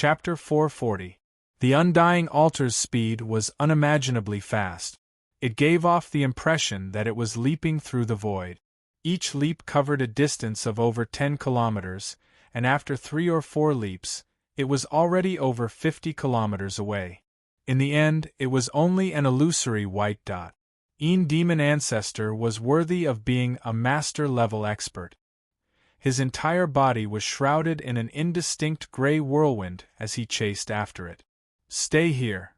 Chapter 440. The undying altar's speed was unimaginably fast. It gave off the impression that it was leaping through the void. Each leap covered a distance of over 10 kilometers, and after 3 or 4 leaps, it was already over 50 kilometers away. In the end, it was only an illusory white dot. Demon Ancestor was worthy of being a master-level expert. His entire body was shrouded in an indistinct gray whirlwind as he chased after it. "Stay here."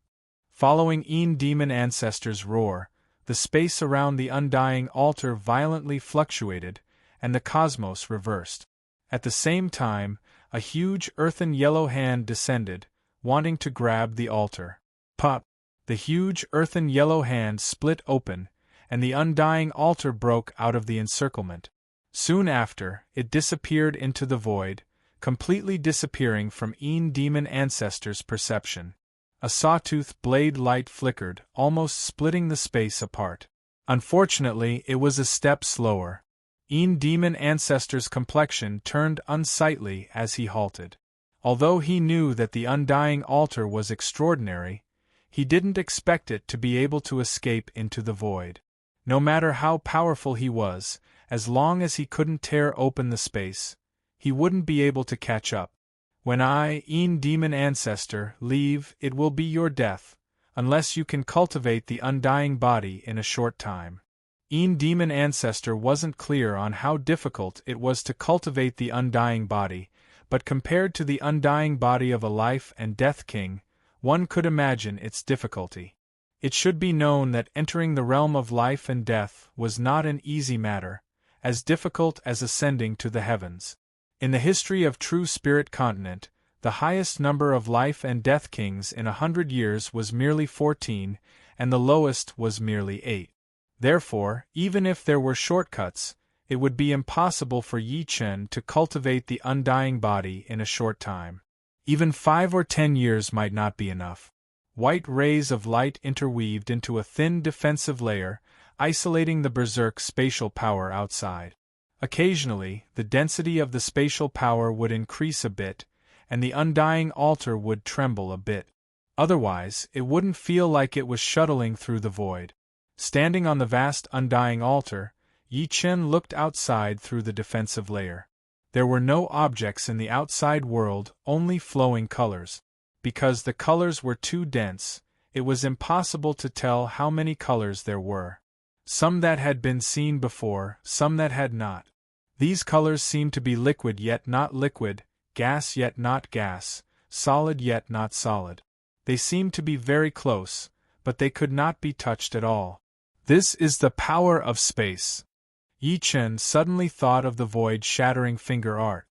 Following Demon Ancestor's roar, the space around the undying altar violently fluctuated, and the cosmos reversed. At the same time, a huge earthen yellow hand descended, wanting to grab the altar. Pop! The huge earthen yellow hand split open, and the undying altar broke out of the encirclement. Soon after, it disappeared into the void, completely disappearing from Demon Ancestor's perception. A sawtooth blade light flickered, almost splitting the space apart. Unfortunately, it was a step slower. Demon Ancestor's complexion turned unsightly as he halted. Although he knew that the undying altar was extraordinary, he didn't expect it to be able to escape into the void. No matter how powerful he was, as long as he couldn't tear open the space, he wouldn't be able to catch up. "When I, Demon Ancestor, leave, it will be your death, unless you can cultivate the undying body in a short time." Demon Ancestor wasn't clear on how difficult it was to cultivate the undying body, but compared to the undying body of a life and death king, one could imagine its difficulty. It should be known that entering the realm of life and death was not an easy matter, as difficult as ascending to the heavens. In the history of True Spirit Continent, the highest number of life and death kings in 100 years was merely 14, and the lowest was merely 8. Therefore, even if there were shortcuts, it would be impossible for Yi Chen to cultivate the undying body in a short time. Even 5 or 10 years might not be enough. White rays of light interweaved into a thin defensive layer, isolating the berserk spatial power outside. Occasionally, the density of the spatial power would increase a bit, and the undying altar would tremble a bit. Otherwise, it wouldn't feel like it was shuttling through the void. Standing on the vast undying altar, Yi Chen looked outside through the defensive layer. There were no objects in the outside world, only flowing colors. Because the colors were too dense, it was impossible to tell how many colors there were. Some that had been seen before, some that had not. These colors seemed to be liquid yet not liquid, gas yet not gas, solid yet not solid. They seemed to be very close, but they could not be touched at all. This is the power of space. Yi Chen suddenly thought of the void-shattering finger art.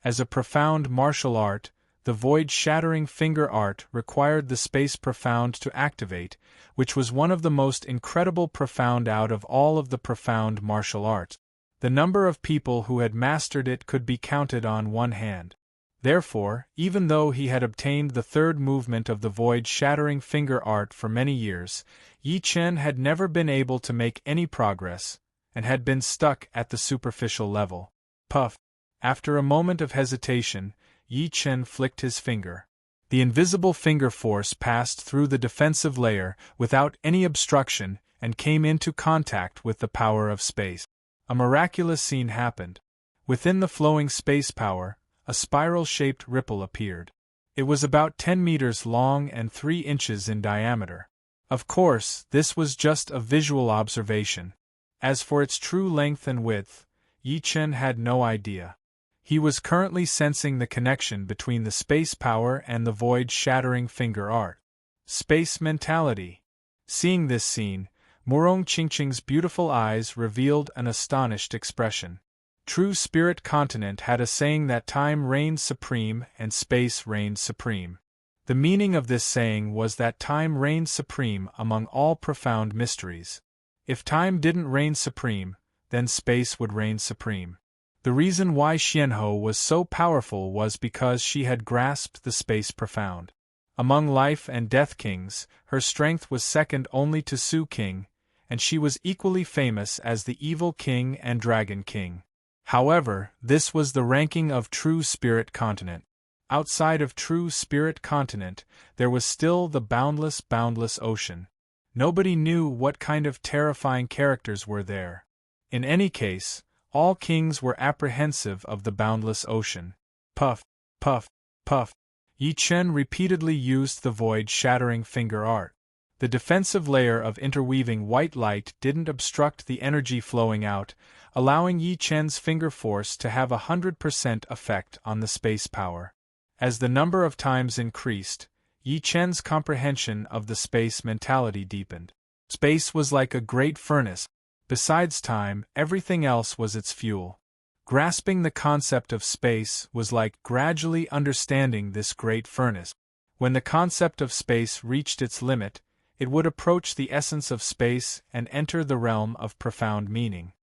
As a profound martial art, the void-shattering finger art required the space profound to activate, which was one of the most incredible profound out of all of the profound martial arts. The number of people who had mastered it could be counted on one hand. Therefore, even though he had obtained the third movement of the void-shattering finger art for many years, Yi Chen had never been able to make any progress, and had been stuck at the superficial level. Puff! After a moment of hesitation, Yi Chen flicked his finger. The invisible finger force passed through the defensive layer without any obstruction and came into contact with the power of space. A miraculous scene happened. Within the flowing space power, a spiral-shaped ripple appeared. It was about 10 meters long and 3 inches in diameter. Of course, this was just a visual observation. As for its true length and width, Yi Chen had no idea. He was currently sensing the connection between the space power and the void-shattering finger art. Space mentality. Seeing this scene, Murong Qingqing's beautiful eyes revealed an astonished expression. True Spirit Continent had a saying that time reigned supreme and space reigned supreme. The meaning of this saying was that time reigned supreme among all profound mysteries. If time didn't reign supreme, then space would reign supreme. The reason why Xianhou was so powerful was because she had grasped the space profound. Among life and death kings, her strength was second only to Su King, and she was equally famous as the Evil King and Dragon King. However, this was the ranking of True Spirit Continent. Outside of true spirit continent, there was still the boundless, boundless ocean. Nobody knew what kind of terrifying characters were there. In any case, all kings were apprehensive of the boundless ocean. Puff, puff, puff. Yi Chen repeatedly used the void-shattering finger art. The defensive layer of interweaving white light didn't obstruct the energy flowing out, allowing Yi Chen's finger force to have 100% effect on the space power. As the number of times increased, Yi Chen's comprehension of the space mentality deepened. Space was like a great furnace. Besides time, everything else was its fuel. Grasping the concept of space was like gradually understanding this great furnace. When the concept of space reached its limit, it would approach the essence of space and enter the realm of profound meaning.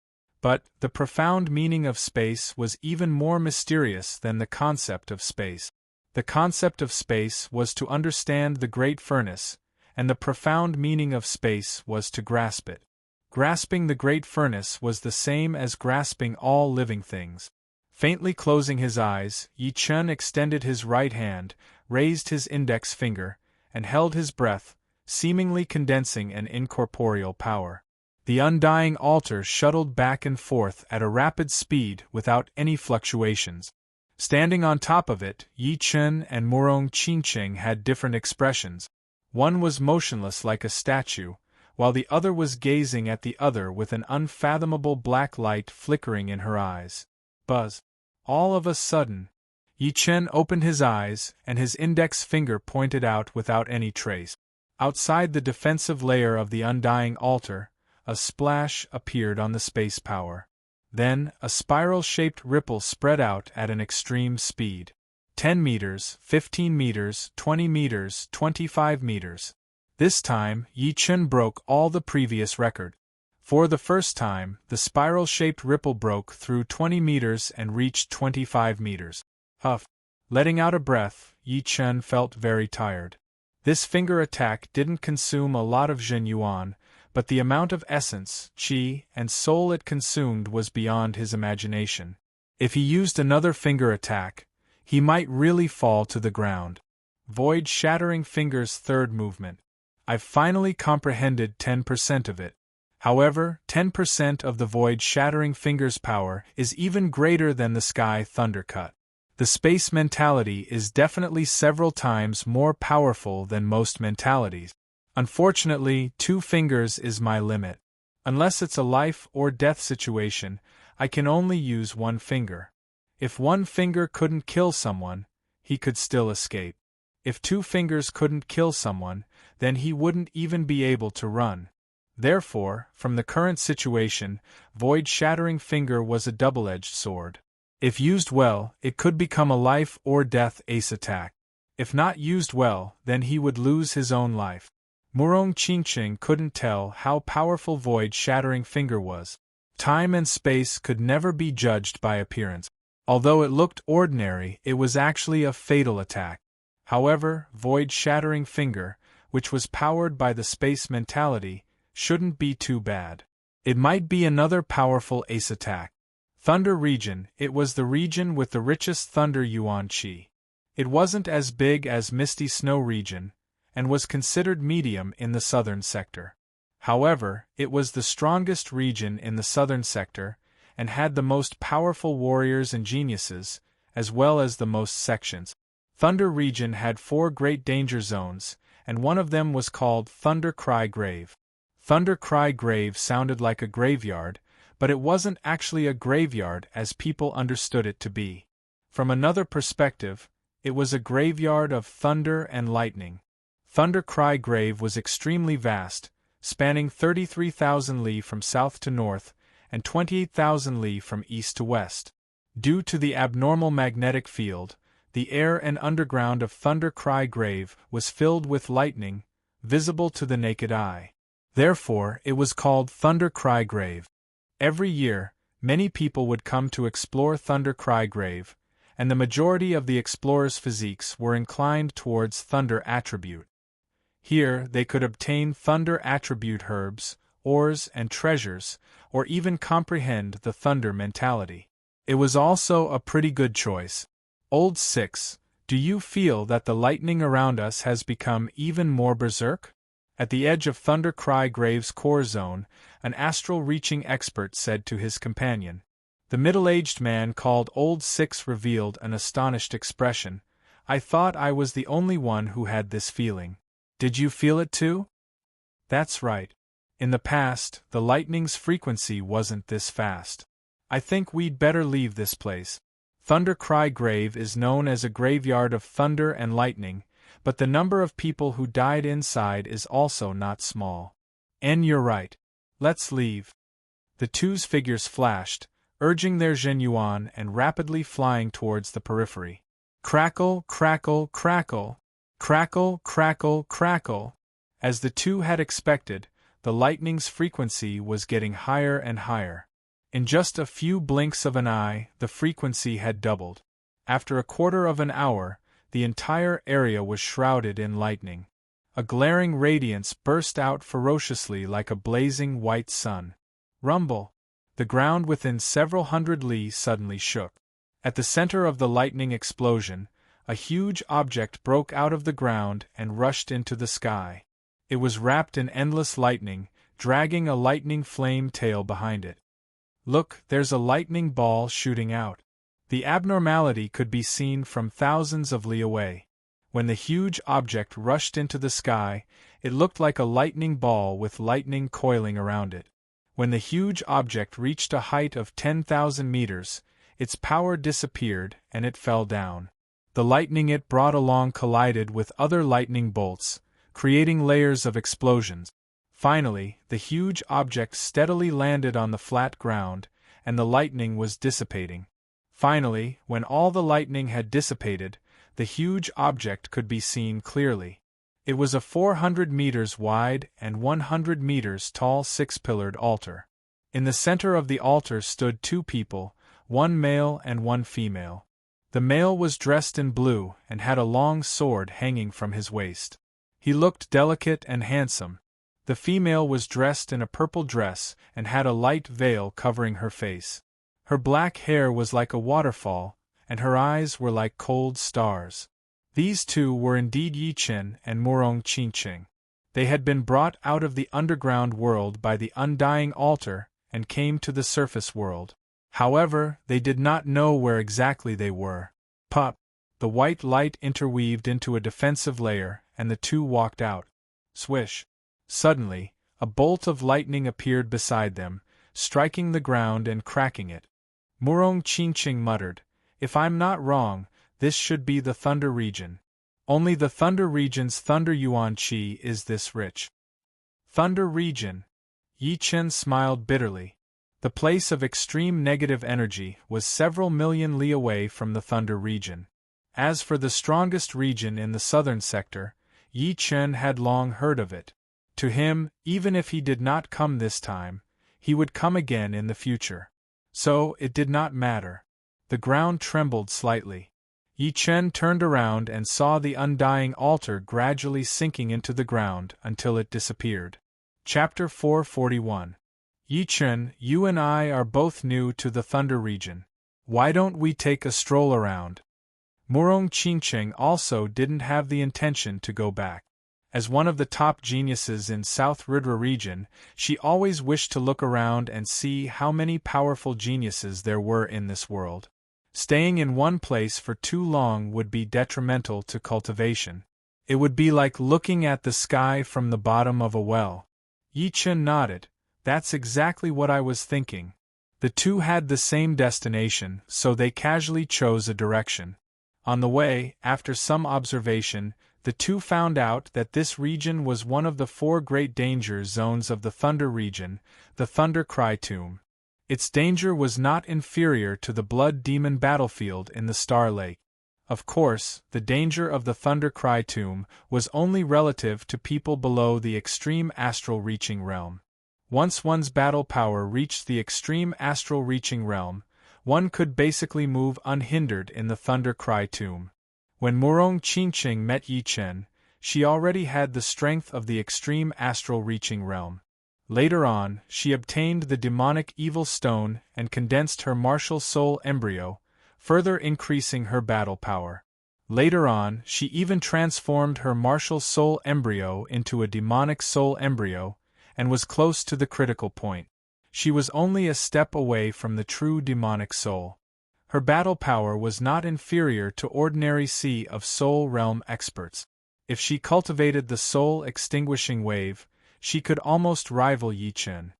But the profound meaning of space was even more mysterious than the concept of space. The concept of space was to understand the great furnace, and the profound meaning of space was to grasp it. Grasping the great furnace was the same as grasping all living things. Faintly closing his eyes, Yi Chen extended his right hand, raised his index finger, and held his breath, seemingly condensing an incorporeal power. The undying altar shuttled back and forth at a rapid speed without any fluctuations. Standing on top of it, Yi Chen and Murong Qingqing had different expressions. One was motionless like a statue, while the other was gazing at the other with an unfathomable black light flickering in her eyes. Buzz. All of a sudden, Yi Chen opened his eyes, and his index finger pointed out without any trace. Outside the defensive layer of the undying altar, a splash appeared on the space power. Then, a spiral-shaped ripple spread out at an extreme speed. 10 meters, 15 meters, 20 meters, 25 meters. This time, Yi Chen broke all the previous record. For the first time, the spiral-shaped ripple broke through 20 meters and reached 25 meters. Huff. Letting out a breath, Yi Chen felt very tired. This finger attack didn't consume a lot of Zhen Yuan, but the amount of essence, qi, and soul it consumed was beyond his imagination. If he used another finger attack, he might really fall to the ground. Void-shattering finger's third movement. I've finally comprehended 10% of it. However, 10% of the void-shattering finger's power is even greater than the sky thundercut. The space mentality is definitely several times more powerful than most mentalities. Unfortunately, 2 fingers is my limit. Unless it's a life or death situation, I can only use 1 finger. If 1 finger couldn't kill someone, he could still escape. If 2 fingers couldn't kill someone, then he wouldn't even be able to run. Therefore, from the current situation, void-shattering finger was a double-edged sword. If used well, it could become a life or death ace attack. If not used well, then he would lose his own life. Murong Qingqing couldn't tell how powerful void-shattering finger was. Time and space could never be judged by appearance. Although it looked ordinary, it was actually a fatal attack. However, void-shattering finger, which was powered by the space mentality, shouldn't be too bad. It might be another powerful ace attack. Thunder region, it was the region with the richest thunder yuan qi. It wasn't as big as Misty Snow region, and was considered medium in the southern sector. However, it was the strongest region in the southern sector, and had the most powerful warriors and geniuses, as well as the most sections. Thunder region had 4 great danger zones, and one of them was called Thunder Cry Grave. Thunder Cry Grave sounded like a graveyard, but it wasn't actually a graveyard as people understood it to be. From another perspective, it was a graveyard of thunder and lightning. Thunder Cry Grave was extremely vast, spanning 33,000 li from south to north, and 28,000 li from east to west. Due to the abnormal magnetic field, the air and underground of Thunder Cry Grave was filled with lightning, visible to the naked eye. Therefore, it was called Thunder Cry Grave. Every year, many people would come to explore Thunder Cry Grave, and the majority of the explorers' physiques were inclined towards Thunder attribute. Here, they could obtain Thunder attribute herbs, ores, and treasures, or even comprehend the Thunder mentality. It was also a pretty good choice. Old 6, Do you feel that the lightning around us has become even more berserk? At the edge of Thunder Cry Grave's core zone, an astral-reaching expert said to his companion. The middle-aged man called Old Six revealed an astonished expression. I thought I was the only one who had this feeling. Did you feel it too? That's right. In the past, the lightning's frequency wasn't this fast. I think we'd better leave this place. Thunder Cry Grave is known as a graveyard of thunder and lightning, but the number of people who died inside is also not small. And you're right. Let's leave. The two's figures flashed, urging their Zhenyuan and rapidly flying towards the periphery. Crackle, crackle, crackle. Crackle, crackle, crackle. As the two had expected, the lightning's frequency was getting higher and higher. In just a few blinks of an eye, the frequency had doubled. After a quarter of an hour, the entire area was shrouded in lightning. A glaring radiance burst out ferociously like a blazing white sun. Rumble! The ground within several hundred li suddenly shook. At the center of the lightning explosion, a huge object broke out of the ground and rushed into the sky. It was wrapped in endless lightning, dragging a lightning flame tail behind it. Look, there's a lightning ball shooting out. The abnormality could be seen from thousands of li away. When the huge object rushed into the sky, it looked like a lightning ball with lightning coiling around it. When the huge object reached a height of 10,000 meters, its power disappeared and it fell down. The lightning it brought along collided with other lightning bolts, creating layers of explosions. Finally, the huge object steadily landed on the flat ground, and the lightning was dissipating. Finally, when all the lightning had dissipated, the huge object could be seen clearly. It was a 400 meters wide and 100 meters tall six-pillared altar. In the center of the altar stood two people, one male and one female. The male was dressed in blue and had a long sword hanging from his waist. He looked delicate and handsome. The female was dressed in a purple dress and had a light veil covering her face. Her black hair was like a waterfall, and her eyes were like cold stars. These two were indeed Yi Chen and Murong Qingqing. They had been brought out of the underground world by the undying altar and came to the surface world. However, they did not know where exactly they were. Pop! The white light interweaved into a defensive layer, and the two walked out. Swish! Suddenly, a bolt of lightning appeared beside them, striking the ground and cracking it. Murong Qingqing muttered, "If I'm not wrong, this should be the Thunder region. Only the Thunder region's Thunder Yuan Qi is this rich." Thunder region? Yi Chen smiled bitterly. The place of extreme negative energy was several million li away from the Thunder region. As for the strongest region in the southern sector, Yi Chen had long heard of it. To him, even if he did not come this time, he would come again in the future. So, it did not matter. The ground trembled slightly. Yi Chen turned around and saw the undying altar gradually sinking into the ground until it disappeared. Chapter 441. Yi Chen, you and I are both new to the Thunder region. Why don't we take a stroll around? Murong Qingqing also didn't have the intention to go back. As one of the top geniuses in South Rudra region, she always wished to look around and see how many powerful geniuses there were in this world. Staying in one place for too long would be detrimental to cultivation. It would be like looking at the sky from the bottom of a well. Yi Chen nodded. That's exactly what I was thinking. The two had the same destination, so they casually chose a direction. On the way, after some observation, the two found out that this region was one of the 4 great danger zones of the Thunder region, the Thunder Cry Tomb. Its danger was not inferior to the Blood Demon battlefield in the Star Lake. Of course, the danger of the Thunder Cry Tomb was only relative to people below the extreme astral reaching realm. Once one's battle power reached the extreme astral reaching realm, one could basically move unhindered in the Thunder Cry Tomb. When Murong Qingqing met Yi Chen, she already had the strength of the extreme astral reaching realm. Later on, she obtained the demonic evil stone and condensed her martial soul embryo, further increasing her battle power. Later on, she even transformed her martial soul embryo into a demonic soul embryo, and was close to the critical point. She was only a step away from the true demonic soul. Her battle power was not inferior to ordinary Sea of Soul realm experts. If she cultivated the soul-extinguishing wave, she could almost rival Yi Chen.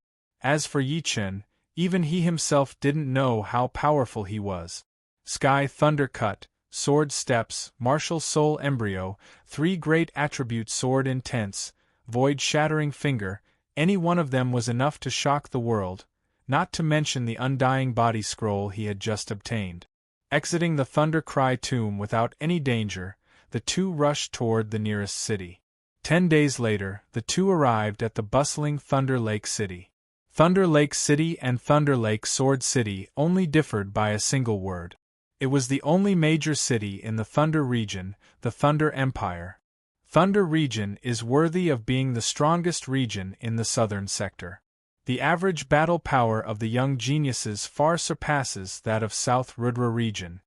As for Yi Chen, even he himself didn't know how powerful he was. Sky Thunder Cut, Sword Steps, Martial Soul Embryo, 3 great attribute Sword Intense, Void Shattering Finger, any one of them was enough to shock the world, not to mention the Undying Body Scroll he had just obtained. Exiting the Thunder Cry tomb without any danger, the two rushed toward the nearest city. 10 days later, the two arrived at the bustling Thunder Lake City. Thunder Lake City and Thunder Lake Sword City only differed by a single word. It was the only major city in the Thunder region, the Thunder Empire. Thunder region is worthy of being the strongest region in the southern sector. The average battle power of the young geniuses far surpasses that of South Rudra region.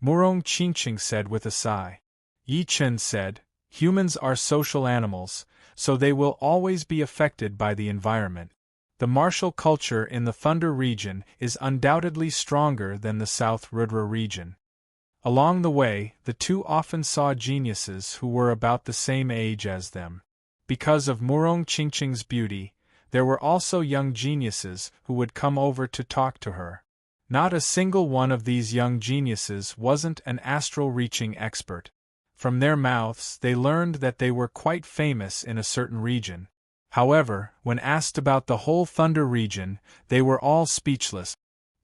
Murong Qingqing said with a sigh. Yi Chen said, humans are social animals, so they will always be affected by the environment. The martial culture in the Thunder region is undoubtedly stronger than the South Rudra region. Along the way, the two often saw geniuses who were about the same age as them. Because of Murong Qingqing's beauty, there were also young geniuses who would come over to talk to her. Not a single one of these young geniuses wasn't an astral-reaching expert. From their mouths they learned that they were quite famous in a certain region. However, when asked about the whole Thunder region, they were all speechless.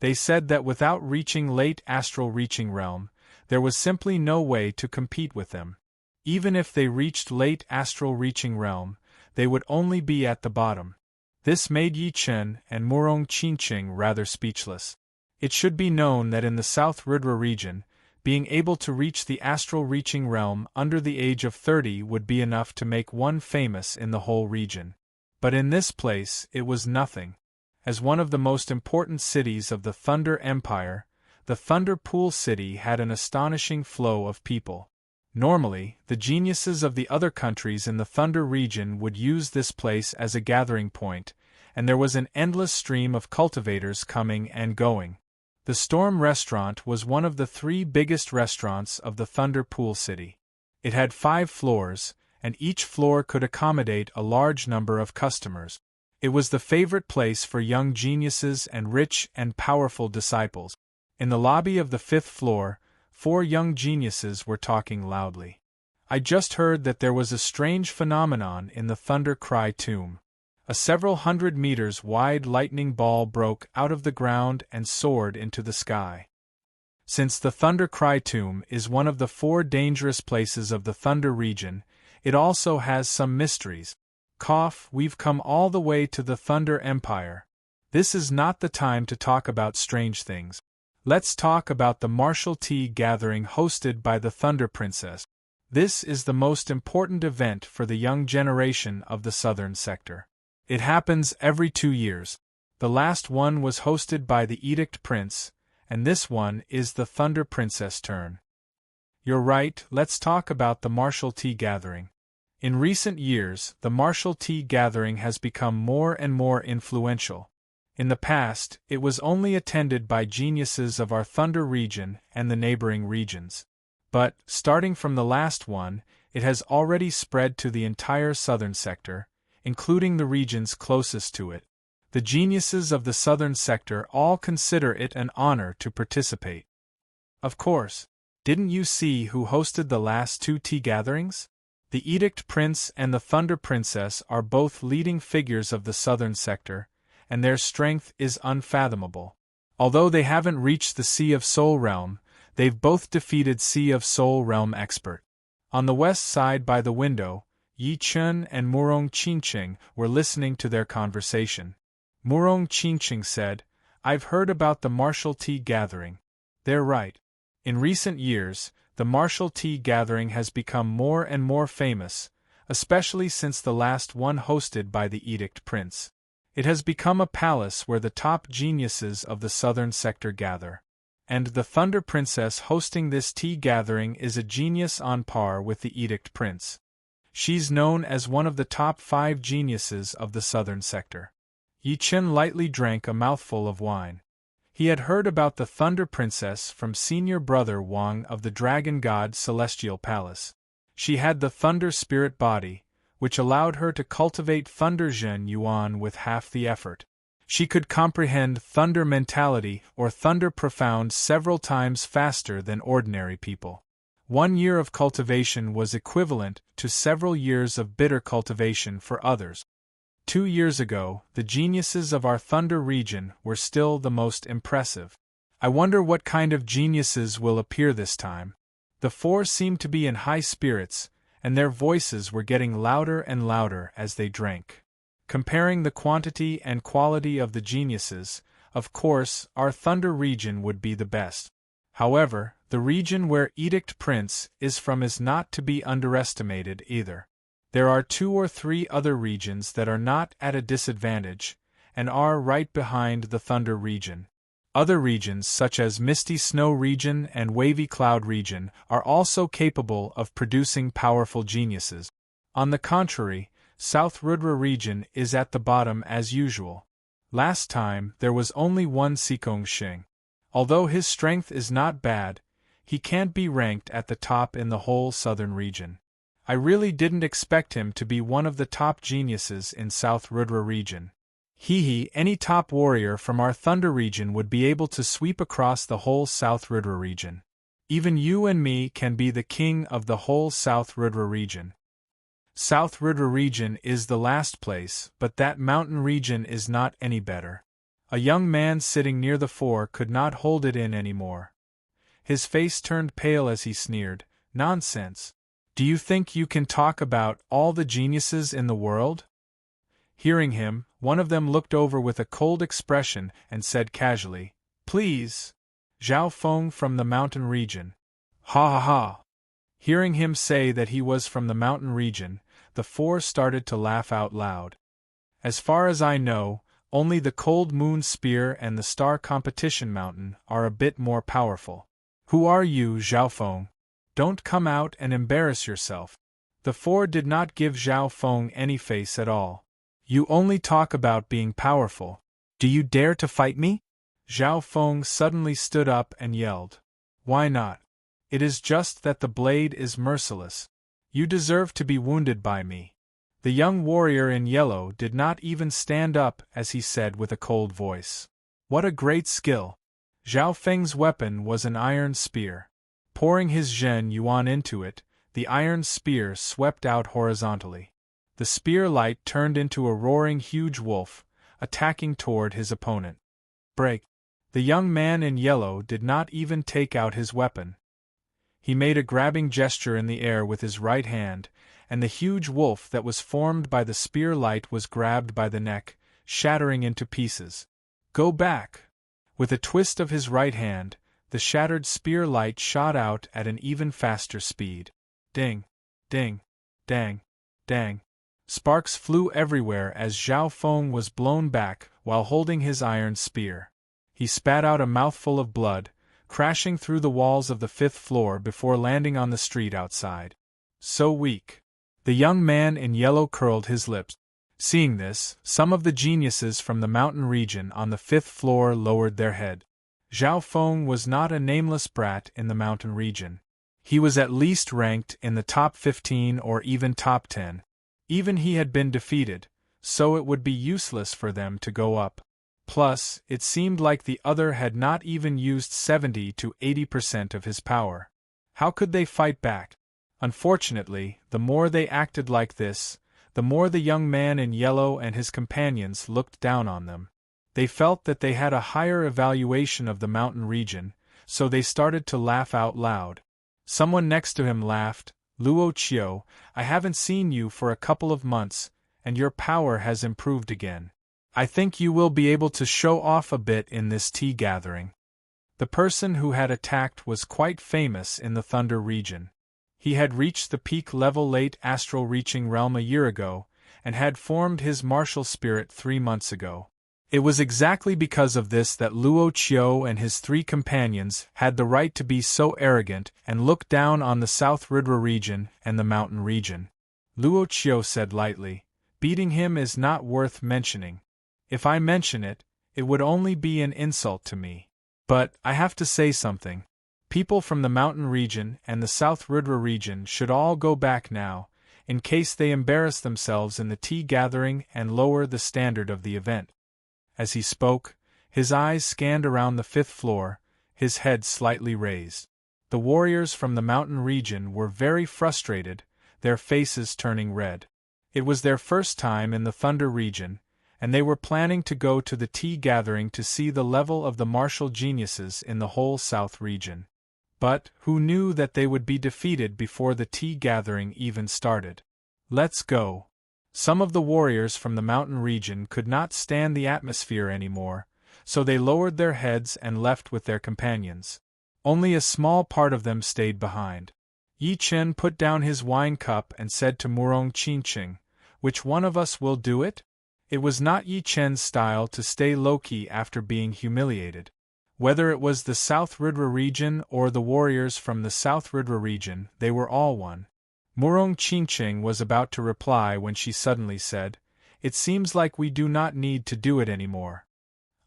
They said that without reaching late astral reaching realm, there was simply no way to compete with them. Even if they reached late astral reaching realm, they would only be at the bottom. This made Yi Chen and Murong Qingqing rather speechless. It should be known that in the South Rudra region, being able to reach the astral reaching realm under the age of 30 would be enough to make one famous in the whole region. But in this place, it was nothing. As one of the most important cities of the Thunder Empire, the Thunder Pool City had an astonishing flow of people. Normally, the geniuses of the other countries in the Thunder region would use this place as a gathering point, and there was an endless stream of cultivators coming and going. The Storm Restaurant was one of the 3 biggest restaurants of the Thunder Pool City. It had 5 floors, and each floor could accommodate a large number of customers. It was the favorite place for young geniuses and rich and powerful disciples. In the lobby of the 5th floor, 4 young geniuses were talking loudly. I just heard that there was a strange phenomenon in the Thunder Cry tomb. A several hundred meters wide lightning ball broke out of the ground and soared into the sky. Since the Thunder Cry tomb is one of the 4 dangerous places of the Thunder region, it also has some mysteries. We've come all the way to the Thunder Empire. This is not the time to talk about strange things. Let's talk about the martial tea gathering hosted by the Thunder Princess. This is the most important event for the young generation of the southern sector. It happens every 2 years. The last one was hosted by the Edict Prince, and this one is the Thunder Princess turn. You're right, let's talk about the martial tea gathering. In recent years, the martial tea gathering has become more and more influential. In the past, it was only attended by geniuses of our Thunder region and the neighboring regions. But, starting from the last one, it has already spread to the entire southern sector, including the regions closest to it. The geniuses of the southern sector all consider it an honor to participate. Of course, didn't you see who hosted the last 2 tea gatherings? The Edict Prince and the Thunder Princess are both leading figures of the southern sector, and their strength is unfathomable. Although they haven't reached the Sea of Soul realm, they've both defeated Sea of Soul realm expert. On the west side by the window, Yi Chen and Murong Qingqing were listening to their conversation. Murong Qingqing said, I've heard about the martial tea gathering. They're right. In recent years, the martial tea gathering has become more and more famous, especially since the last one hosted by the Edict Prince. It has become a palace where the top geniuses of the southern sector gather. and the Thunder Princess hosting this tea gathering is a genius on par with the Edict Prince. She's known as one of the top 5 geniuses of the southern sector. Yi Chen lightly drank a mouthful of wine. He had heard about the Thunder Princess from senior brother Wang of the Dragon God Celestial Palace. She had the Thunder Spirit body, which allowed her to cultivate Thunder Zhen Yuan with half the effort. She could comprehend Thunder Mentality or Thunder Profound several times faster than ordinary people. 1 year of cultivation was equivalent to several years of bitter cultivation for others. 2 years ago, the geniuses of our Thunder region were still the most impressive. I wonder what kind of geniuses will appear this time. The 4 seemed to be in high spirits, and their voices were getting louder and louder as they drank. Comparing the quantity and quality of the geniuses, of course, our Thunder region would be the best. However, the region where Edict Prince is from is not to be underestimated either. There are 2 or 3 other regions that are not at a disadvantage, and are right behind the Thunder region. Other regions such as Misty Snow region and Wavy Cloud region are also capable of producing powerful geniuses. On the contrary, South Rudra region is at the bottom as usual. Last time there was only one Sikong Xing. Although his strength is not bad, he can't be ranked at the top in the whole southern region. I really didn't expect him to be one of the top geniuses in South Rudra region. Any top warrior from our Thunder region would be able to sweep across the whole South Rudra region. Even you and me can be the king of the whole South Rudra region. South Rudra region is the last place, but that mountain region is not any better. A young man sitting near the 4 could not hold it in anymore. His face turned pale as he sneered, "Nonsense! Do you think you can talk about all the geniuses in the world?" Hearing him, one of them looked over with a cold expression and said casually, "Please, Zhao Feng from the mountain region." Ha ha ha! Hearing him say that he was from the mountain region, the 4 started to laugh out loud. As far as I know, only the Cold Moon Spear and the Star Competition Mountain are a bit more powerful. Who are you, Zhao Feng? Don't come out and embarrass yourself. The 4 did not give Zhao Feng any face at all. You only talk about being powerful. Do you dare to fight me? Zhao Feng suddenly stood up and yelled. Why not? It is just that the blade is merciless. You deserve to be wounded by me. The young warrior in yellow did not even stand up as he said with a cold voice. What a great skill! Zhao Feng's weapon was an iron spear. Pouring his Zhen Yuan into it, the iron spear swept out horizontally. The spear light turned into a roaring huge wolf, attacking toward his opponent. Break! The young man in yellow did not even take out his weapon. He made a grabbing gesture in the air with his right hand, and the huge wolf that was formed by the spear light was grabbed by the neck, shattering into pieces. Go back! With a twist of his right hand, the shattered spear light shot out at an even faster speed. Ding! Ding! Dang! Dang! Sparks flew everywhere as Zhao Feng was blown back while holding his iron spear. He spat out a mouthful of blood, crashing through the walls of the 5th floor before landing on the street outside. So weak. The young man in yellow curled his lips. Seeing this, some of the geniuses from the mountain region on the 5th floor lowered their head. Zhao Feng was not a nameless brat in the mountain region. He was at least ranked in the top 15 or even top 10. Even he had been defeated, so it would be useless for them to go up. Plus, it seemed like the other had not even used 70 to 80% of his power. How could they fight back? Unfortunately, the more they acted like this, the more the young man in yellow and his companions looked down on them. They felt that they had a higher evaluation of the mountain region, so they started to laugh out loud. Someone next to him laughed. Luo Qiu, I haven't seen you for a couple of months, and your power has improved again. I think you will be able to show off a bit in this tea gathering. The person who had attacked was quite famous in the Thunder region. He had reached the peak level late astral reaching realm a year ago, and had formed his martial spirit 3 months ago. It was exactly because of this that Luo Qiu and his 3 companions had the right to be so arrogant and look down on the South Ridra region and the mountain region. Luo Qiu said lightly, "Beating him is not worth mentioning. If I mention it, it would only be an insult to me. But I have to say something. People from the mountain region and the South Ridra region should all go back now, in case they embarrass themselves in the tea gathering and lower the standard of the event." As he spoke, his eyes scanned around the 5th floor, his head slightly raised. The warriors from the mountain region were very frustrated, their faces turning red. It was their first time in the Thunder region, and they were planning to go to the tea gathering to see the level of the martial geniuses in the whole South region. But who knew that they would be defeated before the tea gathering even started? "Let's go." Some of the warriors from the mountain region could not stand the atmosphere anymore, so they lowered their heads and left with their companions. Only a small part of them stayed behind. Yi Chen put down his wine cup and said to Murong Qingqing, "Which one of us will do it?" It was not Yi Chen's style to stay low-key after being humiliated. Whether it was the South Ridra region or the warriors from the South Ridra region, they were all one. Murong Qingqing was about to reply when she suddenly said, "It seems like we do not need to do it anymore.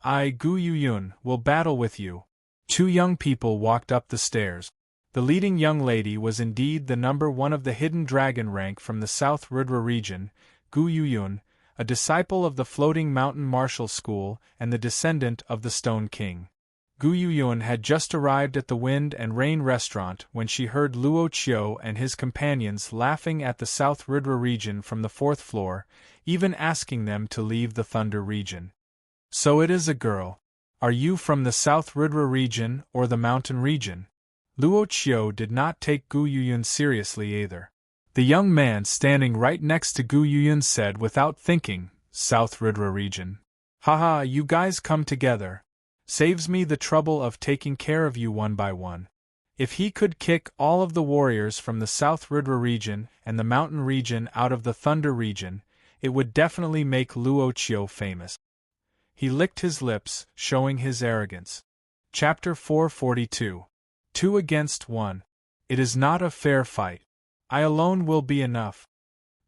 I, Gu Yuyun, will battle with you." 2 young people walked up the stairs. The leading young lady was indeed the number 1 of the hidden dragon rank from the South Ridra region, Gu Yuyun, a disciple of the Floating Mountain Martial School and the descendant of the Stone King. Gu Yuyun had just arrived at the Wind and Rain restaurant when she heard Luo Qiu and his companions laughing at the South Ridra region from the 4th floor, even asking them to leave the Thunder region. "So it is a girl. Are you from the South Ridra region or the Mountain region?" Luo Qiu did not take Gu Yuyun seriously either. The young man standing right next to Gu Yuyun said without thinking, "South Ridra region. Haha, you guys come together. Saves me the trouble of taking care of you one by one." If he could kick all of the warriors from the South Ridra region and the Mountain region out of the Thunder region, it would definitely make Luo Qiu famous. He licked his lips, showing his arrogance. Chapter 442. 2 against 1. It is not a fair fight. I alone will be enough.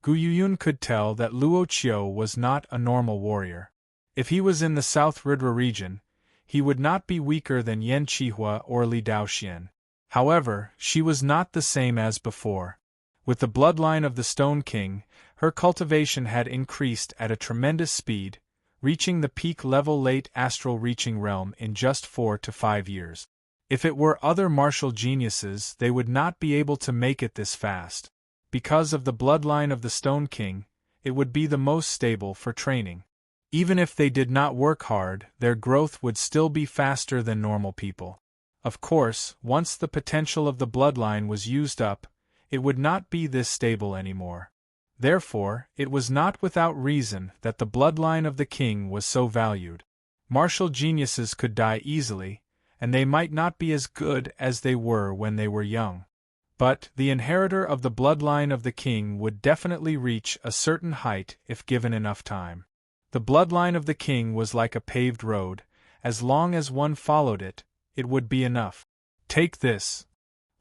Gu Yuyun could tell that Luo Qiu was not a normal warrior. If he was in the South Ridra region, he would not be weaker than Yan Qihua or Li Daoxian. However, she was not the same as before. With the bloodline of the Stone King, her cultivation had increased at a tremendous speed, reaching the peak level late astral reaching realm in just 4 to 5 years. If it were other martial geniuses, they would not be able to make it this fast. Because of the bloodline of the Stone King, it would be the most stable for training. Even if they did not work hard, their growth would still be faster than normal people. Of course, once the potential of the bloodline was used up, it would not be this stable anymore. Therefore, it was not without reason that the bloodline of the king was so valued. Martial geniuses could die easily, and they might not be as good as they were when they were young. But the inheritor of the bloodline of the king would definitely reach a certain height if given enough time. The bloodline of the king was like a paved road. As long as one followed it, it would be enough. "Take this."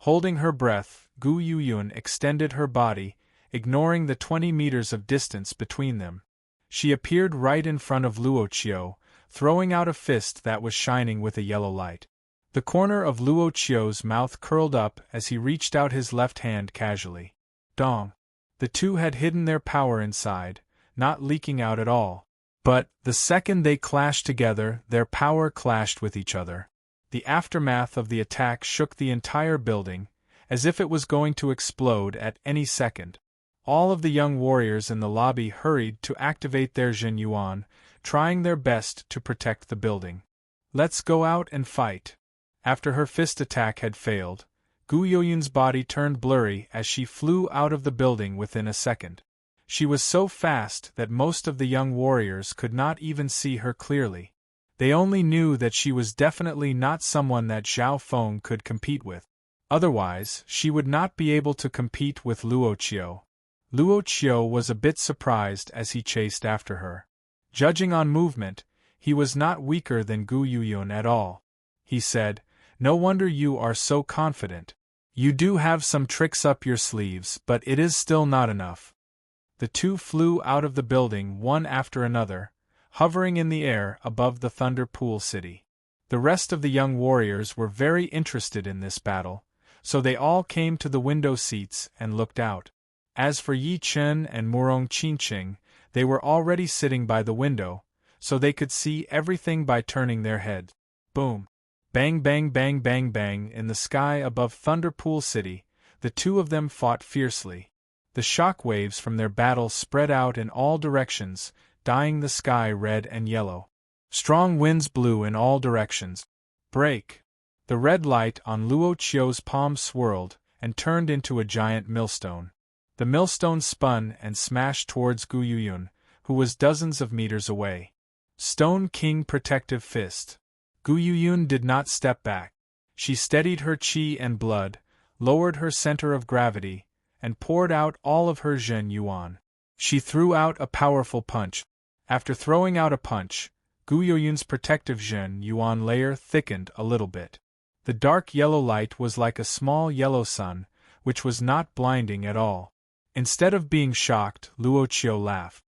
Holding her breath, Gu Yuyun extended her body, ignoring the 20 meters of distance between them. She appeared right in front of Luo Qiu, throwing out a fist that was shining with a yellow light. The corner of Luo Qiu's mouth curled up as he reached out his left hand casually. Dong! The 2 had hidden their power inside, not leaking out at all. But, the second they clashed together, their power clashed with each other. The aftermath of the attack shook the entire building, as if it was going to explode at any second. All of the young warriors in the lobby hurried to activate their Jin Yuan, trying their best to protect the building. "Let's go out and fight." After her fist attack had failed, Gu Yuyun's body turned blurry as she flew out of the building within a second. She was so fast that most of the young warriors could not even see her clearly. They only knew that she was definitely not someone that Zhao Feng could compete with. Otherwise, she would not be able to compete with Luo Qiu. Luo Qiu was a bit surprised as he chased after her. Judging on movement, He was not weaker than Gu Yuyun at all. He said, "No wonder you are so confident. You do have some tricks up your sleeves, but it is still not enough." The two flew out of the building one after another, hovering in the air above the Thunder Pool City. The rest of the young warriors were very interested in this battle, so they all came to the window seats and looked out. As for Yi Chen and Murong Qinqing, they were already sitting by the window, so they could see everything by turning their heads. Boom! Bang bang bang bang bang in the sky above Thunder Pool City, the two of them fought fiercely. The shock waves from their battle spread out in all directions, dyeing the sky red and yellow. Strong winds blew in all directions. Break! The red light on Luo Qiu's palm swirled and turned into a giant millstone. The millstone spun and smashed towards Gu Yuyun, who was dozens of meters away. Stone King Protective Fist. Gu Yuyun did not step back. She steadied her qi and blood, lowered her center of gravity, and poured out all of her Zhen Yuan. She threw out a powerful punch. After throwing out a punch, Gu Yuyun's protective Zhen Yuan layer thickened a little bit. The dark yellow light was like a small yellow sun, which was not blinding at all. Instead of being shocked, Luo Qiu laughed.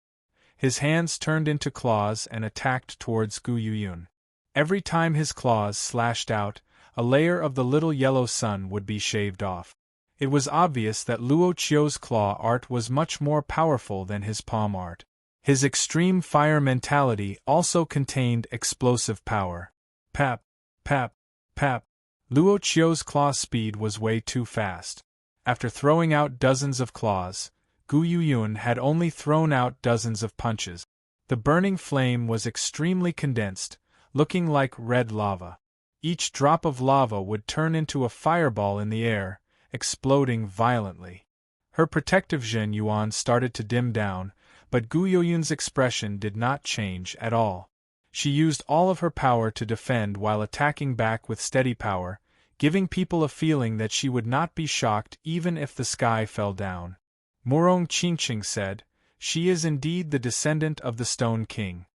His hands turned into claws and attacked towards Gu Yuyun. Every time his claws slashed out, a layer of the little yellow sun would be shaved off. It was obvious that Luo Qiu's claw art was much more powerful than his palm art. His extreme fire mentality also contained explosive power. Pap, pap, pap. Luo Qiu's claw speed was way too fast. After throwing out dozens of claws, Gu Yuyun had only thrown out dozens of punches. The burning flame was extremely condensed, looking like red lava. Each drop of lava would turn into a fireball in the air, exploding violently. Her protective Zhen Yuan started to dim down, but Gu Yuyun's expression did not change at all. She used all of her power to defend while attacking back with steady power, giving people a feeling that she would not be shocked even if the sky fell down. Murong Qinqing said, "She is indeed the descendant of the Stone King.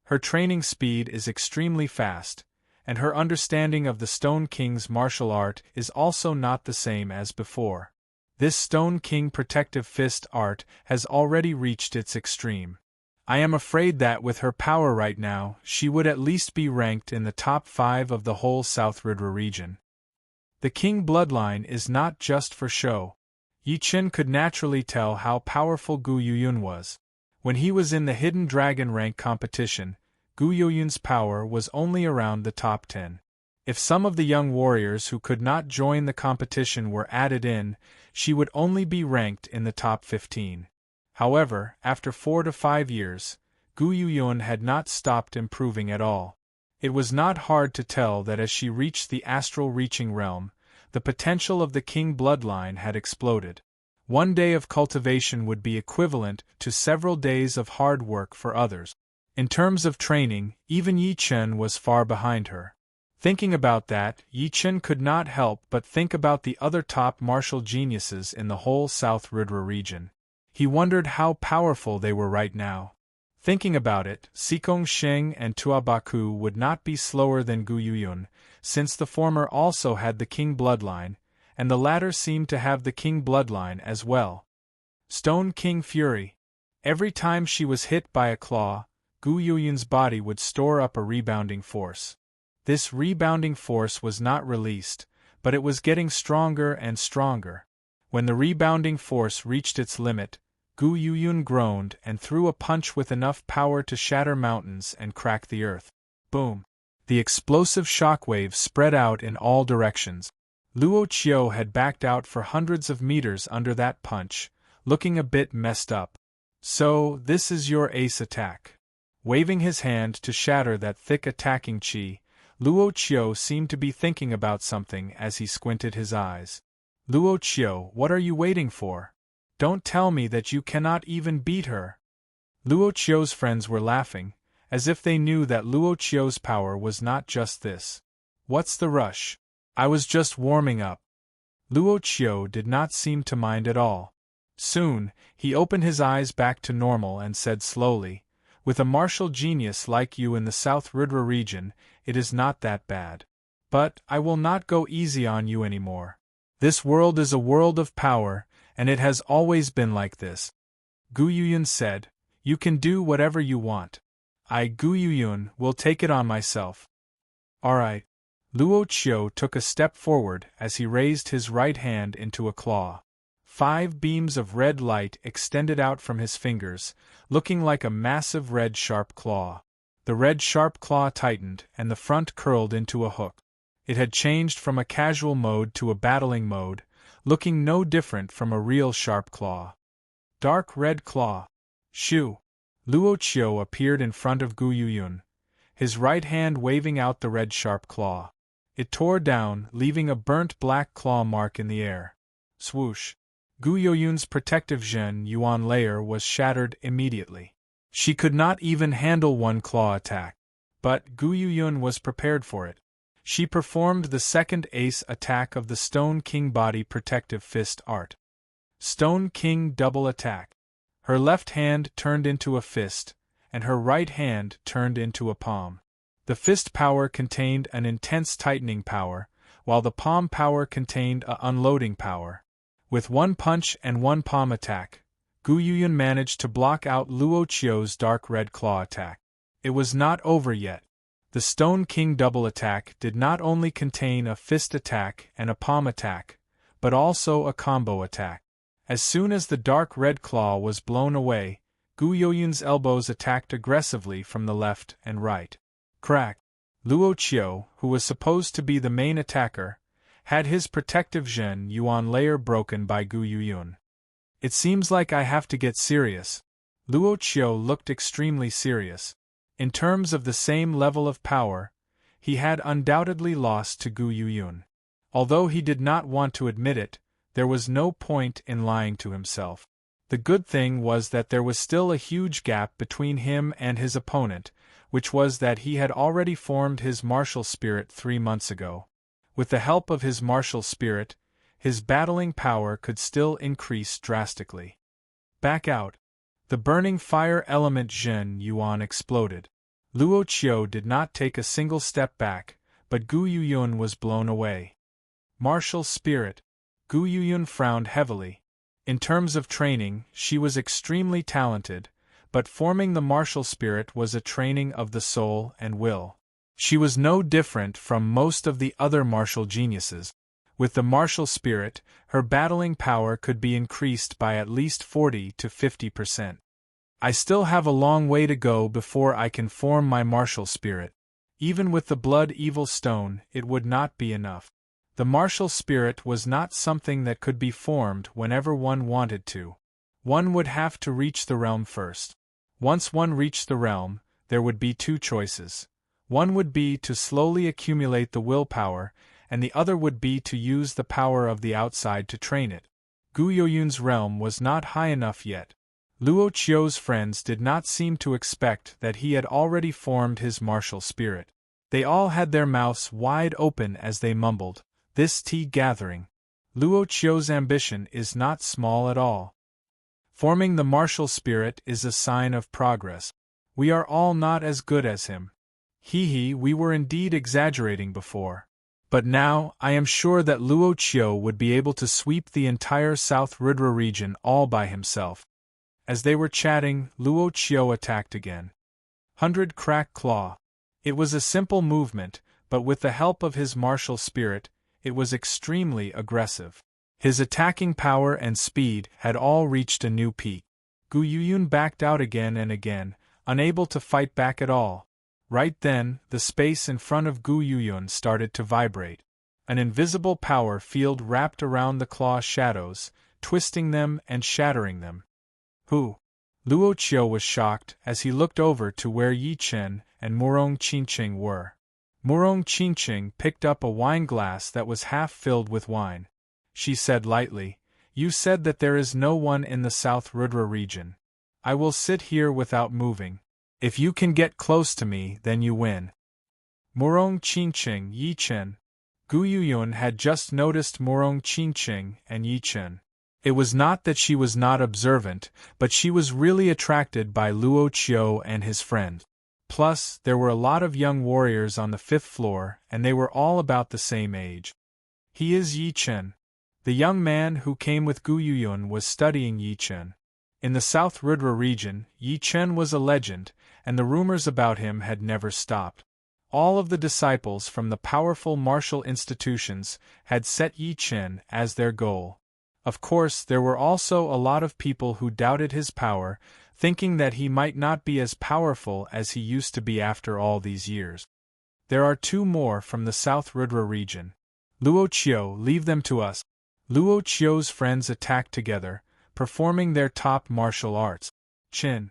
Her training speed is extremely fast, and her understanding of the Stone King's martial art is also not the same as before. This Stone King protective fist art has already reached its extreme. I am afraid that with her power right now, she would at least be ranked in the top 5 of the whole South Ridra region." The King bloodline is not just for show. Yi Chen could naturally tell how powerful Gu Yuyun was. When he was in the Hidden Dragon rank competition, Gu Yuyun's power was only around the top 10. If some of the young warriors who could not join the competition were added in, she would only be ranked in the top 15. However, after 4 to 5 years, Gu Yuyun had not stopped improving at all. It was not hard to tell that as she reached the astral reaching realm, the potential of the King bloodline had exploded. One day of cultivation would be equivalent to several days of hard work for others. In terms of training, even Yi Chen was far behind her. Thinking about that, Yi Chen could not help but think about the other top martial geniuses in the whole South Ridra region. He wondered how powerful they were right now. Thinking about it, Sikong Sheng and Tuabaku would not be slower than Gu Yuyun, since the former also had the King bloodline, and the latter seemed to have the King bloodline as well. Stone King Fury. Every time she was hit by a claw, Gu Yuyun's body would store up a rebounding force. This rebounding force was not released, but it was getting stronger and stronger. When the rebounding force reached its limit, Gu Yuyun groaned and threw a punch with enough power to shatter mountains and crack the earth. Boom! The explosive shockwaves spread out in all directions. Luo Qiu had backed out for hundreds of meters under that punch, looking a bit messed up. "So, this is your ace attack." Waving his hand to shatter that thick attacking qi, Luo Qiu seemed to be thinking about something as he squinted his eyes. "Luo Qiu, what are you waiting for? Don't tell me that you cannot even beat her." Luo Qiu's friends were laughing, as if they knew that Luo Qiu's power was not just this. "What's the rush? I was just warming up." Luo Qiu did not seem to mind at all. Soon, he opened his eyes back to normal and said slowly, With a martial genius like you in the South Rudra region, it is not that bad. But I will not go easy on you anymore. This world is a world of power, and it has always been like this. Gu Yuyun said, "You can do whatever you want. I, Gu Yuyun, will take it on myself." Alright. Luo Qiu took a step forward as he raised his right hand into a claw. 5 beams of red light extended out from his fingers, looking like a massive red sharp claw. The red sharp claw tightened and the front curled into a hook. It had changed from a casual mode to a battling mode, looking no different from a real sharp claw. Dark red claw. Shoo! Luo Qiu appeared in front of Gu Yuyun, his right hand waving out the red sharp claw. It tore down, leaving a burnt black claw mark in the air. Swoosh! Gu Yuyun's protective Zhen Yuan layer was shattered immediately. She could not even handle one claw attack. But Gu Yuyun was prepared for it. She performed the second ace attack of the Stone King Body Protective Fist art. Stone King Double Attack. Her left hand turned into a fist, and her right hand turned into a palm. The fist power contained an intense tightening power, while the palm power contained a unloading power. With one punch and one palm attack, Gu Yuyun managed to block out Luo Qiu's dark red claw attack. It was not over yet. The Stone King double attack did not only contain a fist attack and a palm attack, but also a combo attack. As soon as the dark red claw was blown away, Gu Yuyun's elbows attacked aggressively from the left and right. Crack! Luo Qiu, who was supposed to be the main attacker, had his protective Zhen Yuan layer broken by Gu Yuyun. It seems like I have to get serious. Luo Qiu looked extremely serious. In terms of the same level of power, he had undoubtedly lost to Gu Yuyun. Although he did not want to admit it, there was no point in lying to himself. The good thing was that there was still a huge gap between him and his opponent, which was that he had already formed his martial spirit 3 months ago. With the help of his martial spirit, his battling power could still increase drastically. Back out! The burning fire element Zhen Yuan exploded. Luo Qiu did not take a single step back, but Gu Yuyun was blown away. Martial spirit. Gu Yuyun frowned heavily. In terms of training, she was extremely talented, but forming the martial spirit was a training of the soul and will. She was no different from most of the other martial geniuses. With the martial spirit, her battling power could be increased by at least 40 to 50%. I still have a long way to go before I can form my martial spirit. Even with the blood evil stone, it would not be enough. The martial spirit was not something that could be formed whenever one wanted to. One would have to reach the realm first. Once one reached the realm, there would be 2 choices. One would be to slowly accumulate the willpower, and the other would be to use the power of the outside to train it. Gu Yuyun's realm was not high enough yet. Luo Qiu's friends did not seem to expect that he had already formed his martial spirit. They all had their mouths wide open as they mumbled, "This tea gathering. Luo Qiu's ambition is not small at all. Forming the martial spirit is a sign of progress. We are all not as good as him. We were indeed exaggerating before. But now, I am sure that Luo Qiu would be able to sweep the entire South Rudra region all by himself." As they were chatting, Luo Qiu attacked again. 100 Crack Claw. It was a simple movement, but with the help of his martial spirit, it was extremely aggressive. His attacking power and speed had all reached a new peak. Gu Yuyun backed out again and again, unable to fight back at all. Right then, the space in front of Gu Yuyun started to vibrate. An invisible power field wrapped around the claw shadows, twisting them and shattering them. Who? Luo Qiu was shocked as he looked over to where Yi Chen and Murong Qingqing were. Murong Qingqing picked up a wine glass that was half filled with wine. She said lightly, "You said that there is no one in the South Rudra region. I will sit here without moving. If you can get close to me, then you win." Murong Qingqing, Yi Chen. Gu Yuyun had just noticed Murong Qingqing and Yi Chen. It was not that she was not observant, but she was really attracted by Luo Qiu and his friend. Plus, there were a lot of young warriors on the 5th floor, and they were all about the same age. He is Yi Chen. The young man who came with Gu Yuyun was studying Yi Chen. In the South Rudra region, Yi Chen was a legend, and the rumors about him had never stopped. All of the disciples from the powerful martial institutions had set Yi Chen as their goal. Of course, there were also a lot of people who doubted his power, thinking that he might not be as powerful as he used to be after all these years. There are 2 more from the South Rudra region. Luo Qiu, leave them to us. Luo Qiu's friends attacked together, performing their top martial arts. Qin.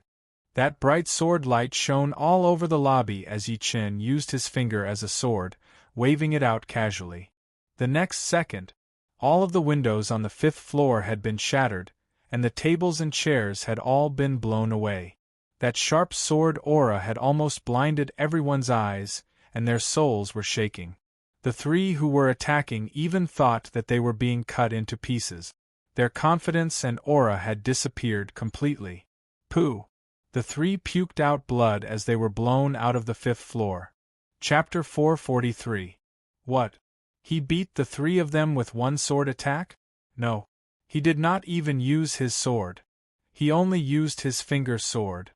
That bright sword light shone all over the lobby as Yi Chen used his finger as a sword, waving it out casually. The next second, all of the windows on the 5th floor had been shattered, and the tables and chairs had all been blown away. That sharp sword aura had almost blinded everyone's eyes, and their souls were shaking. The 3 who were attacking even thought that they were being cut into pieces. Their confidence and aura had disappeared completely. Pooh! The 3 puked out blood as they were blown out of the 5th floor. Chapter 443. What? He beat the 3 of them with one sword attack? No. He did not even use his sword. He only used his finger sword.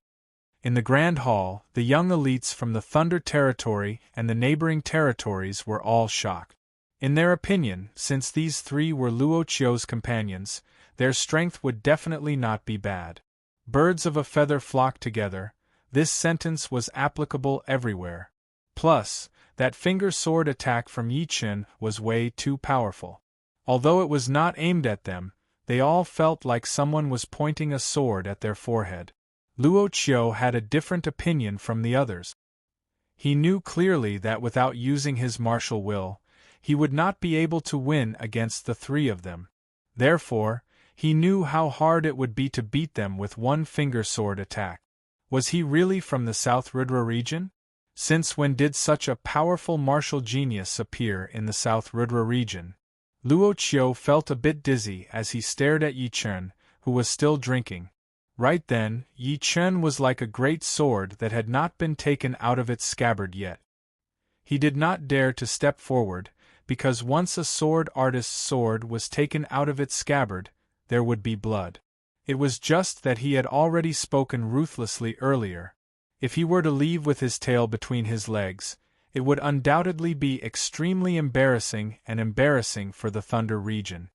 In the Grand Hall, the young elites from the Thunder Territory and the neighboring territories were all shocked. In their opinion, since these 3 were Luo Qiu's companions, their strength would definitely not be bad. Birds of a feather flock together, this sentence was applicable everywhere. Plus, that finger sword attack from Yi Chen was way too powerful. Although it was not aimed at them, they all felt like someone was pointing a sword at their forehead. Luo Qiu had a different opinion from the others. He knew clearly that without using his martial will, he would not be able to win against the 3 of them. Therefore, he knew how hard it would be to beat them with one finger sword attack. Was he really from the South Rudra region? Since when did such a powerful martial genius appear in the South Rudra region? Luo Qiu felt a bit dizzy as he stared at Yi Chen, who was still drinking. Right then, Yi Chen was like a great sword that had not been taken out of its scabbard yet. He did not dare to step forward, because once a sword artist's sword was taken out of its scabbard, there would be blood. It was just that he had already spoken ruthlessly earlier. If he were to leave with his tail between his legs, it would undoubtedly be extremely embarrassing for the Thunder region.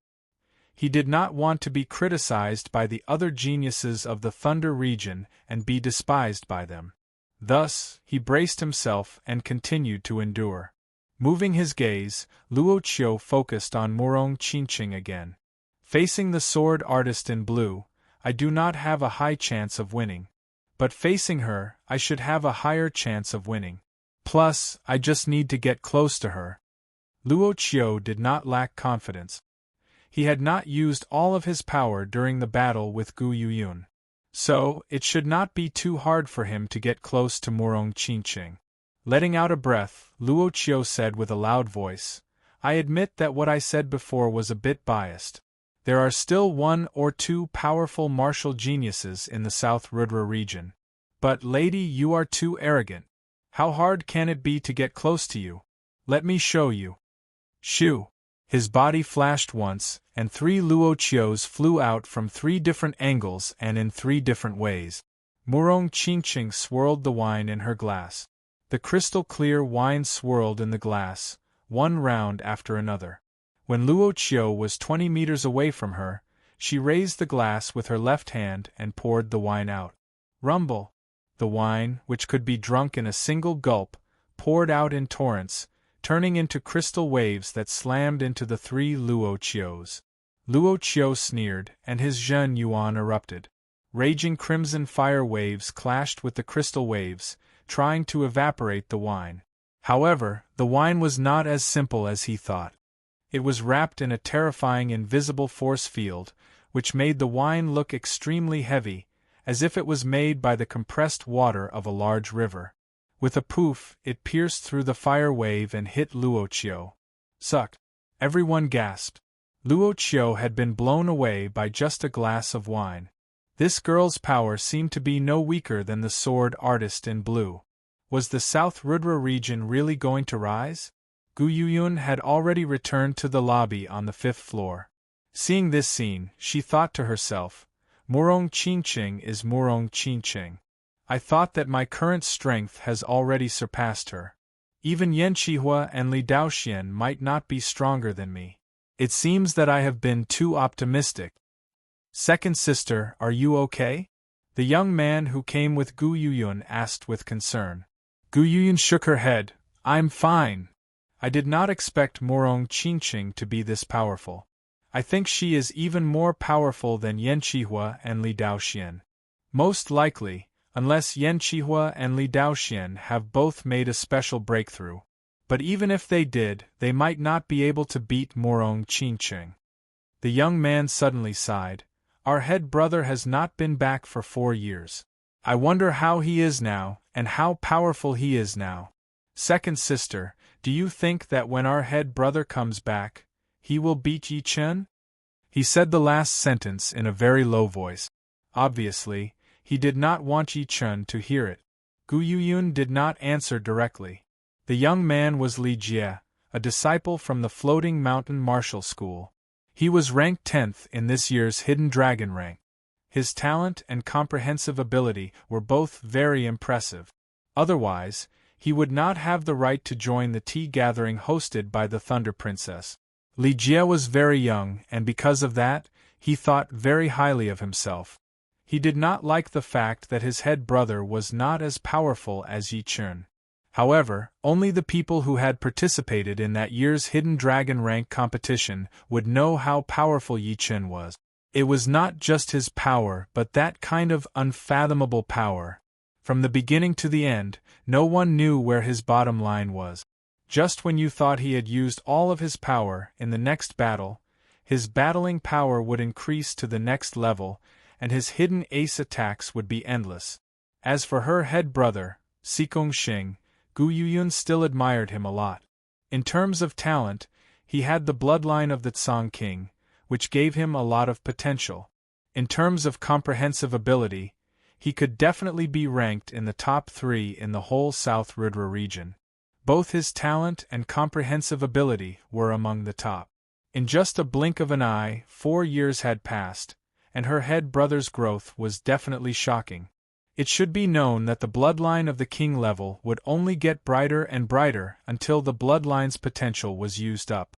He did not want to be criticized by the other geniuses of the Thunder region and be despised by them. Thus, he braced himself and continued to endure. Moving his gaze, Luo Qiu focused on Murong Qinqing again. Facing the sword artist in blue, I do not have a high chance of winning. But facing her, I should have a higher chance of winning. Plus, I just need to get close to her. Luo Qiu did not lack confidence. He had not used all of his power during the battle with Gu Yuyun. So, it should not be too hard for him to get close to Murong Qinqing. Letting out a breath, Luo Qiu said with a loud voice, I admit that what I said before was a bit biased. There are still 1 or 2 powerful martial geniuses in the South Rudra region. But, lady, you are too arrogant. How hard can it be to get close to you? Let me show you. Shoo! His body flashed once, and 3 Luo Qius flew out from 3 different angles and in 3 different ways. Murong Qinqing swirled the wine in her glass. The crystal-clear wine swirled in the glass, one round after another. When Luo Qiu was 20 meters away from her, she raised the glass with her left hand and poured the wine out. Rumble! The wine, which could be drunk in a single gulp, poured out in torrents, turning into crystal waves that slammed into the 3 Luo Qius. Luo Qiu sneered, and his Zhen Yuan erupted. Raging crimson fire waves clashed with the crystal waves, trying to evaporate the wine. However, the wine was not as simple as he thought. It was wrapped in a terrifying invisible force field, which made the wine look extremely heavy, as if it was made by the compressed water of a large river. With a poof, it pierced through the fire wave and hit Luo Qiu. Suck! Everyone gasped. Luo Qiu had been blown away by just a glass of wine. This girl's power seemed to be no weaker than the sword artist in blue. Was the South Rudra region really going to rise? Gu Yuyun had already returned to the lobby on the 5th floor. Seeing this scene, she thought to herself, Murong Qingqing is Murong Qingqing. I thought that my current strength has already surpassed her. Even Yan Qihua and Li Daoxian might not be stronger than me. It seems that I have been too optimistic. Second sister, are you okay? The young man who came with Gu Yuyun asked with concern. Gu Yuyun shook her head. I'm fine. I did not expect Murong Qingqing to be this powerful. I think she is even more powerful than Yan Qihua and Li Daoxian. Most likely, unless Yan Qihua and Li Daoxian have both made a special breakthrough. But even if they did, they might not be able to beat Murong Qingqing. The young man suddenly sighed. Our head brother has not been back for 4 years. I wonder how he is now, and how powerful he is now. Second sister, do you think that when our head brother comes back, he will beat Yi Chen? He said the last sentence in a very low voice. Obviously, he did not want Yi Chen to hear it. Gu Yuyun did not answer directly. The young man was Li Jie, a disciple from the Floating Mountain Martial School. He was ranked 10th in this year's Hidden Dragon rank. His talent and comprehensive ability were both very impressive. Otherwise, he would not have the right to join the tea gathering hosted by the Thunder Princess. Li Jie was very young, and because of that, he thought very highly of himself. He did not like the fact that his head brother was not as powerful as Yi Chen. However, only the people who had participated in that year's Hidden Dragon rank competition would know how powerful Yi Chen was. It was not just his power, but that kind of unfathomable power. From the beginning to the end, no one knew where his bottom line was. Just when you thought he had used all of his power in the next battle, his battling power would increase to the next level, and his hidden ace attacks would be endless. As for her head brother, Sikong Xing, Gu Yuyun still admired him a lot. In terms of talent, he had the bloodline of the Tsang King, which gave him a lot of potential. In terms of comprehensive ability, he could definitely be ranked in the top 3 in the whole South Rudra region. Both his talent and comprehensive ability were among the top. In just a blink of an eye, 4 years had passed, and her head brother's growth was definitely shocking. It should be known that the bloodline of the king level would only get brighter and brighter until the bloodline's potential was used up.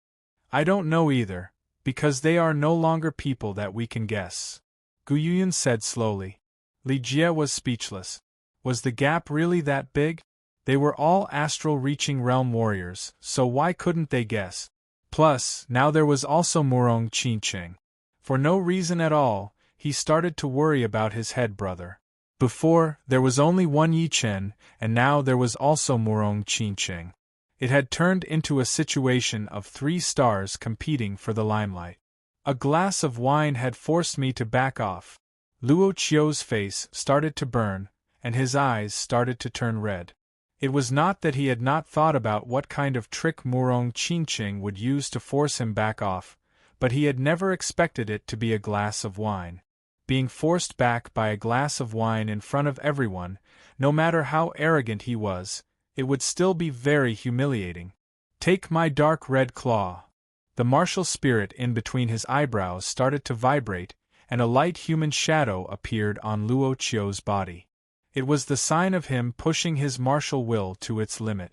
I don't know either, because they are no longer people that we can guess. Gu Yuyun said slowly. Li Jie was speechless. Was the gap really that big? They were all astral-reaching realm warriors, so why couldn't they guess? Plus, now there was also Murong Qingqing. For no reason at all, he started to worry about his head brother. Before, there was only one Yi Chen, and now there was also Murong Qingqing. It had turned into a situation of 3 stars competing for the limelight. A glass of wine had forced me to back off. Luo Qiu's face started to burn, and his eyes started to turn red. It was not that he had not thought about what kind of trick Murong Qingqing would use to force him back off, but he had never expected it to be a glass of wine. Being forced back by a glass of wine in front of everyone, no matter how arrogant he was, it would still be very humiliating. Take my dark red claw. The martial spirit in between his eyebrows started to vibrate, and a light human shadow appeared on Luo Qiu's body. It was the sign of him pushing his martial will to its limit.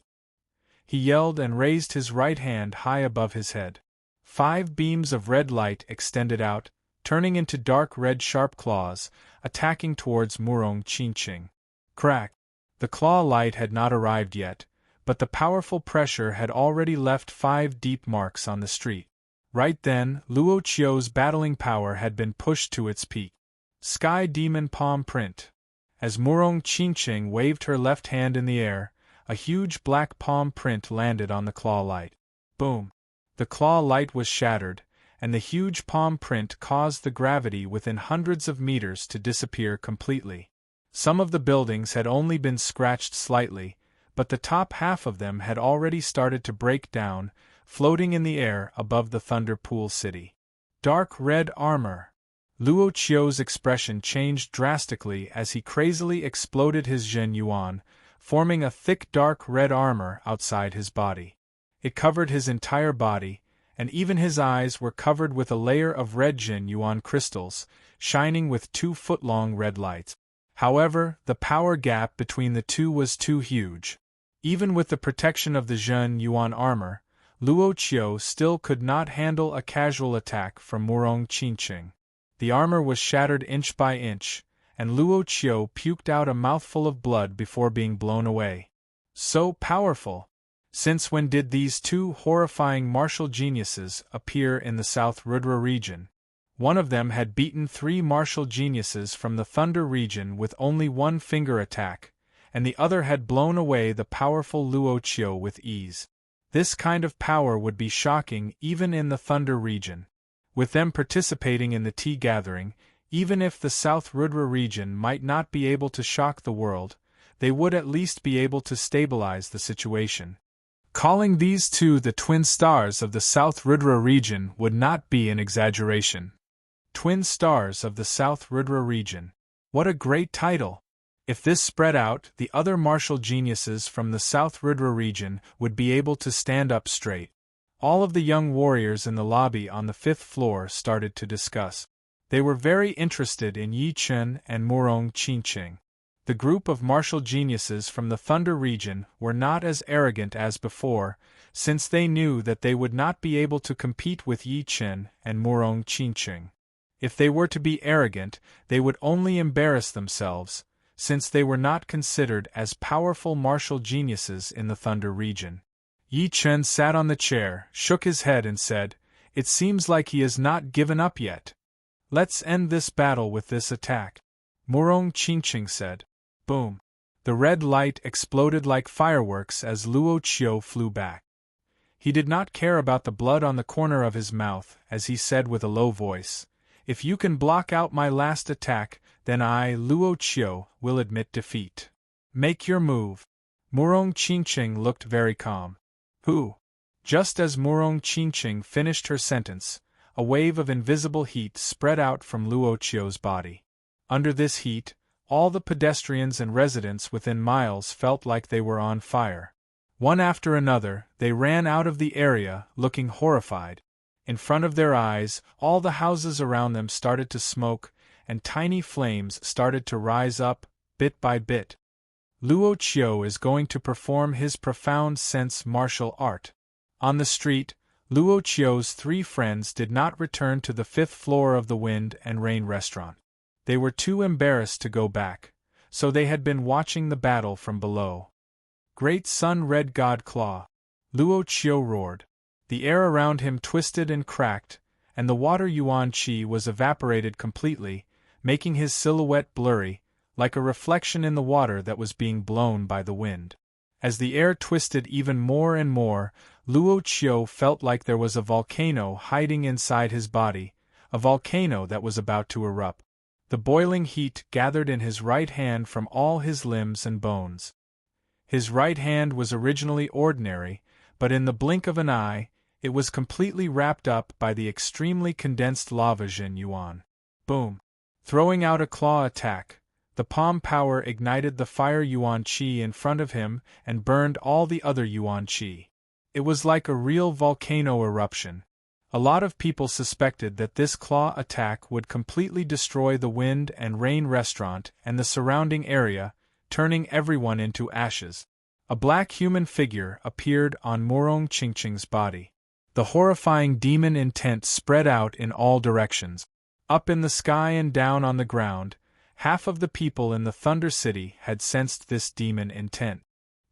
He yelled and raised his right hand high above his head. 5 beams of red light extended out, turning into dark red sharp claws, attacking towards Murong Qingqing. Crack! The claw light had not arrived yet, but the powerful pressure had already left 5 deep marks on the street. Right then, Luo Qiu's battling power had been pushed to its peak. Sky Demon Palm Print. As Murong Qingqing waved her left hand in the air, a huge black palm print landed on the claw light. Boom! The claw light was shattered, and the huge palm print caused the gravity within hundreds of meters to disappear completely. Some of the buildings had only been scratched slightly, but the top half of them had already started to break down, floating in the air above the Thunder Pool City. Dark red armor. Luo Qiu's expression changed drastically as he crazily exploded his Jin Yuan, forming a thick dark red armor outside his body. It covered his entire body, and even his eyes were covered with a layer of red Jin Yuan crystals, shining with 2-foot-long red lights. However, the power gap between the two was too huge. Even with the protection of the Jin Yuan armor, Luo Qiu still could not handle a casual attack from Murong Qingqing. The armor was shattered inch by inch, and Luo Qiu puked out a mouthful of blood before being blown away. So powerful! Since when did these two horrifying martial geniuses appear in the South Rudra region? One of them had beaten 3 martial geniuses from the Thunder region with only one finger attack, and the other had blown away the powerful Luo Qiu with ease. This kind of power would be shocking even in the Thunder region. With them participating in the tea gathering, even if the South Rudra region might not be able to shock the world, they would at least be able to stabilize the situation. Calling these two the twin stars of the South Rudra region would not be an exaggeration. Twin stars of the South Rudra region. What a great title! If this spread out, the other martial geniuses from the South Rudra region would be able to stand up straight. All of the young warriors in the lobby on the 5th floor started to discuss. They were very interested in Yi Chen and Murong Qingqing. The group of martial geniuses from the Thunder region were not as arrogant as before, since they knew that they would not be able to compete with Yi Chen and Murong Qingqing. If they were to be arrogant, they would only embarrass themselves, since they were not considered as powerful martial geniuses in the Thunder region. Yi Chen sat on the chair, shook his head and said, "It seems like he has not given up yet. Let's end this battle with this attack." Murong Qingqing said. Boom! The red light exploded like fireworks as Luo Qiu flew back. He did not care about the blood on the corner of his mouth as he said with a low voice, "If you can block out my last attack, then I, Luo Qiu, will admit defeat. Make your move." Murong Qingqing looked very calm. Who? Just as Murong Qingqing finished her sentence, a wave of invisible heat spread out from Luo Qiu's body. Under this heat, all the pedestrians and residents within miles felt like they were on fire. One after another, they ran out of the area, looking horrified. In front of their eyes, all the houses around them started to smoke, and tiny flames started to rise up, bit by bit. Luo Qiu is going to perform his profound sense martial art. On the street, Luo Qiu's 3 friends did not return to the 5th floor of the Wind and Rain restaurant. They were too embarrassed to go back, so they had been watching the battle from below. Great Sun Red God Claw! Luo Qiu roared. The air around him twisted and cracked, and the water Yuan Qi was evaporated completely, making his silhouette blurry, like a reflection in the water that was being blown by the wind. As the air twisted even more and more, Luo Qiu felt like there was a volcano hiding inside his body, a volcano that was about to erupt. The boiling heat gathered in his right hand from all his limbs and bones. His right hand was originally ordinary, but in the blink of an eye, it was completely wrapped up by the extremely condensed lava Jin Yuan. Boom! Throwing out a claw attack, the palm power ignited the fire Yuan Qi in front of him and burned all the other Yuan Qi. It was like a real volcano eruption. A lot of people suspected that this claw attack would completely destroy the Wind and Rain restaurant and the surrounding area, turning everyone into ashes. A black human figure appeared on Murong Qingqing's body. The horrifying demon intent spread out in all directions. Up in the sky and down on the ground, half of the people in the Thunder City had sensed this demon intent.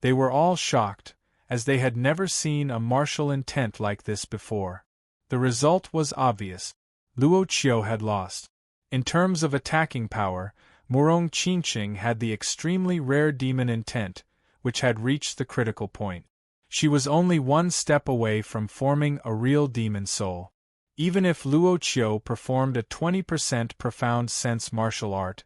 They were all shocked, as they had never seen a martial intent like this before. The result was obvious. Luo Qiu had lost. In terms of attacking power, Murong Qingqing had the extremely rare demon intent, which had reached the critical point. She was only one step away from forming a real demon soul. Even if Luo Qiu performed a 20% profound sense martial art,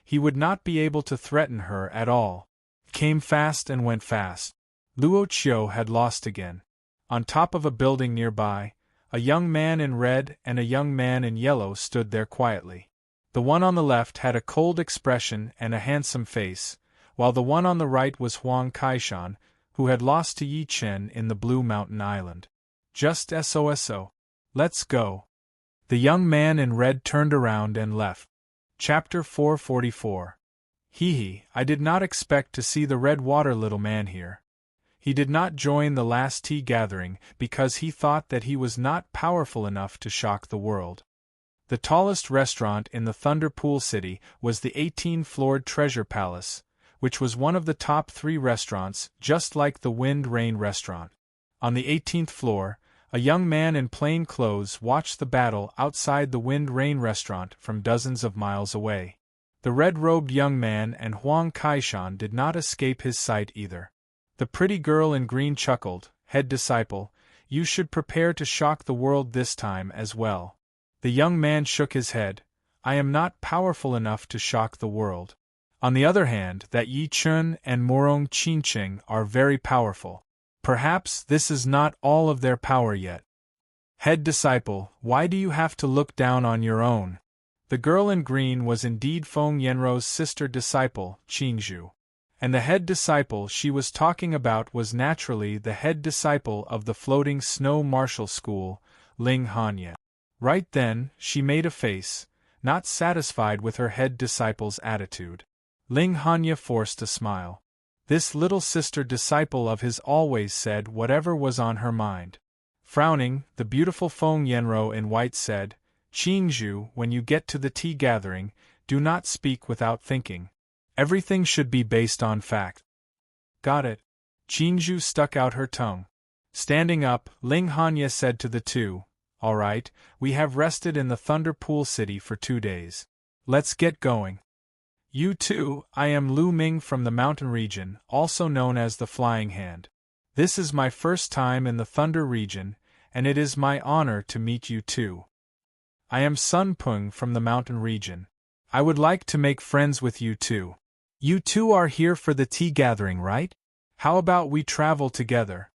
he would not be able to threaten her at all. Came fast and went fast. Luo Qiu had lost again. On top of a building nearby, A young man in red and a young man in yellow stood there quietly. The one on the left had a cold expression and a handsome face, while the one on the right was Huang Kaishan, who had lost to Yi Chen in the Blue Mountain Island. Just SOSO. Let's go. The young man in red turned around and left. Chapter 444. Hee, I did not expect to see the red water little man here. He did not join the last tea gathering because he thought that he was not powerful enough to shock the world. The tallest restaurant in the Thunder Pool City was the 18-floored Treasure Palace, which was one of the top 3 restaurants, just like the Wind Rain restaurant. On the 18th floor, a young man in plain clothes watched the battle outside the Wind Rain restaurant from dozens of miles away. The red-robed young man and Huang Kaishan did not escape his sight either. The pretty girl in green chuckled, "Head disciple, you should prepare to shock the world this time as well." The young man shook his head. "I am not powerful enough to shock the world. On the other hand, that Yi Chun and Morong Qingqing are very powerful. Perhaps this is not all of their power yet." "Head disciple, why do you have to look down on your own?" The girl in green was indeed Feng Yenro's sister disciple, Qingzhu. And the head disciple she was talking about was naturally the head disciple of the Floating Snow Martial School, Ling Hanya. Right then, she made a face, not satisfied with her head disciple's attitude. Ling Hanya forced a smile. This little sister disciple of his always said whatever was on her mind. Frowning, the beautiful Feng Yenro in white said, "Qingzhu, when you get to the tea gathering, do not speak without thinking. Everything should be based on fact." "Got it." Qingzhu stuck out her tongue. Standing up, Ling Hanya said to the two, "All right, we have rested in the Thunder Pool City for 2 days. Let's get going." "You too, I am Lu Ming from the mountain region, also known as the Flying Hand. This is my first time in the Thunder region, and it is my honor to meet you too. I am Sun Pung from the mountain region. I would like to make friends with you too. You two are here for the tea gathering, right? How about we travel together?"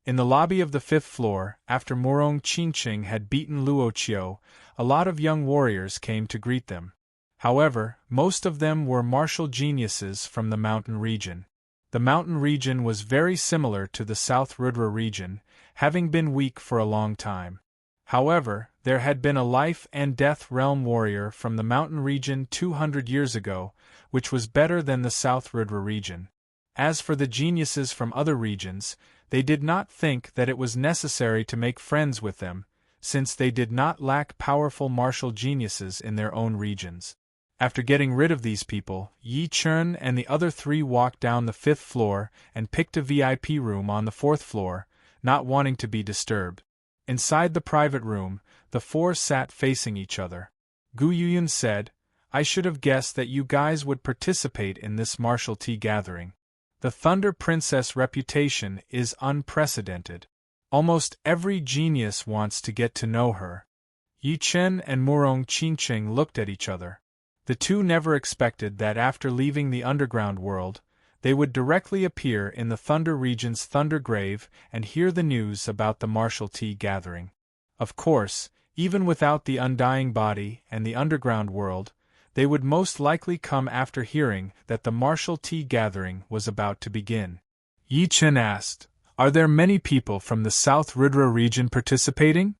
In the lobby of the 5th floor, after Morong Qingqing had beaten Luoqiu, a lot of young warriors came to greet them. However, most of them were martial geniuses from the mountain region. The mountain region was very similar to the South Rudra region, having been weak for a long time. However, there had been a life-and-death realm warrior from the mountain region 200 years ago, which was better than the South Rudra region. As for the geniuses from other regions, they did not think that it was necessary to make friends with them, since they did not lack powerful martial geniuses in their own regions. After getting rid of these people, Yi Chun and the other 3 walked down the 5th floor and picked a VIP room on the 4th floor, not wanting to be disturbed. Inside the private room, the 4 sat facing each other. Gu Yuyun said, "I should have guessed that you guys would participate in this martial tea gathering. The Thunder Princess reputation is unprecedented. Almost every genius wants to get to know her." Yi Chen and Morong Qingqing looked at each other. The two never expected that after leaving the underground world, they would directly appear in the Thunder region's Thunder Grave and hear the news about the martial tea gathering. Of course, even without the undying body and the underground world, they would most likely come after hearing that the martial tea gathering was about to begin. Yi Chen asked, "Are there many people from the South Rudra region participating?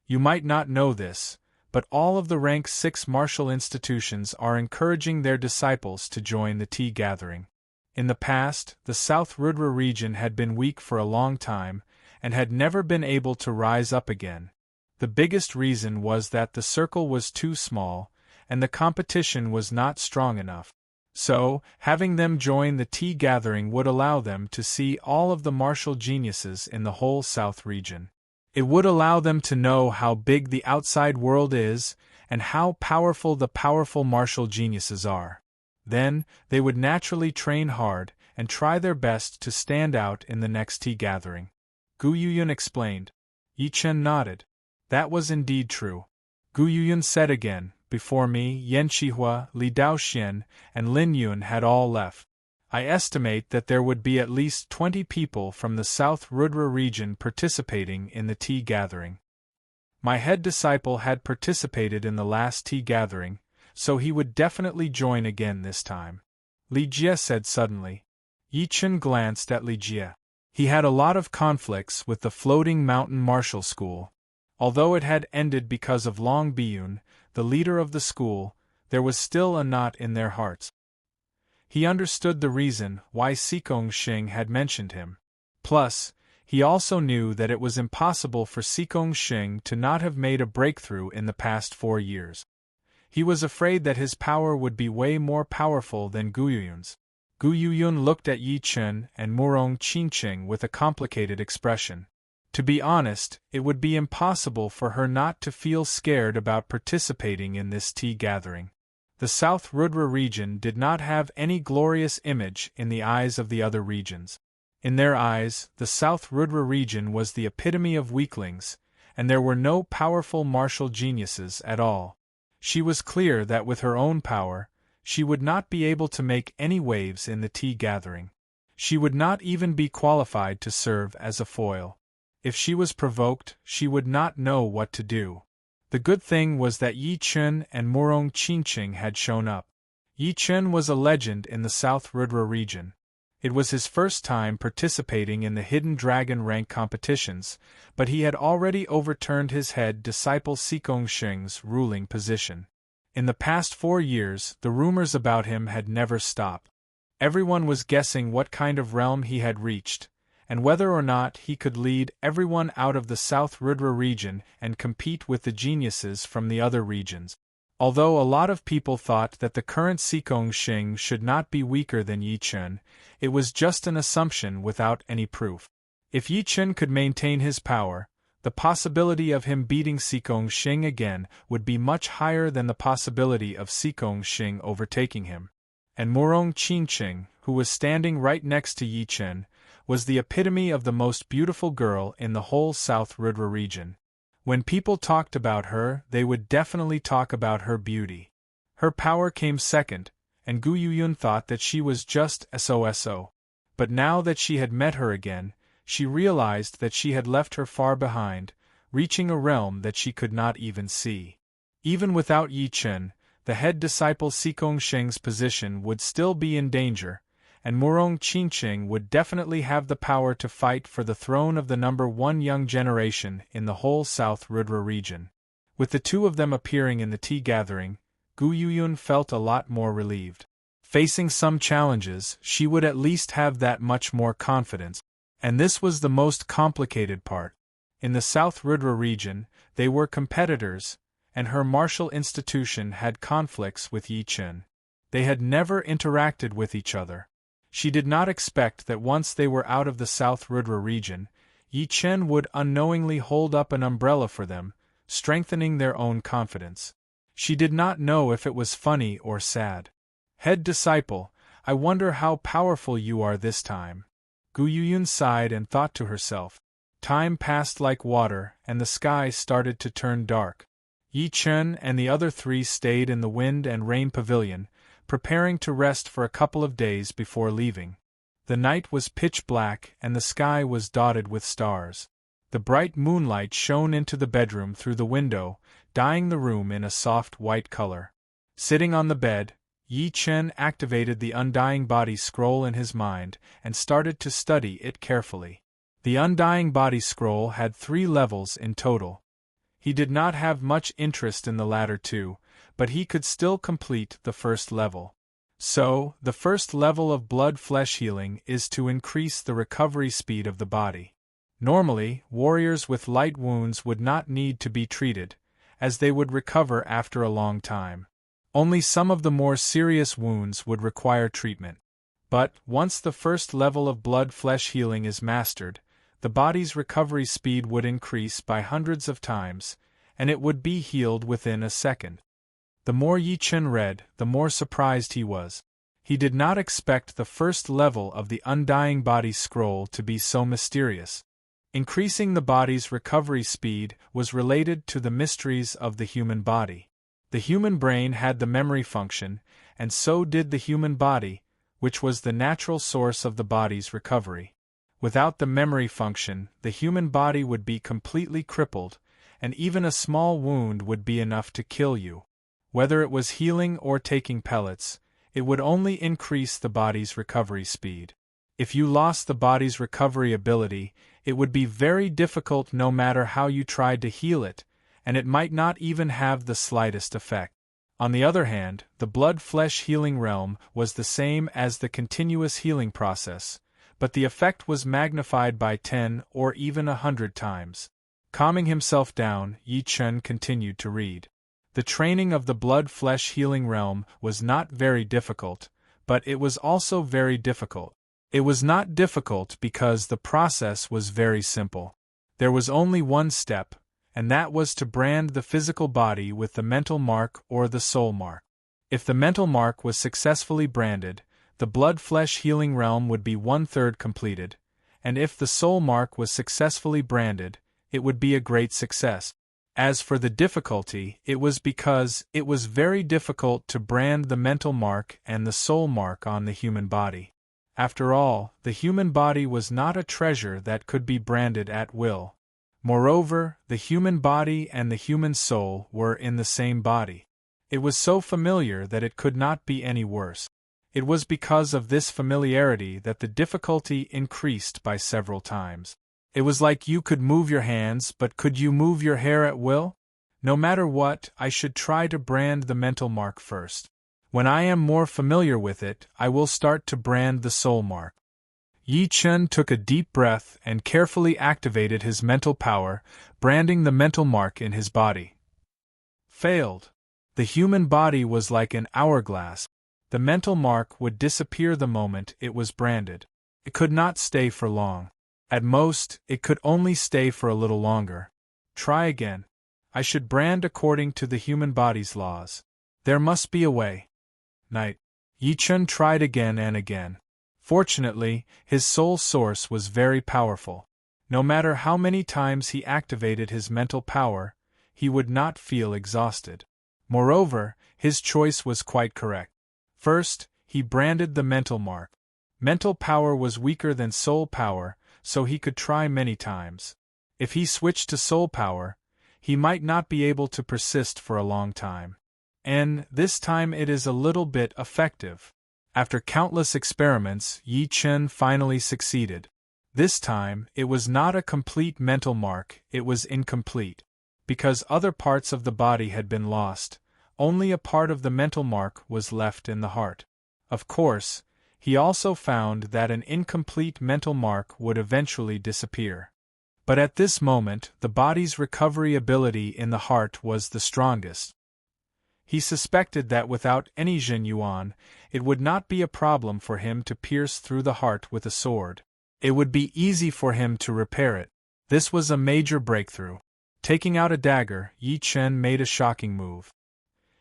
You might not know this, but all of the rank 6 martial institutions are encouraging their disciples to join the tea gathering. In the past, the South Rudra region had been weak for a long time, and had never been able to rise up again. The biggest reason was that the circle was too small, and the competition was not strong enough. So, having them join the tea gathering would allow them to see all of the martial geniuses in the whole South region. It would allow them to know how big the outside world is, and how powerful the powerful martial geniuses are. Then, they would naturally train hard, and try their best to stand out in the next tea gathering." Gu Yuyun explained. Yi Chen nodded. That was indeed true. Gu Yuyun said again, "Before me, Yan Qihua, Li Daoxian, and Lin Yun had all left. I estimate that there would be at least 20 people from the South Rudra region participating in the tea gathering." My head disciple had participated in the last tea gathering, so he would definitely join again this time. Li Jie said suddenly. Yi Chen glanced at Li Jie. He had a lot of conflicts with the Floating Mountain Martial School. Although it had ended because of Long Biyun, the leader of the school, there was still a knot in their hearts. He understood the reason why Sikong Xing had mentioned him. Plus, he also knew that it was impossible for Sikong Xing to not have made a breakthrough in the past 4 years. He was afraid that his power would be way more powerful than Gu Yuyun's. Gu Yuyun looked at Yi Chen and Murong Qingqing with a complicated expression. To be honest, it would be impossible for her not to feel scared about participating in this tea gathering. The South Rudra region did not have any glorious image in the eyes of the other regions. In their eyes, the South Rudra region was the epitome of weaklings, and there were no powerful martial geniuses at all. She was clear that with her own power, she would not be able to make any waves in the tea gathering. She would not even be qualified to serve as a foil. If she was provoked, she would not know what to do. The good thing was that Yi Chen and Murong Qingqing had shown up. Yi Chen was a legend in the South Rudra region. It was his first time participating in the Hidden Dragon rank competitions, but he had already overturned his head disciple Sikong Xing's ruling position. In the past 4 years, the rumors about him had never stopped. Everyone was guessing what kind of realm he had reached, and whether or not he could lead everyone out of the South Rudra region and compete with the geniuses from the other regions. Although a lot of people thought that the current Sikong Xing should not be weaker than Yi Chen, it was just an assumption without any proof. If Yi Chen could maintain his power, the possibility of him beating Sikong Xing again would be much higher than the possibility of Sikong Xing overtaking him. And Murong Qingqing, who was standing right next to Yi Chen, was the epitome of the most beautiful girl in the whole South Rudra region. When people talked about her, they would definitely talk about her beauty. Her power came second, and Gu Yuyun thought that she was just so. But now that she had met her again, she realized that she had left her far behind, reaching a realm that she could not even see. Even without Yi Chen, the head disciple Sikong Xing's position would still be in danger, and Murong Qingqing would definitely have the power to fight for the throne of the number 1 young generation in the whole South Rudra region. With the two of them appearing in the tea gathering, Gu Yuyun felt a lot more relieved. Facing some challenges, she would at least have that much more confidence. And this was the most complicated part. In the South Rudra region, they were competitors, and her martial institution had conflicts with Yi Chen. They had never interacted with each other. She did not expect that once they were out of the South Rudra region, Yi Chen would unknowingly hold up an umbrella for them, strengthening their own confidence. She did not know if it was funny or sad. Head disciple, I wonder how powerful you are this time. Gu Yuyun sighed and thought to herself. Time passed like water, and the sky started to turn dark. Yi Chen and the other 3 stayed in the Wind and Rain Pavilion, preparing to rest for a couple of days before leaving. The night was pitch black and the sky was dotted with stars. The bright moonlight shone into the bedroom through the window, dyeing the room in a soft white color. Sitting on the bed, Yi Chen activated the Undying Body Scroll in his mind and started to study it carefully. The Undying Body Scroll had 3 levels in total. He did not have much interest in the latter 2, but he could still complete the first level. So, the first level of blood-flesh healing is to increase the recovery speed of the body. Normally, warriors with light wounds would not need to be treated, as they would recover after a long time. Only some of the more serious wounds would require treatment. But, once the first level of blood-flesh healing is mastered, the body's recovery speed would increase by hundreds of times, and it would be healed within a second. The more Yi Chen read, the more surprised he was. He did not expect the first level of the Undying Body Scroll to be so mysterious. Increasing the body's recovery speed was related to the mysteries of the human body. The human brain had the memory function, and so did the human body, which was the natural source of the body's recovery. Without the memory function, the human body would be completely crippled, and even a small wound would be enough to kill you. Whether it was healing or taking pellets, it would only increase the body's recovery speed. If you lost the body's recovery ability, it would be very difficult no matter how you tried to heal it, and it might not even have the slightest effect. On the other hand, the blood-flesh healing realm was the same as the continuous healing process, but the effect was magnified by 10 or even 100 times. Calming himself down, Yi Chen continued to read. The training of the blood-flesh healing realm was not very difficult, but it was also very difficult. It was not difficult because the process was very simple. There was only one step, and that was to brand the physical body with the mental mark or the soul mark. If the mental mark was successfully branded, the blood-flesh healing realm would be 1/3 completed, and if the soul mark was successfully branded, it would be a great success. As for the difficulty, it was because it was very difficult to brand the mental mark and the soul mark on the human body. After all, the human body was not a treasure that could be branded at will. Moreover, the human body and the human soul were in the same body. It was so familiar that it could not be any worse. It was because of this familiarity that the difficulty increased by several times. It was like you could move your hands, but could you move your hair at will? No matter what, I should try to brand the mental mark first. When I am more familiar with it, I will start to brand the soul mark. Yi Chen took a deep breath and carefully activated his mental power, branding the mental mark in his body. Failed. The human body was like an hourglass. The mental mark would disappear the moment it was branded. It could not stay for long. At most, it could only stay for a little longer. Try again. I should brand according to the human body's laws. There must be a way. Night. Yi Chen tried again and again. Fortunately, his soul source was very powerful. No matter how many times he activated his mental power, he would not feel exhausted. Moreover, his choice was quite correct. First, he branded the mental mark. Mental power was weaker than soul power, so he could try many times. If he switched to soul power, he might not be able to persist for a long time. And this time it is a little bit effective. After countless experiments, Yi Chen finally succeeded. This time, it was not a complete mental mark, it was incomplete. Because other parts of the body had been lost, only a part of the mental mark was left in the heart. Of course, he also found that an incomplete mental mark would eventually disappear. But at this moment, the body's recovery ability in the heart was the strongest. He suspected that without any Jin Yuan, it would not be a problem for him to pierce through the heart with a sword. It would be easy for him to repair it. This was a major breakthrough. Taking out a dagger, Yi Chen made a shocking move.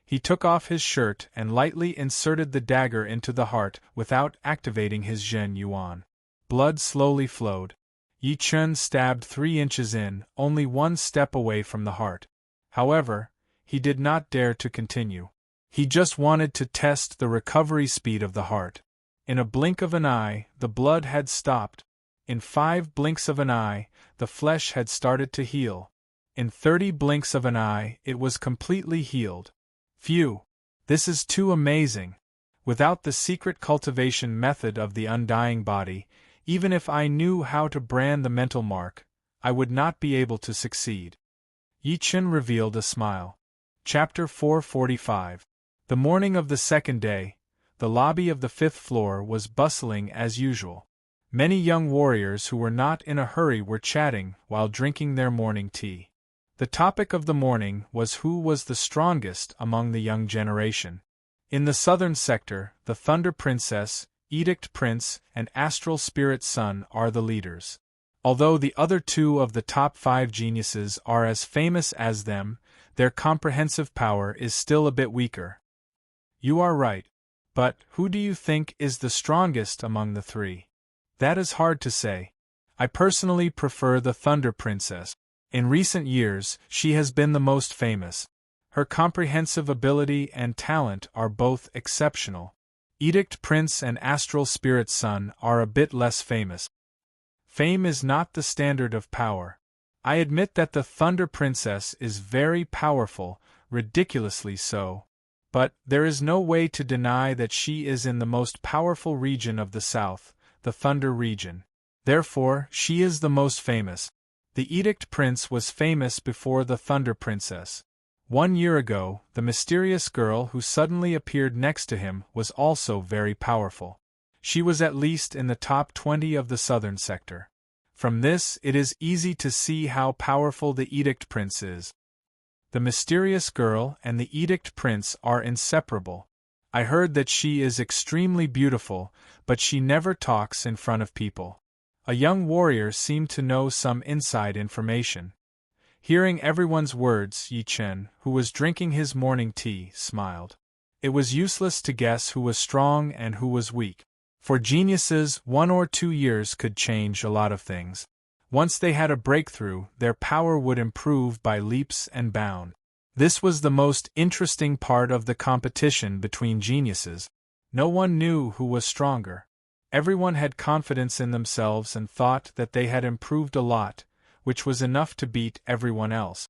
He took off his shirt and lightly inserted the dagger into the heart without activating his Zhen Yuan. Blood slowly flowed. Yi Chen stabbed 3 inches in, only 1 step away from the heart. However, he did not dare to continue. He just wanted to test the recovery speed of the heart. In a blink of an eye, the blood had stopped. In 5 blinks of an eye, the flesh had started to heal. In 30 blinks of an eye, it was completely healed. Phew! This is too amazing. Without the secret cultivation method of the undying body, even if I knew how to brand the mental mark, I would not be able to succeed. Yi Chen revealed a smile. Chapter 445. The morning of the second day, the lobby of the 5th floor was bustling as usual. Many young warriors who were not in a hurry were chatting while drinking their morning tea. The topic of the morning was who was the strongest among the young generation. In the southern sector, the Thunder Princess, Edict Prince, and Astral Spirit Sun are the leaders. Although the other 2 of the top 5 geniuses are as famous as them, their comprehensive power is still a bit weaker. You are right. But who do you think is the strongest among the 3? That is hard to say. I personally prefer the Thunder Princess. In recent years, she has been the most famous. Her comprehensive ability and talent are both exceptional. Edict Prince and Astral Spirit Sun are a bit less famous. Fame is not the standard of power. I admit that the Thunder Princess is very powerful, ridiculously so. But there is no way to deny that she is in the most powerful region of the South, the Thunder region. Therefore, she is the most famous. The Edict Prince was famous before the Thunder Princess. 1 year ago, the mysterious girl who suddenly appeared next to him was also very powerful. She was at least in the top 20 of the southern sector. From this, it is easy to see how powerful the Edict Prince is. The mysterious girl and the Edict Prince are inseparable. I heard that she is extremely beautiful, but she never talks in front of people. A young warrior seemed to know some inside information. Hearing everyone's words, Yi Chen, who was drinking his morning tea, smiled. It was useless to guess who was strong and who was weak. For geniuses, 1 or 2 years could change a lot of things. Once they had a breakthrough, their power would improve by leaps and bounds. This was the most interesting part of the competition between geniuses. No one knew who was stronger. Everyone had confidence in themselves and thought that they had improved a lot, which was enough to beat everyone else.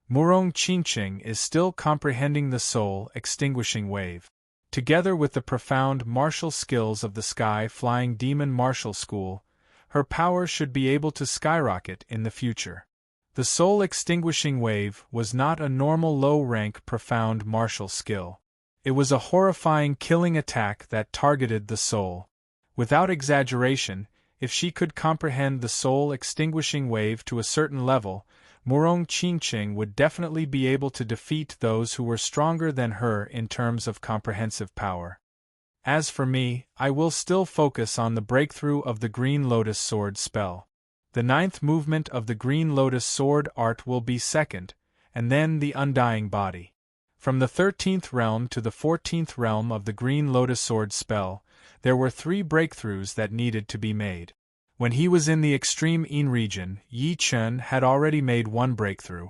Murong Qingqing is still comprehending the soul-extinguishing wave. Together with the profound martial skills of the sky-flying demon martial school, her power should be able to skyrocket in the future. The soul-extinguishing wave was not a normal low-rank profound martial skill. It was a horrifying killing attack that targeted the soul. Without exaggeration, if she could comprehend the soul-extinguishing wave to a certain level, Murong Qingqing would definitely be able to defeat those who were stronger than her in terms of comprehensive power. As for me, I will still focus on the breakthrough of the Green Lotus Sword spell. The 9th movement of the Green Lotus Sword art will be second, and then the Undying Body. From the 13th realm to the 14th realm of the Green Lotus Sword spell, there were 3 breakthroughs that needed to be made. When he was in the extreme Yin region, Yi Chen had already made 1 breakthrough.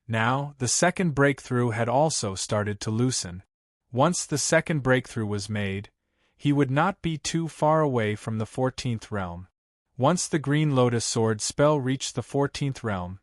Now, the second breakthrough had also started to loosen. Once the second breakthrough was made, he would not be too far away from the 14th realm. Once the Green Lotus Sword spell reached the 14th realm,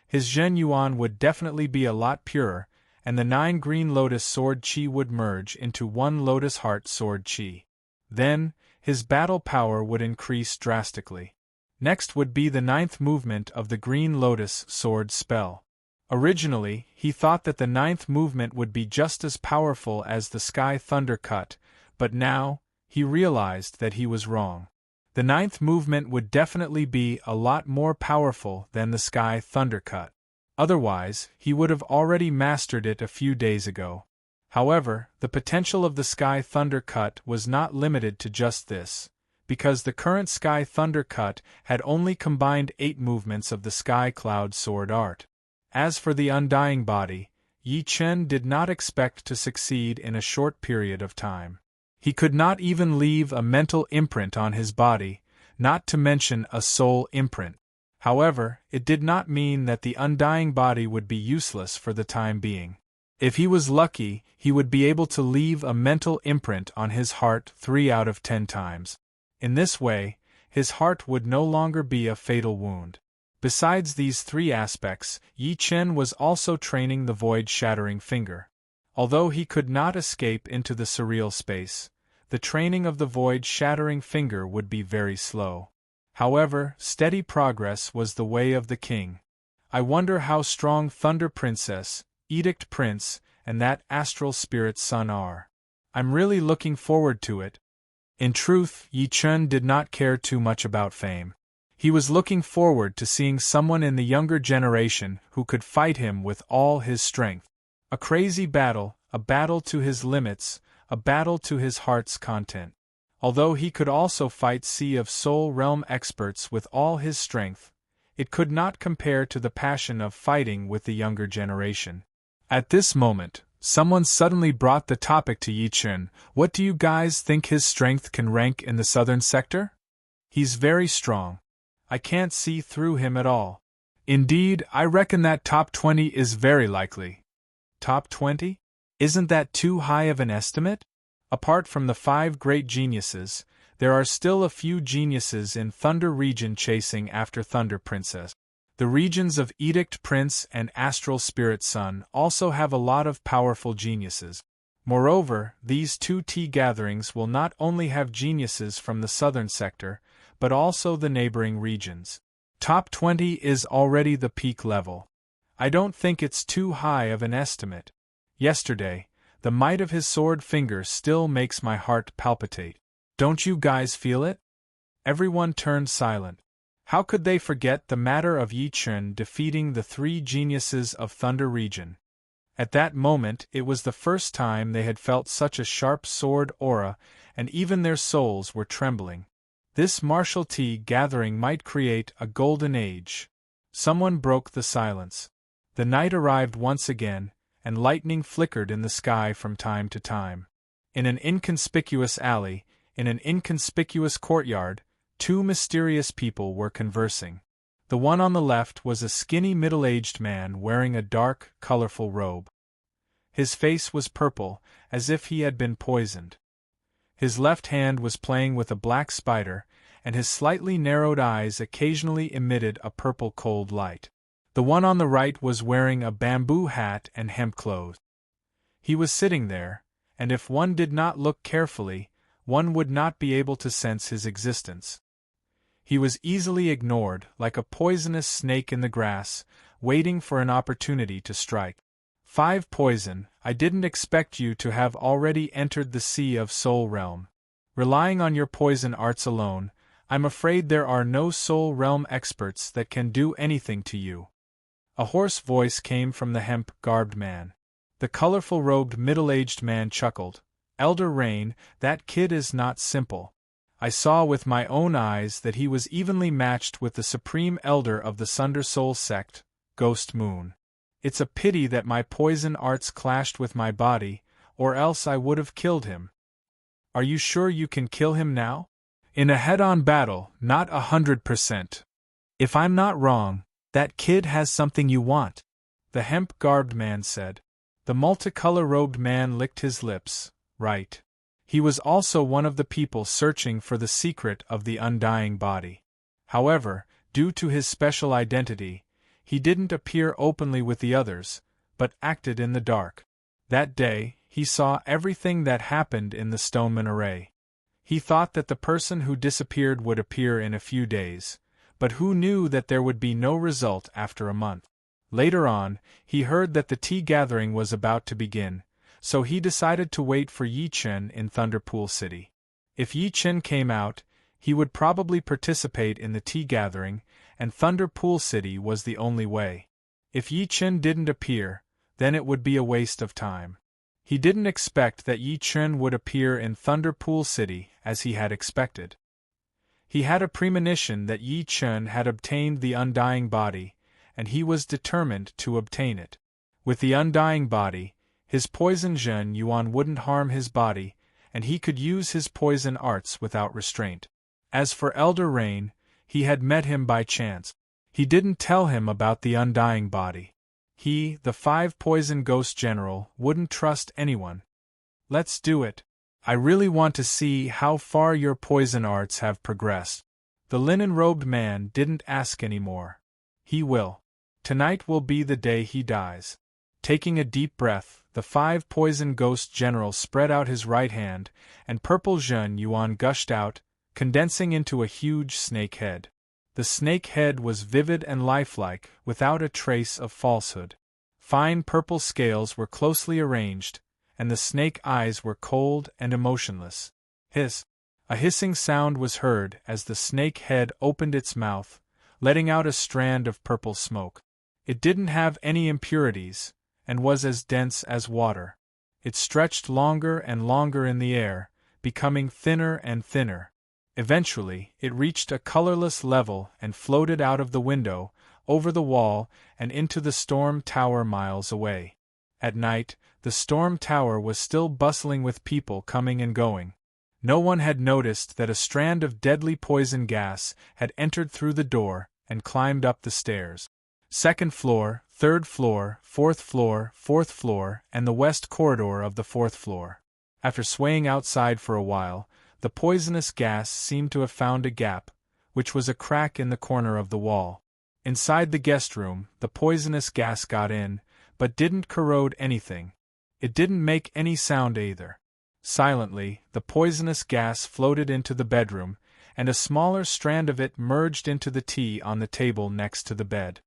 his Zhen Yuan would definitely be a lot purer, and the 9 Green Lotus Sword Qi would merge into 1 Lotus Heart Sword Qi. Then, his battle power would increase drastically. Next would be the 9th movement of the Green Lotus Sword spell. Originally, he thought that the 9th movement would be just as powerful as the Sky Thunder Cut, but now, he realized that he was wrong. The 9th movement would definitely be a lot more powerful than the Sky Thunder Cut. Otherwise, he would have already mastered it a few days ago. However, the potential of the Sky Thunder Cut was not limited to just this, because the current Sky Thunder Cut had only combined 8 movements of the Sky Cloud Sword art. As for the Undying Body, Yi Chen did not expect to succeed in a short period of time. He could not even leave a mental imprint on his body, not to mention a soul imprint. However, it did not mean that the Undying Body would be useless for the time being. If he was lucky, he would be able to leave a mental imprint on his heart 3 out of 10 times. In this way, his heart would no longer be a fatal wound. Besides these 3 aspects, Yi Chen was also training the void-shattering finger. Although he could not escape into the surreal space, the training of the void-shattering finger would be very slow. However, steady progress was the way of the king. I wonder how strong Thunder Princess, Edict Prince, and that astral spirit son are. I'm really looking forward to it. In truth, Yi Chen did not care too much about fame. He was looking forward to seeing someone in the younger generation who could fight him with all his strength. A crazy battle, a battle to his limits, a battle to his heart's content. Although he could also fight Sea of Soul Realm experts with all his strength, it could not compare to the passion of fighting with the younger generation. At this moment, someone suddenly brought the topic to Yi Chen. What do you guys think his strength can rank in the southern sector? He's very strong. I can't see through him at all. Indeed, I reckon that top 20 is very likely. Top 20? Isn't that too high of an estimate? Apart from the 5 great geniuses, there are still a few geniuses in Thunder region chasing after Thunder Princess. The regions of Edict Prince and Astral Spirit Sun also have a lot of powerful geniuses. Moreover, these two tea gatherings will not only have geniuses from the southern sector, but also the neighboring regions. Top 20 is already the peak level. I don't think it's too high of an estimate. Yesterday, the might of his sword finger still makes my heart palpitate. Don't you guys feel it? Everyone turned silent. How could they forget the matter of Yi Chen defeating the three geniuses of Thunder Region? At that moment it was the first time they had felt such a sharp sword aura, and even their souls were trembling. This martial tea gathering might create a golden age. Someone broke the silence. The night arrived once again, and lightning flickered in the sky from time to time. In an inconspicuous alley, in an inconspicuous courtyard, two mysterious people were conversing. The one on the left was a skinny middle-aged man wearing a dark, colorful robe. His face was purple, as if he had been poisoned. His left hand was playing with a black spider, and his slightly narrowed eyes occasionally emitted a purple cold light. The one on the right was wearing a bamboo hat and hemp clothes. He was sitting there, and if one did not look carefully, one would not be able to sense his existence. He was easily ignored, like a poisonous snake in the grass, waiting for an opportunity to strike. 5 Poison, I didn't expect you to have already entered the sea of Soul Realm. Relying on your poison arts alone, I'm afraid there are no Soul Realm experts that can do anything to you. A hoarse voice came from the hemp-garbed man. The colorful-robed middle-aged man chuckled. Elder Rain, that kid is not simple. I saw with my own eyes that he was evenly matched with the supreme elder of the Sunder Soul sect, Ghost Moon. It's a pity that my poison arts clashed with my body, or else I would have killed him. Are you sure you can kill him now? In a head-on battle, not 100%. If I'm not wrong, that kid has something you want, the hemp-garbed man said. The multicolor-robed man licked his lips. Right. He was also one of the people searching for the secret of the undying body. However, due to his special identity, he didn't appear openly with the others, but acted in the dark. That day, he saw everything that happened in the Stoneman Array. He thought that the person who disappeared would appear in a few days, but who knew that there would be no result after a month? Later on, he heard that the tea gathering was about to begin, so he decided to wait for Yi Chen in Thunderpool City. If Yi Chen came out, he would probably participate in the tea gathering, and Thunderpool City was the only way. If Yi Chen didn't appear, then it would be a waste of time. He didn't expect that Yi Chen would appear in Thunderpool City as he had expected. He had a premonition that Yi Chen had obtained the undying body, and he was determined to obtain it. With the undying body, his poison Zhen Yuan wouldn't harm his body, and he could use his poison arts without restraint. As for Elder Rain, he had met him by chance. He didn't tell him about the undying body. He, the 5 Poison Ghost General, wouldn't trust anyone. Let's do it. I really want to see how far your poison arts have progressed. The linen-robed man didn't ask any more. He will. Tonight will be the day he dies. Taking a deep breath, the 5 Poison Ghost General spread out his right hand, and purple Zhen Yuan gushed out, condensing into a huge snake head. The snake head was vivid and lifelike, without a trace of falsehood. Fine purple scales were closely arranged, and the snake eyes were cold and emotionless. Hiss! A hissing sound was heard as the snake head opened its mouth, letting out a strand of purple smoke. It didn't have any impurities, and was as dense as water. It stretched longer and longer in the air, becoming thinner and thinner. Eventually, it reached a colorless level and floated out of the window, over the wall, and into the storm tower miles away. At night, the storm tower was still bustling with people coming and going. No one had noticed that a strand of deadly poison gas had entered through the door and climbed up the stairs. 2nd floor, 3rd floor, 4th floor, 4th floor, and the west corridor of the 4th floor. After swaying outside for a while, the poisonous gas seemed to have found a gap, which was a crack in the corner of the wall. Inside the guest room, the poisonous gas got in, but didn't corrode anything. It didn't make any sound either. Silently, the poisonous gas floated into the bedroom, and a smaller strand of it merged into the tea on the table next to the bed.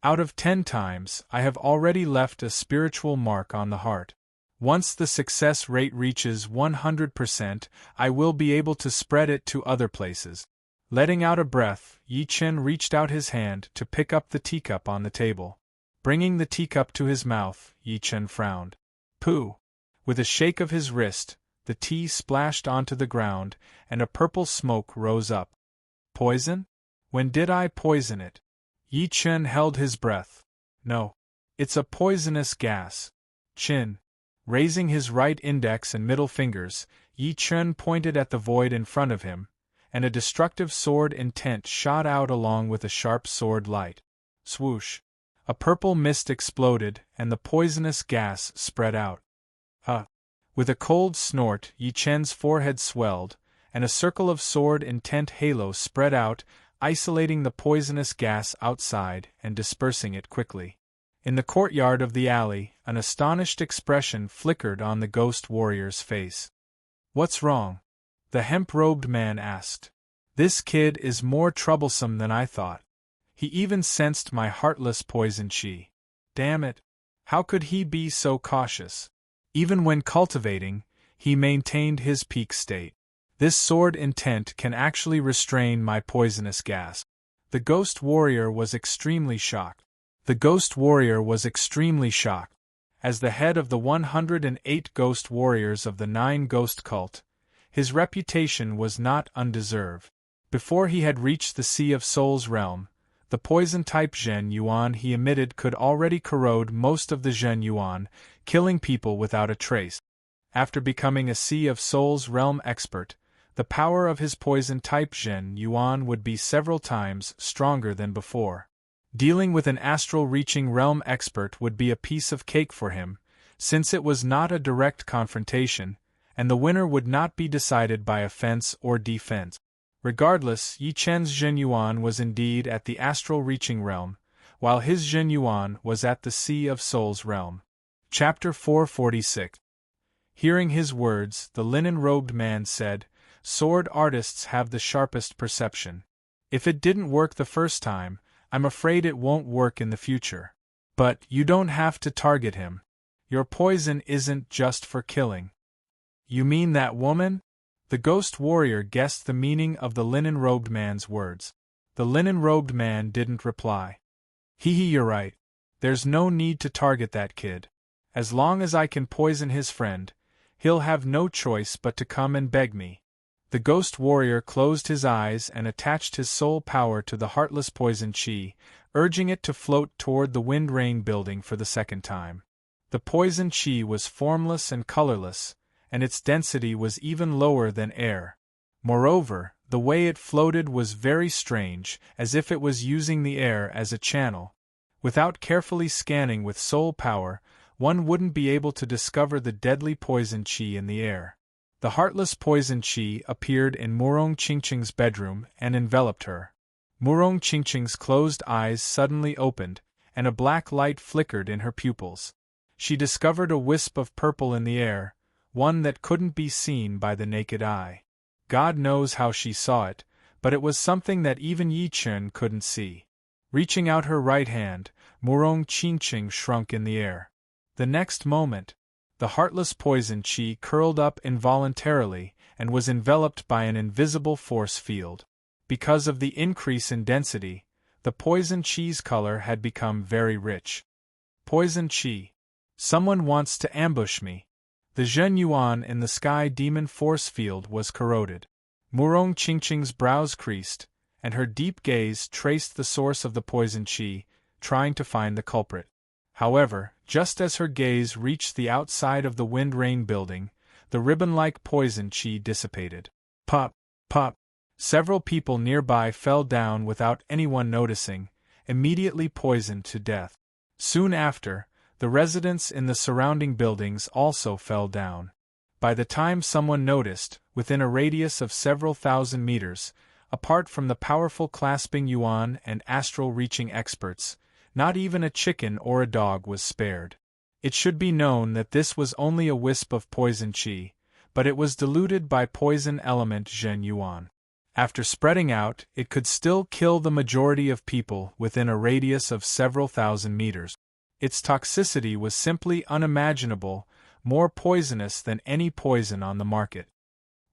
Out of 10 times, I have already left a spiritual mark on the heart. Once the success rate reaches 100%, I will be able to spread it to other places. Letting out a breath, Yi Chen reached out his hand to pick up the teacup on the table. Bringing the teacup to his mouth, Yi Chen frowned. Pooh! With a shake of his wrist, the tea splashed onto the ground, and a purple smoke rose up. Poison? When did I poison it? Yi Chen held his breath. No. It's a poisonous gas. Chin. Raising his right index and middle fingers, Yi Chen pointed at the void in front of him, and a destructive sword intent shot out along with a sharp sword light. Swoosh. A purple mist exploded, and the poisonous gas spread out. With a cold snort, Yi Chen's forehead swelled, and a circle of sword intent halo spread out, isolating the poisonous gas outside and dispersing it quickly. In the courtyard of the alley, an astonished expression flickered on the ghost warrior's face. What's wrong? The hemp-robed man asked. This kid is more troublesome than I thought. He even sensed my heartless poison chi. Damn it! How could he be so cautious? Even when cultivating, he maintained his peak state. This sword intent can actually restrain my poisonous gas. The ghost warrior was extremely shocked. As the head of the 108 ghost warriors of the 9 ghost cult, his reputation was not undeserved. Before he had reached the Sea of Souls realm, the poison-type Zhen Yuan he emitted could already corrode most of the Zhen Yuan, killing people without a trace. After becoming a Sea of Souls realm expert, the power of his poison-type Zhen Yuan would be several times stronger than before. Dealing with an astral-reaching realm expert would be a piece of cake for him, since it was not a direct confrontation, and the winner would not be decided by offense or defense. Regardless, Yi Chen's Zhen Yuan was indeed at the astral-reaching realm, while his Zhen Yuan was at the Sea of Souls realm. Chapter 446. Hearing his words, the linen-robed man said, Sword artists have the sharpest perception. If it didn't work the first time, I'm afraid it won't work in the future. But you don't have to target him. Your poison isn't just for killing. You mean that woman? The ghost warrior guessed the meaning of the linen-robed man's words. The linen-robed man didn't reply. You're right. There's no need to target that kid. As long as I can poison his friend, he'll have no choice but to come and beg me. The ghost warrior closed his eyes and attached his soul power to the heartless poison chi, urging it to float toward the wind rain building for the second time. The poison chi was formless and colorless, and its density was even lower than air. Moreover, the way it floated was very strange, as if it was using the air as a channel. Without carefully scanning with soul power, one wouldn't be able to discover the deadly poison chi in the air. The heartless poison chi appeared in Murong Qingqing's bedroom and enveloped her. Murong Qingqing's closed eyes suddenly opened, and a black light flickered in her pupils. She discovered a wisp of purple in the air, one that couldn't be seen by the naked eye. God knows how she saw it, but it was something that even Yi Chen couldn't see. Reaching out her right hand, Murong Qingqing shrunk in the air. The next moment, the heartless poison chi curled up involuntarily and was enveloped by an invisible force field. Because of the increase in density, the poison chi's color had become very rich. Poison chi. Someone wants to ambush me. The Zhen Yuan in the sky demon force field was corroded. Murong Qingqing's brows creased, and her deep gaze traced the source of the poison chi, trying to find the culprit. However, just as her gaze reached the outside of the wind rain building, the ribbon-like poison chi dissipated. Pop, pop. Several people nearby fell down without anyone noticing, immediately poisoned to death. Soon after, the residents in the surrounding buildings also fell down. By the time someone noticed, within a radius of several thousand meters, Apart from the powerful clasping yuan and astral-reaching experts, not even a chicken or a dog was spared. It should be known that this was only a wisp of poison qi, but it was diluted by poison element Zhen Yuan. After spreading out, it could still kill the majority of people within a radius of several thousand meters. Its toxicity was simply unimaginable, more poisonous than any poison on the market.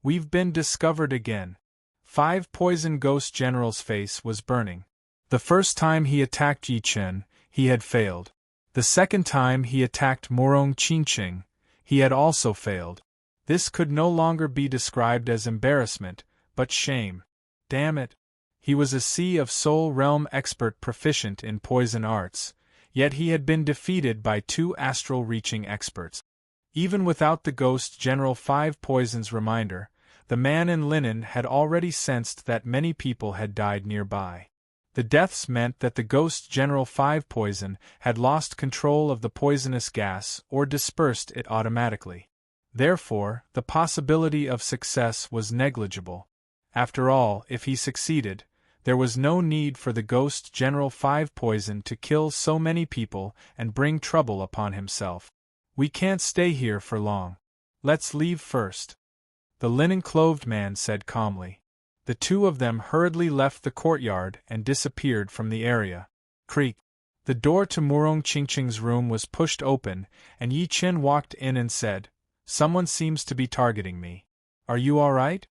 We've been discovered again. 5 Poison Ghost General's face was burning. The first time he attacked Yi Chen, he had failed. The second time he attacked Morong Qingqing, he had also failed. This could no longer be described as embarrassment, but shame. Damn it! He was a Sea of Soul Realm expert proficient in poison arts, yet he had been defeated by 2 astral-reaching experts. Even without the Ghost General 5 Poisons reminder, the man in linen had already sensed that many people had died nearby. The deaths meant that the Ghost General 5 Poison had lost control of the poisonous gas or dispersed it automatically. Therefore, the possibility of success was negligible. After all, if he succeeded, there was no need for the Ghost General 5 Poison to kill so many people and bring trouble upon himself. We can't stay here for long. Let's leave first. The linen-clothed man said calmly. The 2 of them hurriedly left the courtyard and disappeared from the area. Creak. The door to Murong Qingqing's room was pushed open, and Yi Chen walked in and said, "Someone seems to be targeting me. Are you all right?"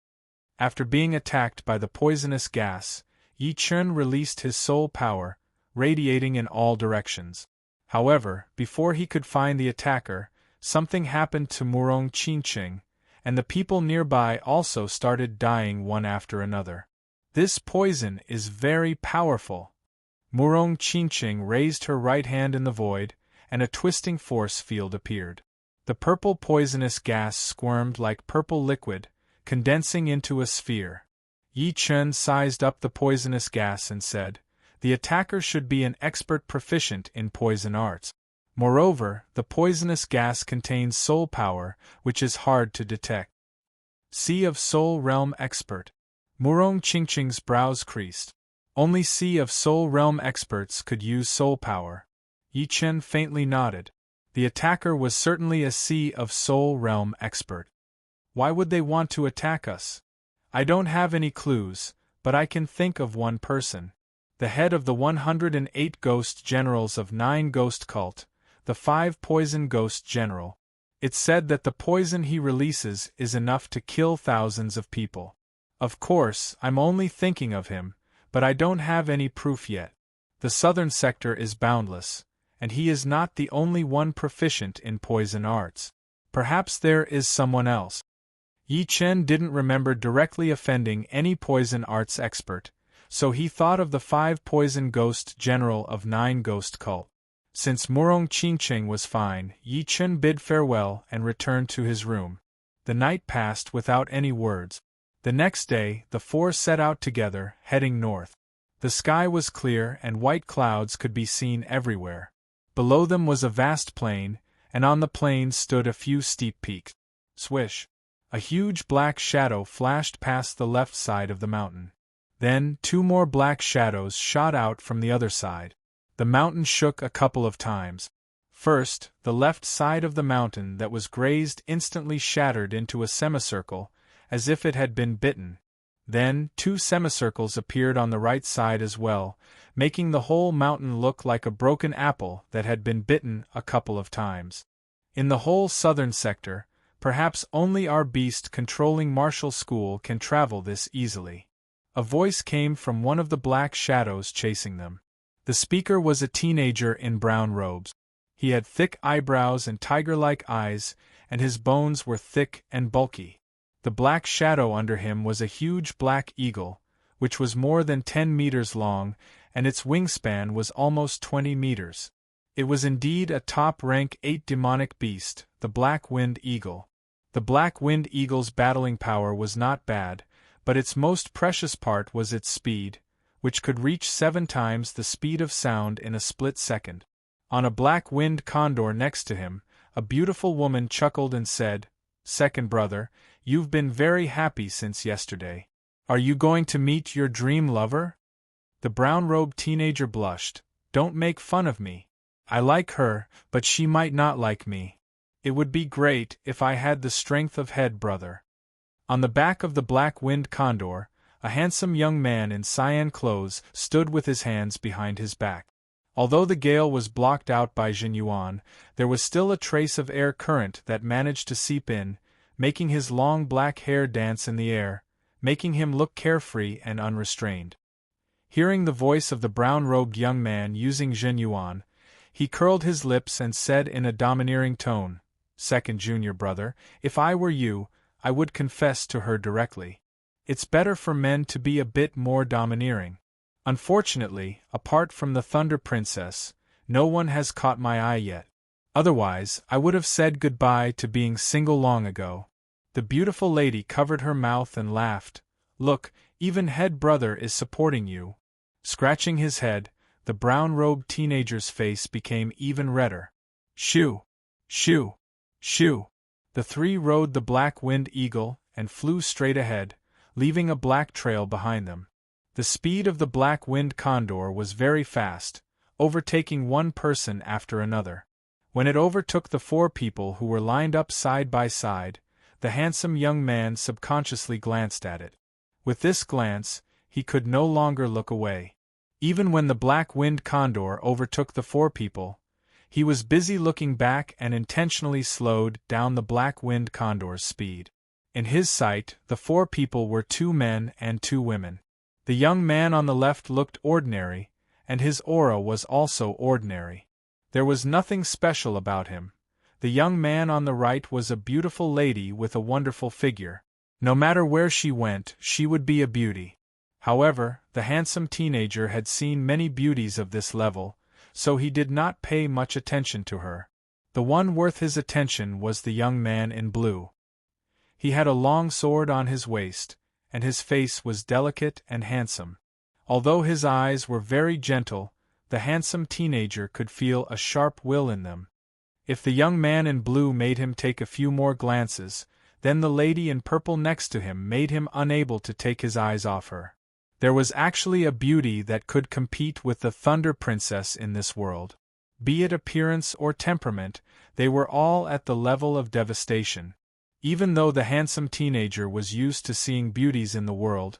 After being attacked by the poisonous gas, Yi Chen released his soul power, radiating in all directions. However, before he could find the attacker, something happened to Murong Qingqing, and the people nearby also started dying one after another. This poison is very powerful. Murong Qingqing raised her right hand in the void, and a twisting force field appeared. The purple poisonous gas squirmed like purple liquid, condensing into a sphere. Yi Chen sized up the poisonous gas and said, "The attacker should be an expert proficient in poison arts. Moreover, the poisonous gas contains soul power, which is hard to detect." Sea of Soul Realm Expert. Murong Qingqing's brows creased. Only Sea of Soul Realm experts could use soul power. Yi Chen faintly nodded. The attacker was certainly a Sea of Soul Realm expert. Why would they want to attack us? I don't have any clues, but I can think of one person. The head of the 108 Ghost Generals of 9 Ghost Cult, the 5 Poison Ghost General. It's said that the poison he releases is enough to kill thousands of people. Of course, I'm only thinking of him, but I don't have any proof yet. The southern sector is boundless, and he is not the only one proficient in poison arts. Perhaps there is someone else. Yi Chen didn't remember directly offending any poison arts expert, so he thought of the 5 Poison Ghost General of 9 Ghost Cult. Since Murong Qingqing was fine, Yi Chen bid farewell and returned to his room. The night passed without any words. The next day, the 4 set out together, heading north. The sky was clear and white clouds could be seen everywhere. Below them was a vast plain, and on the plain stood a few steep peaks. Swish! A huge black shadow flashed past the left side of the mountain. Then 2 more black shadows shot out from the other side. The mountain shook a couple of times. First, the left side of the mountain that was grazed instantly shattered into a semicircle, as if it had been bitten. Then 2 semicircles appeared on the right side as well, making the whole mountain look like a broken apple that had been bitten a couple of times. In the whole southern sector, perhaps only our beast controlling martial school can travel this easily. A voice came from one of the black shadows chasing them. The speaker was a teenager in brown robes. He had thick eyebrows and tiger-like eyes, and his bones were thick and bulky. The black shadow under him was a huge black eagle, which was more than 10 meters long, and its wingspan was almost 20 meters. It was indeed a top-rank 8 demonic beast, the Black Wind Eagle. The Black Wind Eagle's battling power was not bad, but its most precious part was its speed, which could reach 7 times the speed of sound in a split second. On a black-winged condor next to him, a beautiful woman chuckled and said, "Second brother, you've been very happy since yesterday. Are you going to meet your dream lover? The brown-robed teenager blushed. Don't make fun of me. I like her, but she might not like me. It would be great if I had the strength of head, brother. On the back of the black-winged condor, a handsome young man in cyan clothes stood with his hands behind his back. Although the gale was blocked out by Jinyuan, there was still a trace of air current that managed to seep in, making his long black hair dance in the air, making him look carefree and unrestrained. Hearing the voice of the brown-robed young man using Jinyuan, he curled his lips and said in a domineering tone, "Second junior brother, if I were you, I would confess to her directly. It's better for men to be a bit more domineering. Unfortunately, apart from the Thunder Princess, no one has caught my eye yet. Otherwise, I would have said goodbye to being single long ago." The beautiful lady covered her mouth and laughed. "Look, even head brother is supporting you." Scratching his head, the brown-robed teenager's face became even redder. Shoo! Shoo! Shoo! The three rode the black-winged eagle and flew straight ahead, leaving a black trail behind them. The speed of the black-winged condor was very fast, overtaking one person after another. When it overtook the four people who were lined up side by side, the handsome young man subconsciously glanced at it. With this glance, he could no longer look away. Even when the black-winged condor overtook the four people, he was busy looking back and intentionally slowed down the black-winged condor's speed. In his sight, the four people were 2 men and 2 women. The young man on the left looked ordinary, and his aura was also ordinary. There was nothing special about him. The young man on the right was a beautiful lady with a wonderful figure. No matter where she went, she would be a beauty. However, the handsome teenager had seen many beauties of this level, so he did not pay much attention to her. The one worth his attention was the young man in blue. He had a long sword on his waist, and his face was delicate and handsome. Although his eyes were very gentle, the handsome teenager could feel a sharp will in them. If the young man in blue made him take a few more glances, then the lady in purple next to him made him unable to take his eyes off her. There was actually a beauty that could compete with the Thunder Princess in this world. Be it appearance or temperament, they were all at the level of devastation. Even though the handsome teenager was used to seeing beauties in the world,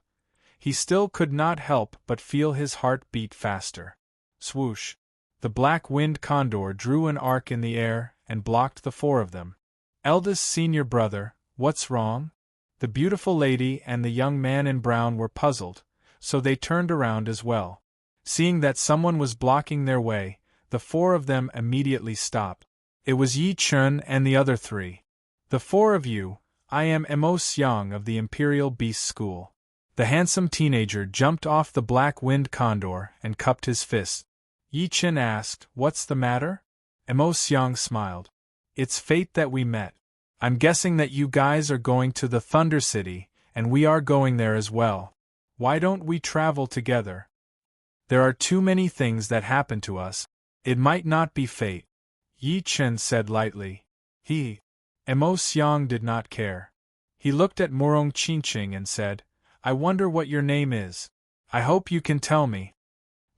he still could not help but feel his heart beat faster. Swoosh! The black-winged condor drew an arc in the air and blocked the 4 of them. "Eldest senior brother, what's wrong?" The beautiful lady and the young man in brown were puzzled, so they turned around as well. Seeing that someone was blocking their way, the 4 of them immediately stopped. It was Yi Chun and the other 3. "The 4 of you, I am Emo Xiang of the Imperial Beast School." The handsome teenager jumped off the black-winged condor and cupped his fist. Yi Chun asked, "What's the matter?" Emo Xiang smiled. "It's fate that we met. I'm guessing that you guys are going to the Thunder City, and we are going there as well. Why don't we travel together? There are too many things that happen to us. It might not be fate," Yi Chun said lightly. Emo Xiang did not care. He looked at Murong Qingqing and said, "I wonder what your name is. I hope you can tell me."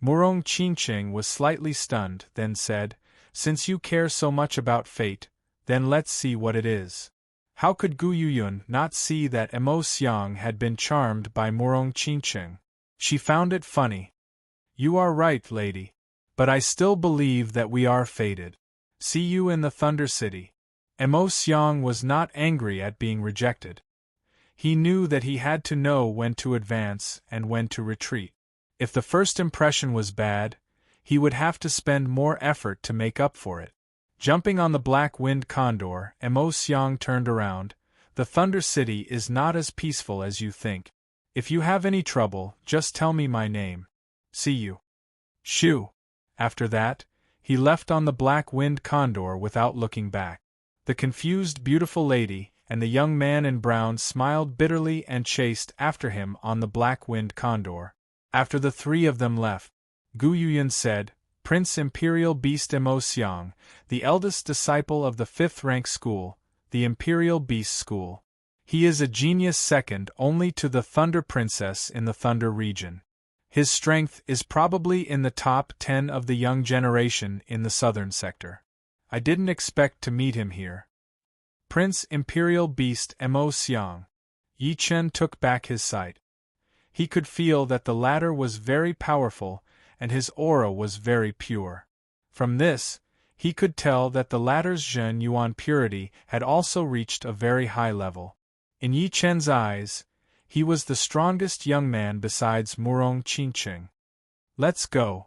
Murong Qingqing was slightly stunned, then said, "Since you care so much about fate, then let's see what it is." How could Gu Yuyun not see that Emo Xiang had been charmed by Murong Qingqing? She found it funny. "You are right, lady. But I still believe that we are fated. See you in the Thunder City." Emo Xiang was not angry at being rejected. He knew that he had to know when to advance and when to retreat. If the first impression was bad, he would have to spend more effort to make up for it. Jumping on the black-winged condor, Emo Xiang turned around. "The Thunder City is not as peaceful as you think. If you have any trouble, just tell me my name. See you." Shoo! After that, he left on the black-winged condor without looking back. The confused beautiful lady and the young man in brown smiled bitterly and chased after him on the black-winged condor. After the 3 of them left, Gu Yuyun said, "Prince Imperial Beast Emo Xiang, the eldest disciple of the 5th rank school, the Imperial Beast School." He is a genius second only to the Thunder Princess in the Thunder region. His strength is probably in the top 10 of the young generation in the southern sector. I didn't expect to meet him here. Prince Imperial Beast Mo Xiang. Yi Chen took back his sight. He could feel that the latter was very powerful, and his aura was very pure. From this, he could tell that the latter's Zhen Yuan purity had also reached a very high level. In Yi Chen's eyes, he was the strongest young man besides Murong Qingqing. Let's go.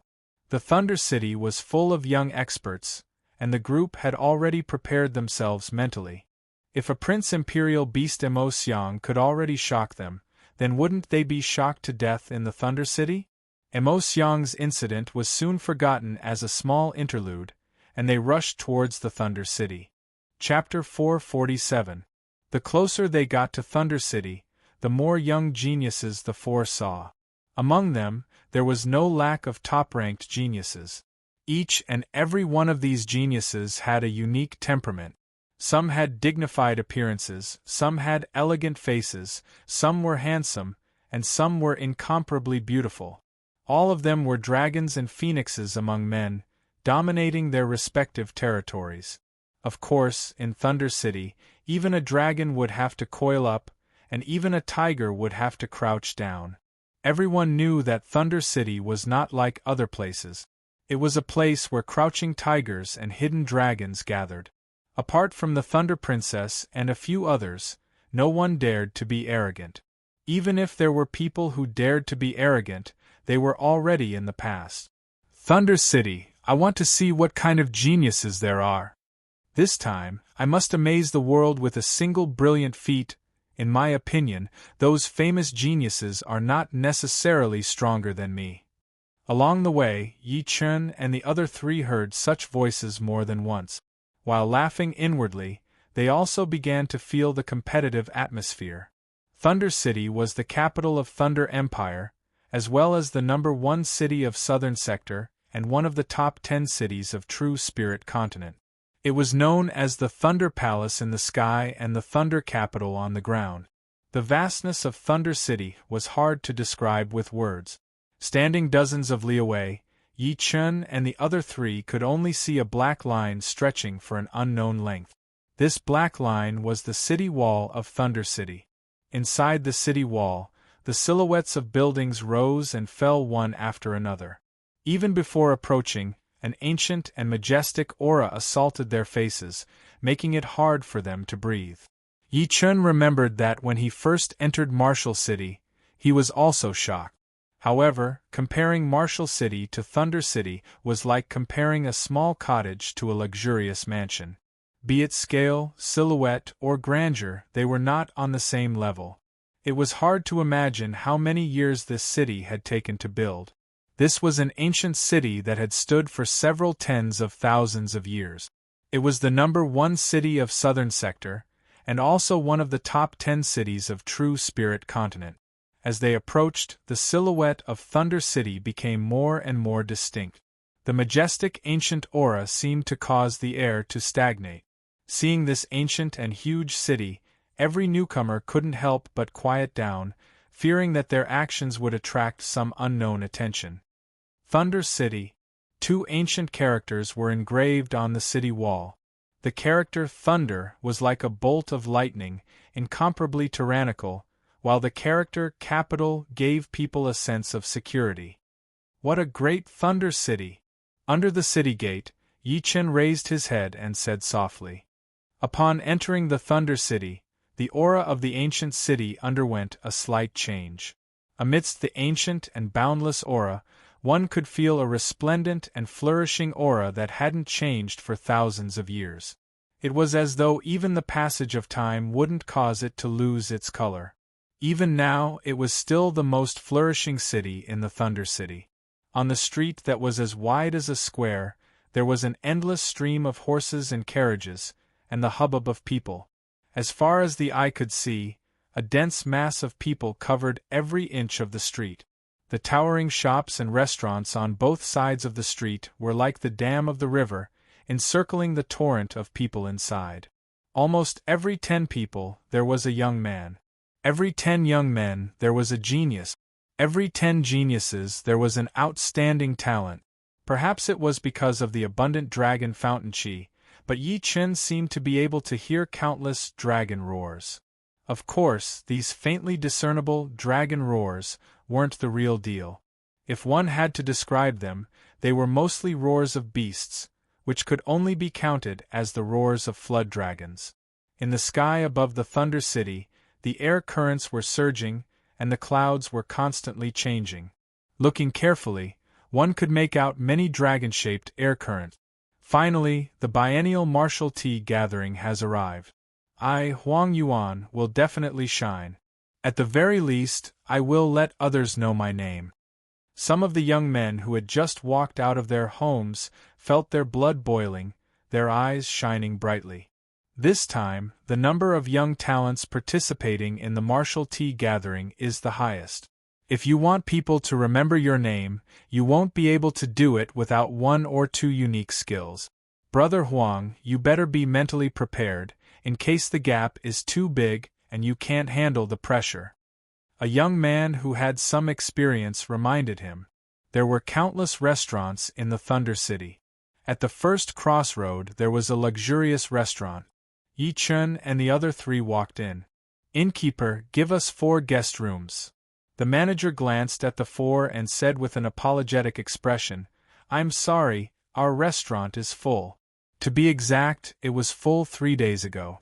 The Thunder City was full of young experts, and the group had already prepared themselves mentally. If a Prince Imperial Beast Mo Xiang could already shock them, then wouldn't they be shocked to death in the Thunder City? Mo Xiang's incident was soon forgotten as a small interlude, and they rushed towards the Thunder City. Chapter 447. The closer they got to Thunder City, the more young geniuses the four saw. Among them, there was no lack of top-ranked geniuses. Each and every one of these geniuses had a unique temperament. Some had dignified appearances, some had elegant faces, some were handsome, and some were incomparably beautiful. All of them were dragons and phoenixes among men, dominating their respective territories. Of course, in Thunder City, even a dragon would have to coil up, and even a tiger would have to crouch down. Everyone knew that Thunder City was not like other places. It was a place where crouching tigers and hidden dragons gathered. Apart from the Thunder Princess and a few others, no one dared to be arrogant. Even if there were people who dared to be arrogant, they were already in the past. Thunder City, I want to see what kind of geniuses there are. This time, I must amaze the world with a single brilliant feat. In my opinion, those famous geniuses are not necessarily stronger than me. Along the way, Yi Chen and the other three heard such voices more than once. While laughing inwardly, they also began to feel the competitive atmosphere. Thunder City was the capital of Thunder Empire, as well as the #1 city of Southern Sector and one of the top 10 cities of True Spirit Continent. It was known as the Thunder Palace in the sky and the Thunder Capital on the ground. The vastness of Thunder City was hard to describe with words. Standing dozens of li away, Yi Chen and the other three could only see a black line stretching for an unknown length. This black line was the city wall of Thunder City. Inside the city wall, the silhouettes of buildings rose and fell one after another. Even before approaching, an ancient and majestic aura assaulted their faces, making it hard for them to breathe. Yi Chen remembered that when he first entered Martial City, he was also shocked. However, comparing Martial City to Thunder City was like comparing a small cottage to a luxurious mansion. Be it scale, silhouette, or grandeur, they were not on the same level. It was hard to imagine how many years this city had taken to build. This was an ancient city that had stood for several tens of thousands of years. It was the #1 city of Southern Sector, and also one of the top 10 cities of True Spirit Continent. As they approached, the silhouette of Thunder City became more and more distinct. The majestic ancient aura seemed to cause the air to stagnate. Seeing this ancient and huge city, every newcomer couldn't help but quiet down, fearing that their actions would attract some unknown attention. Thunder City. 2 ancient characters were engraved on the city wall. The character Thunder was like a bolt of lightning, incomparably tyrannical, while the character Capital gave people a sense of security. What a great Thunder City! Under the city gate, Yi Chen raised his head and said softly. Upon entering the Thunder City, the aura of the ancient city underwent a slight change. Amidst the ancient and boundless aura, one could feel a resplendent and flourishing aura that hadn't changed for thousands of years. It was as though even the passage of time wouldn't cause it to lose its color. Even now, it was still the most flourishing city in the Thunder City. On the street that was as wide as a square, there was an endless stream of horses and carriages, and the hubbub of people. As far as the eye could see, a dense mass of people covered every inch of the street. The towering shops and restaurants on both sides of the street were like the dam of the river, encircling the torrent of people inside. Almost every 10 people, there was a young man. Every 10 young men, there was a genius. Every 10 geniuses, there was an outstanding talent. Perhaps it was because of the abundant dragon fountain chi, but Yi Chen seemed to be able to hear countless dragon roars. Of course, these faintly discernible dragon roars weren't the real deal. If one had to describe them, they were mostly roars of beasts, which could only be counted as the roars of flood dragons. In the sky above the Thunder City, the air currents were surging, and the clouds were constantly changing. Looking carefully, one could make out many dragon-shaped air currents. Finally, the biennial martial tea gathering has arrived. I, Huang Yuan, will definitely shine. At the very least, I will let others know my name. Some of the young men who had just walked out of their homes felt their blood boiling, their eyes shining brightly. This time, the number of young talents participating in the martial tea gathering is the highest. If you want people to remember your name, you won't be able to do it without 1 or 2 unique skills. Brother Huang, you better be mentally prepared, in case the gap is too big and you can't handle the pressure. A young man who had some experience reminded him. There were countless restaurants in the Thunder City. At the first crossroad there was a luxurious restaurant. Yi Chen and the other 3 walked in. Innkeeper, give us 4 guest rooms. The manager glanced at the 4 and said with an apologetic expression, I'm sorry, our restaurant is full. To be exact, it was full 3 days ago.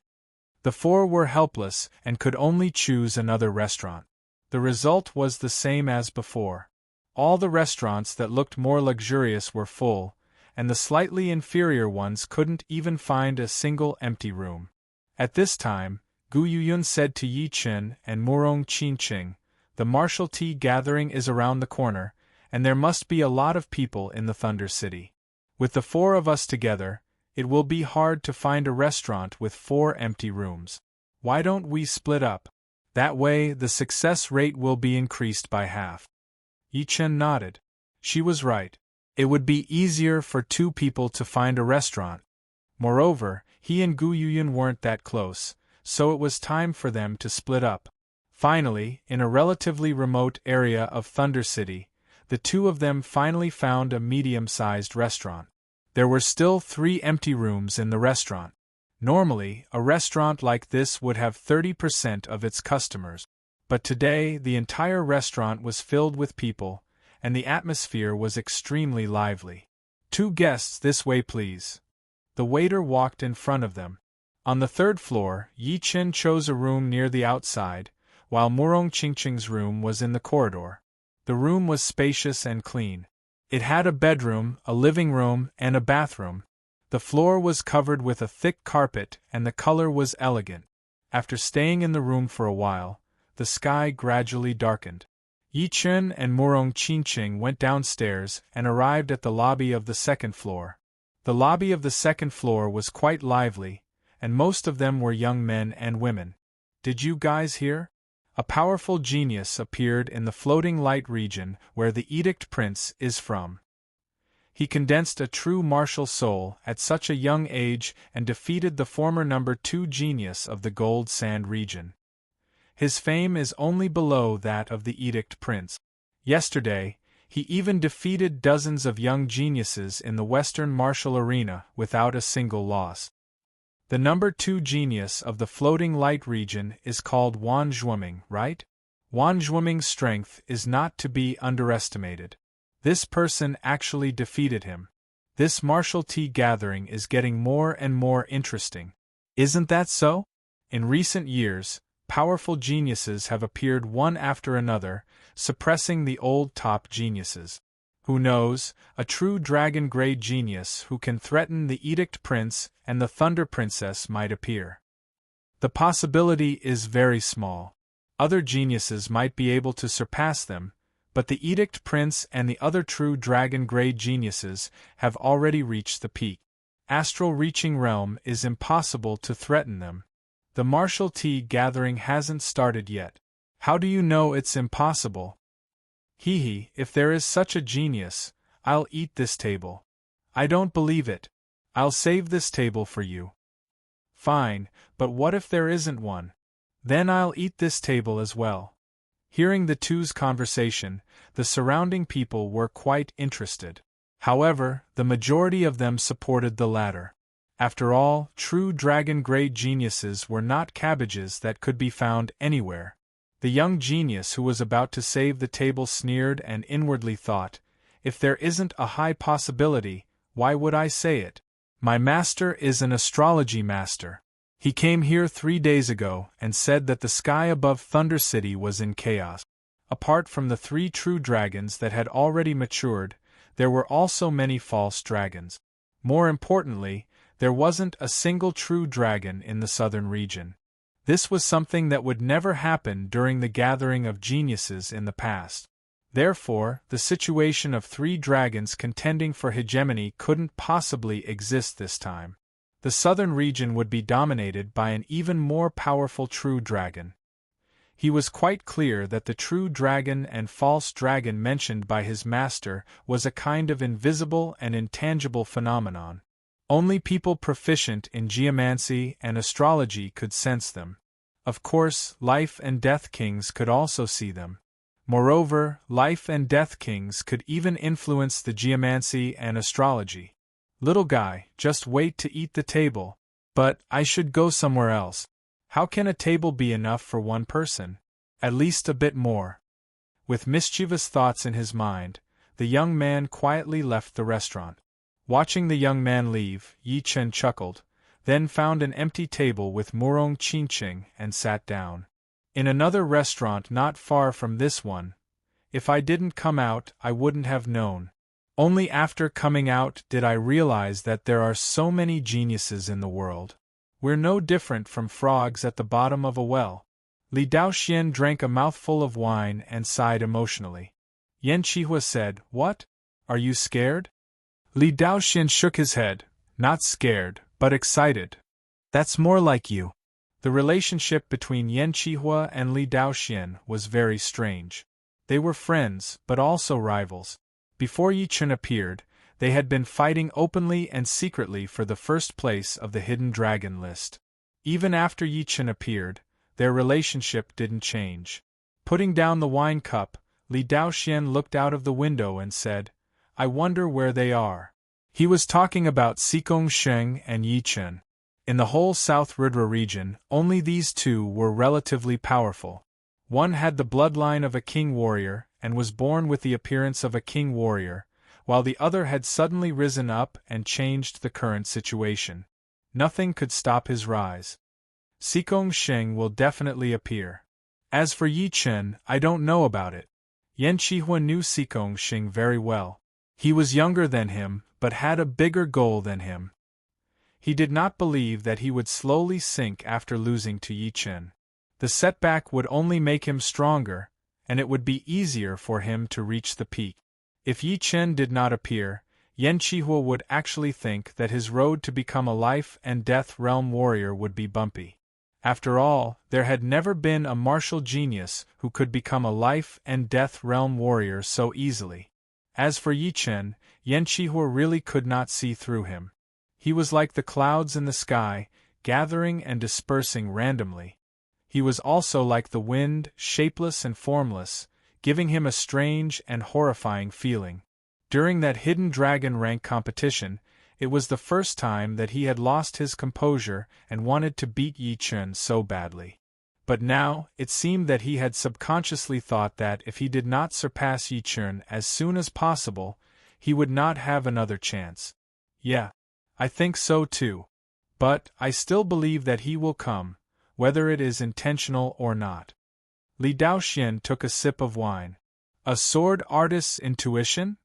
The 4 were helpless and could only choose another restaurant. The result was the same as before. All the restaurants that looked more luxurious were full, and the slightly inferior ones couldn't even find a single empty room. At this time, Gu Yuyun said to Yi Chen and Murong Qinqing, the martial tea gathering is around the corner, and there must be a lot of people in the Thunder City. With the 4 of us together, it will be hard to find a restaurant with 4 empty rooms. Why don't we split up? That way, the success rate will be increased by half. Yi Chen nodded. She was right. It would be easier for 2 people to find a restaurant. Moreover, he and Gu Yuyun weren't that close, so it was time for them to split up. Finally, in a relatively remote area of Thunder City, the 2 of them finally found a medium-sized restaurant. There were still 3 empty rooms in the restaurant. Normally, a restaurant like this would have 30% of its customers. But today, the entire restaurant was filled with people, and the atmosphere was extremely lively. 2 guests this way, please. The waiter walked in front of them. On the 3rd floor, Yi Chen chose a room near the outside, while Murong Qingqing's room was in the corridor. The room was spacious and clean. It had a bedroom, a living room, and a bathroom. The floor was covered with a thick carpet and the color was elegant. After staying in the room for a while, the sky gradually darkened. Yi Chen and Murong Qinqing went downstairs and arrived at the lobby of the 2nd floor. The lobby of the 2nd floor was quite lively, and most of them were young men and women. Did you guys hear? A powerful genius appeared in the floating light region where the Edict Prince is from. He condensed a true martial soul at such a young age and defeated the former number 2 genius of the Gold Sand region. His fame is only below that of the Edict Prince. Yesterday, he even defeated dozens of young geniuses in the Western martial arena without a single loss. The number 2 genius of the floating light region is called Wan Zhuoming, right? Wan Zhuoming's strength is not to be underestimated. This person actually defeated him. This martial tea gathering is getting more and more interesting. Isn't that so? In recent years, powerful geniuses have appeared one after another, suppressing the old top geniuses. Who knows, a true dragon-grade genius who can threaten the Edict Prince and the Thunder Princess might appear. The possibility is very small. Other geniuses might be able to surpass them, but the Edict Prince and the other true dragon-grade geniuses have already reached the peak. Astral reaching realm is impossible to threaten them. The martial tea gathering hasn't started yet. How do you know it's impossible? Hee, if there is such a genius, I'll eat this table. I don't believe it. I'll save this table for you. Fine, but what if there isn't one? Then I'll eat this table as well. Hearing the two's conversation, the surrounding people were quite interested. However, the majority of them supported the latter. After all, true dragon-grade geniuses were not cabbages that could be found anywhere. The young genius who was about to save the table sneered and inwardly thought, if there isn't a high possibility, why would I say it? My master is an astrology master. He came here 3 days ago and said that the sky above Thunder City was in chaos. Apart from the 3 true dragons that had already matured, there were also many false dragons. More importantly, there wasn't a single true dragon in the southern region. This was something that would never happen during the gathering of geniuses in the past. Therefore, the situation of 3 dragons contending for hegemony couldn't possibly exist this time. The southern region would be dominated by an even more powerful true dragon. He was quite clear that the true dragon and false dragon mentioned by his master was a kind of invisible and intangible phenomenon. Only people proficient in geomancy and astrology could sense them. Of course, life and death kings could also see them. Moreover, life and death kings could even influence the geomancy and astrology. Little guy, just wait to eat the table. But I should go somewhere else. How can a table be enough for one person? At least a bit more. With mischievous thoughts in his mind, the young man quietly left the restaurant. Watching the young man leave, Yi Chen chuckled, then found an empty table with Murong Qingqing and sat down. In another restaurant not far from this one. If I didn't come out, I wouldn't have known. Only after coming out did I realize that there are so many geniuses in the world. We're no different from frogs at the bottom of a well. Li Daoxian drank a mouthful of wine and sighed emotionally. Yan Qihua said, "What? Are you scared?" Li Daoxian shook his head, not scared, but excited. That's more like you. The relationship between Yan Qihua and Li Daoxian was very strange. They were friends, but also rivals. Before Yi Chen appeared, they had been fighting openly and secretly for the first place of the Hidden Dragon list. Even after Yi Chen appeared, their relationship didn't change. Putting down the wine cup, Li Daoxian looked out of the window and said, I wonder where they are. He was talking about Xikong Sheng and Yi Chen. In the whole South Rudra region, only these two were relatively powerful. One had the bloodline of a king warrior and was born with the appearance of a king warrior, while the other had suddenly risen up and changed the current situation. Nothing could stop his rise. Xikong Sheng will definitely appear. As for Yi Chen, I don't know about it. Yan Qihua knew Xikong Sheng very well. He was younger than him, but had a bigger goal than him. He did not believe that he would slowly sink after losing to Yi Chen. The setback would only make him stronger, and it would be easier for him to reach the peak. If Yi Chen did not appear, Yan Qihua would actually think that his road to become a life and death realm warrior would be bumpy. After all, there had never been a martial genius who could become a life and death realm warrior so easily. As for Yi Chen, Yan Qihua really could not see through him. He was like the clouds in the sky, gathering and dispersing randomly. He was also like the wind, shapeless and formless, giving him a strange and horrifying feeling. During that hidden dragon rank competition, it was the first time that he had lost his composure and wanted to beat Yi Chen so badly. But now, it seemed that he had subconsciously thought that if he did not surpass Yi Chen as soon as possible, he would not have another chance. Yeah, I think so too. But I still believe that he will come, whether it is intentional or not. Li Daoxian took a sip of wine. A sword artist's intuition?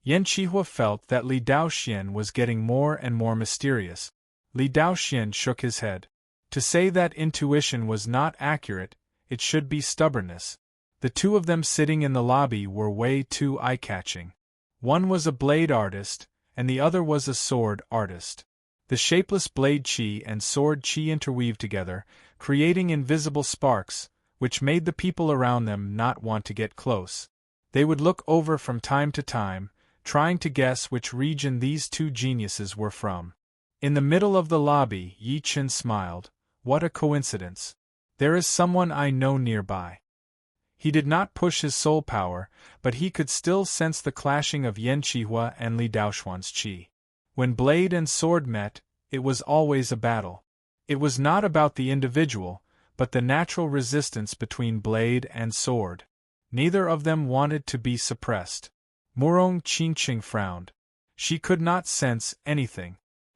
Yan Qihua felt that Li Daoxian was getting more and more mysterious. Li Daoxian shook his head. To say that intuition was not accurate, it should be stubbornness. The two of them sitting in the lobby were way too eye-catching. One was a blade artist, and the other was a sword artist. The shapeless blade chi and sword chi interweaved together, creating invisible sparks, which made the people around them not want to get close. They would look over from time to time, trying to guess which region these two geniuses were from. In the middle of the lobby, Yi Chen smiled. What a coincidence. There is someone I know nearby. He did not push his soul power, but he could still sense the clashing of Yan Qihua and Li Daoxuan's qi. When blade and sword met, it was always a battle. It was not about the individual, but the natural resistance between blade and sword. Neither of them wanted to be suppressed. Murong Qingqing frowned. She could not sense anything.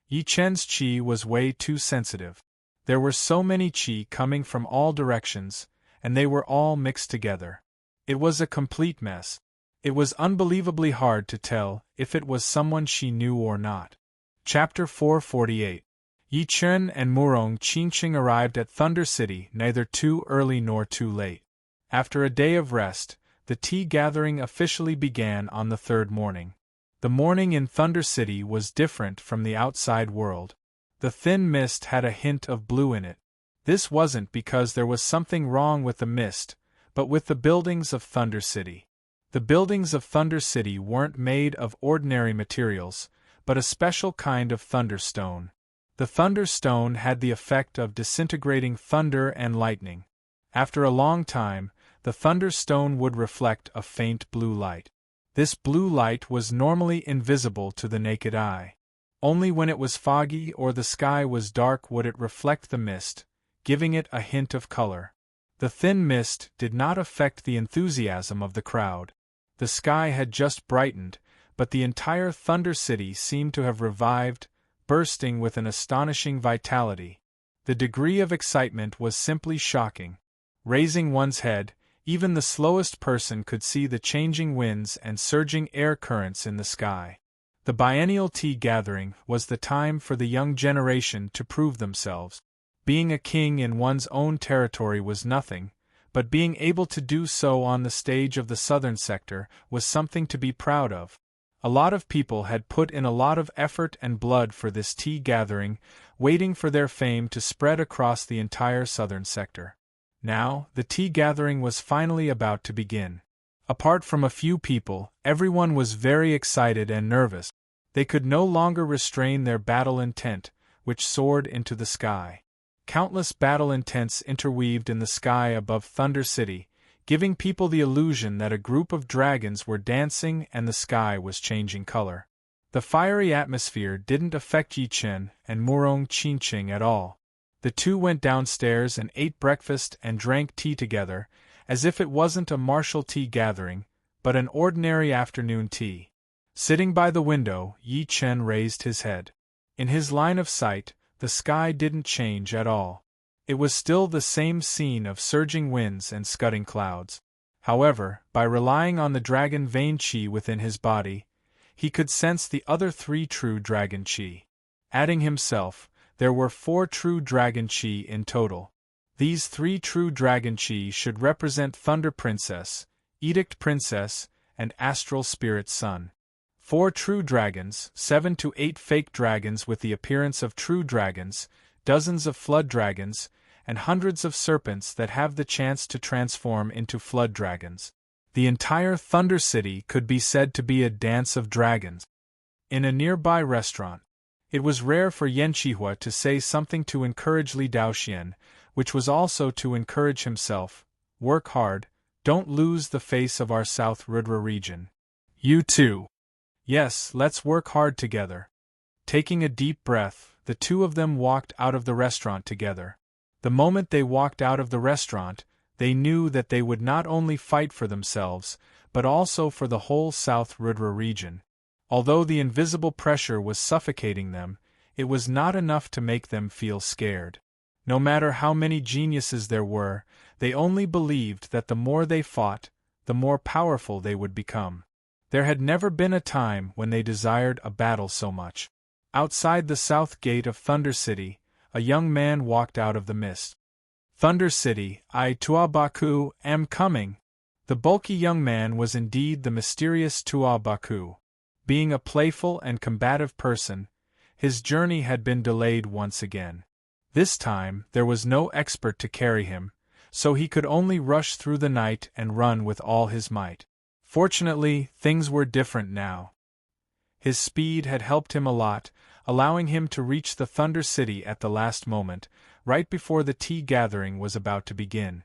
Yi Chen's qi was way too sensitive. There were so many qi coming from all directions, and they were all mixed together. It was a complete mess. It was unbelievably hard to tell if it was someone she knew or not. Chapter 448. Yi Chen and Murong Qingqing arrived at Thunder City neither too early nor too late. After a day of rest, the tea gathering officially began on the third morning. The morning in Thunder City was different from the outside world. The thin mist had a hint of blue in it. This wasn't because there was something wrong with the mist, but with the buildings of Thunder City. The buildings of Thunder City weren't made of ordinary materials, but a special kind of thunderstone. The thunderstone had the effect of disintegrating thunder and lightning. After a long time, the thunderstone would reflect a faint blue light. This blue light was normally invisible to the naked eye. Only when it was foggy or the sky was dark would it reflect the mist, giving it a hint of color. The thin mist did not affect the enthusiasm of the crowd. The sky had just brightened, but the entire Thunder City seemed to have revived, bursting with an astonishing vitality. The degree of excitement was simply shocking. Raising one's head, even the slowest person could see the changing winds and surging air currents in the sky. The biennial tea gathering was the time for the young generation to prove themselves. Being a king in one's own territory was nothing, but being able to do so on the stage of the southern sector was something to be proud of. A lot of people had put in a lot of effort and blood for this tea gathering, waiting for their fame to spread across the entire southern sector. Now, the tea gathering was finally about to begin. Apart from a few people, everyone was very excited and nervous. They could no longer restrain their battle intent, which soared into the sky. Countless battle intents interweaved in the sky above Thunder City, giving people the illusion that a group of dragons were dancing and the sky was changing color. The fiery atmosphere didn't affect Yi Chen and Murong Qingqing at all. The two went downstairs and ate breakfast and drank tea together, as if it wasn't a martial tea gathering, but an ordinary afternoon tea. Sitting by the window, Yi Chen raised his head. In his line of sight, the sky didn't change at all. It was still the same scene of surging winds and scudding clouds. However, by relying on the dragon vein qi within his body, he could sense the other 3 true dragon qi. Adding himself, there were 4 true dragon qi in total. These 3 true dragon qi should represent Thunder Princess, Edict Princess, and Astral Spirit Sun. 4 true dragons, 7 to 8 fake dragons with the appearance of true dragons, dozens of flood dragons, and hundreds of serpents that have the chance to transform into flood dragons. The entire Thunder City could be said to be a dance of dragons. In a nearby restaurant, it was rare for Yan Qihua to say something to encourage Li Daoxian, which was also to encourage himself. Work hard, don't lose the face of our South Rudra region. You too. Yes, let's work hard together. Taking a deep breath, the two of them walked out of the restaurant together. The moment they walked out of the restaurant, they knew that they would not only fight for themselves, but also for the whole South Rudra region. Although the invisible pressure was suffocating them, it was not enough to make them feel scared. No matter how many geniuses there were, they only believed that the more they fought, the more powerful they would become. There had never been a time when they desired a battle so much. Outside the south gate of Thunder City, a young man walked out of the mist. Thunder City, I Tuabaku am coming. The bulky young man was indeed the mysterious Tuabaku. Being a playful and combative person, his journey had been delayed once again. This time, there was no expert to carry him, so he could only rush through the night and run with all his might. Fortunately, things were different now. His speed had helped him a lot, allowing him to reach the Thunder City at the last moment, right before the tea gathering was about to begin.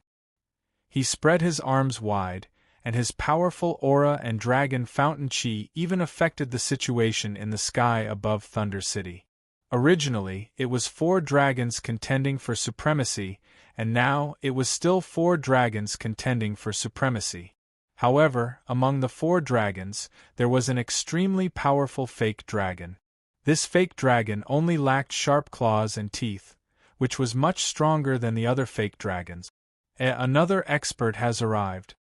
He spread his arms wide, and his powerful aura and dragon fountain chi even affected the situation in the sky above Thunder City. Originally, it was 4 dragons contending for supremacy, and now it was still 4 dragons contending for supremacy. However, among the 4 dragons, there was an extremely powerful fake dragon. This fake dragon only lacked sharp claws and teeth, which was much stronger than the other fake dragons. Another expert has arrived.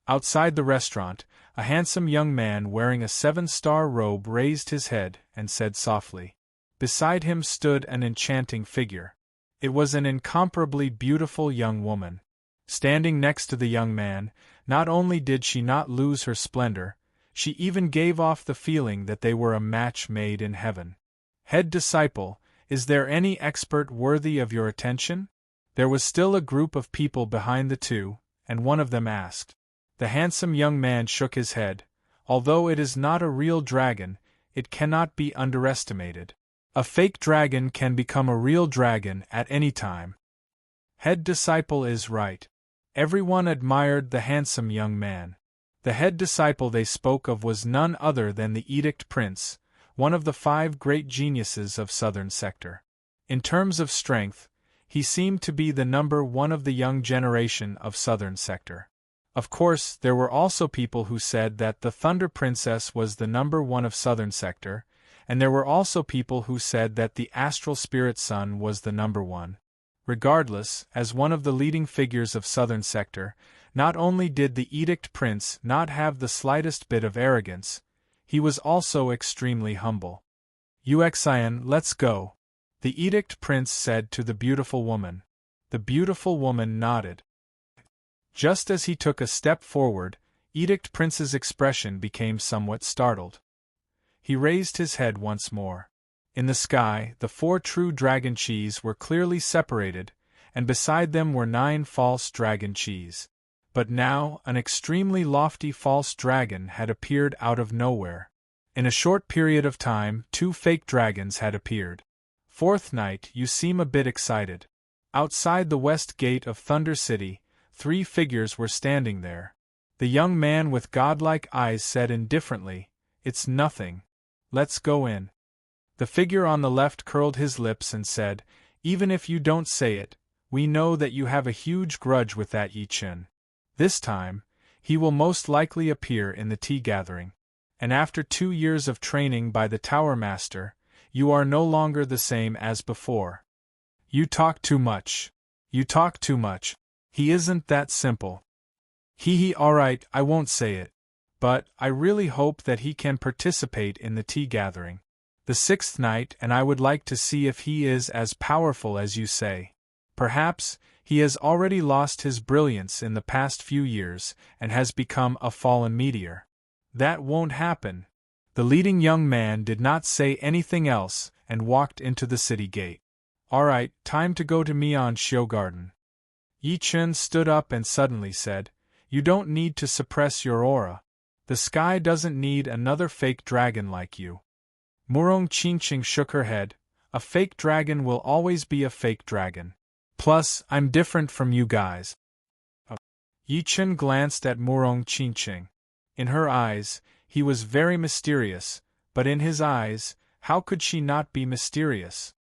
Outside the restaurant, a handsome young man wearing a 7-star robe raised his head and said softly. Beside him stood an enchanting figure. It was an incomparably beautiful young woman. Standing next to the young man, not only did she not lose her splendor, she even gave off the feeling that they were a match made in heaven. Head disciple, is there any expert worthy of your attention? There was still a group of people behind the two, and one of them asked. The handsome young man shook his head. Although it is not a real dragon, it cannot be underestimated. A fake dragon can become a real dragon at any time. Head disciple is right. Everyone admired the handsome young man. The head disciple they spoke of was none other than the Edict Prince, one of the 5 great geniuses of Southern Sector. In terms of strength, he seemed to be the number 1 of the young generation of Southern Sector. Of course, there were also people who said that the Thunder Princess was the number 1 of Southern Sector, and there were also people who said that the Astral Spirit Sun was the number 1. Regardless, as one of the leading figures of Southern Sector, not only did the Edict Prince not have the slightest bit of arrogance, he was also extremely humble. Uxian, let's go, the Edict Prince said to the beautiful woman. The beautiful woman nodded. Just as he took a step forward, Edict Prince's expression became somewhat startled. He raised his head once more. In the sky, the 4 true dragon chis were clearly separated, and beside them were 9 false dragon chis. But now, an extremely lofty false dragon had appeared out of nowhere. In a short period of time, 2 fake dragons had appeared. Fourth Knight, you seem a bit excited. Outside the west gate of Thunder City, 3 figures were standing there. The young man with godlike eyes said indifferently, "It's nothing. Let's go in." The figure on the left curled his lips and said, "Even if you don't say it, we know that you have a huge grudge with that Yi-Chen. This time, he will most likely appear in the tea gathering. And after 2 years of training by the Tower Master, you are no longer the same as before. You talk too much. You talk too much. He isn't that simple." Hee alright, I won't say it. But, I really hope that he can participate in the tea gathering. The 6th Knight and I would like to see if he is as powerful as you say. Perhaps, he has already lost his brilliance in the past few years and has become a fallen meteor. That won't happen. The leading young man did not say anything else and walked into the city gate. Alright, time to go to Mian Xiu Garden. Yi-Chen stood up and suddenly said, "You don't need to suppress your aura. The sky doesn't need another fake dragon like you." Murong Qingqing shook her head. A fake dragon will always be a fake dragon. Plus, I'm different from you guys. Yi-Chen glanced at Murong Qingqing. In her eyes, he was very mysterious, but in his eyes, how could she not be mysterious?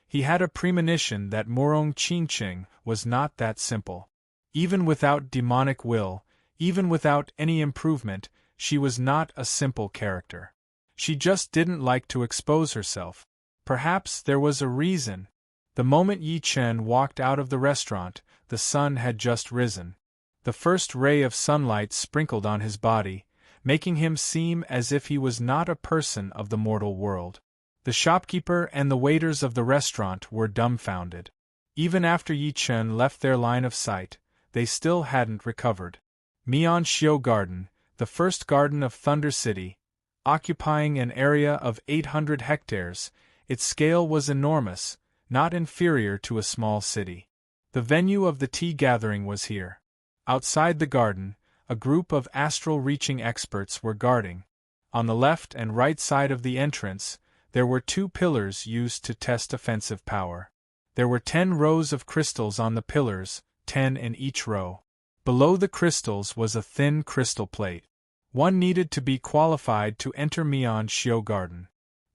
He had a premonition that Murong Qingqing was not that simple. Even without demonic will, even without any improvement, she was not a simple character. She just didn't like to expose herself. Perhaps there was a reason. The moment Yi-Chen walked out of the restaurant, the sun had just risen. The first ray of sunlight sprinkled on his body, making him seem as if he was not a person of the mortal world. The shopkeeper and the waiters of the restaurant were dumbfounded. Even after Yi-Chen left their line of sight, they still hadn't recovered. Mian Xiu Garden, the first garden of Thunder City, occupying an area of 800 hectares, its scale was enormous, not inferior to a small city. The venue of the tea gathering was here. Outside the garden, a group of astral-reaching experts were guarding. On the left and right side of the entrance, There were 2 pillars used to test offensive power. There were 10 rows of crystals on the pillars, 10 in each row. Below the crystals was a thin crystal plate. One needed to be qualified to enter Mian Shio Garden.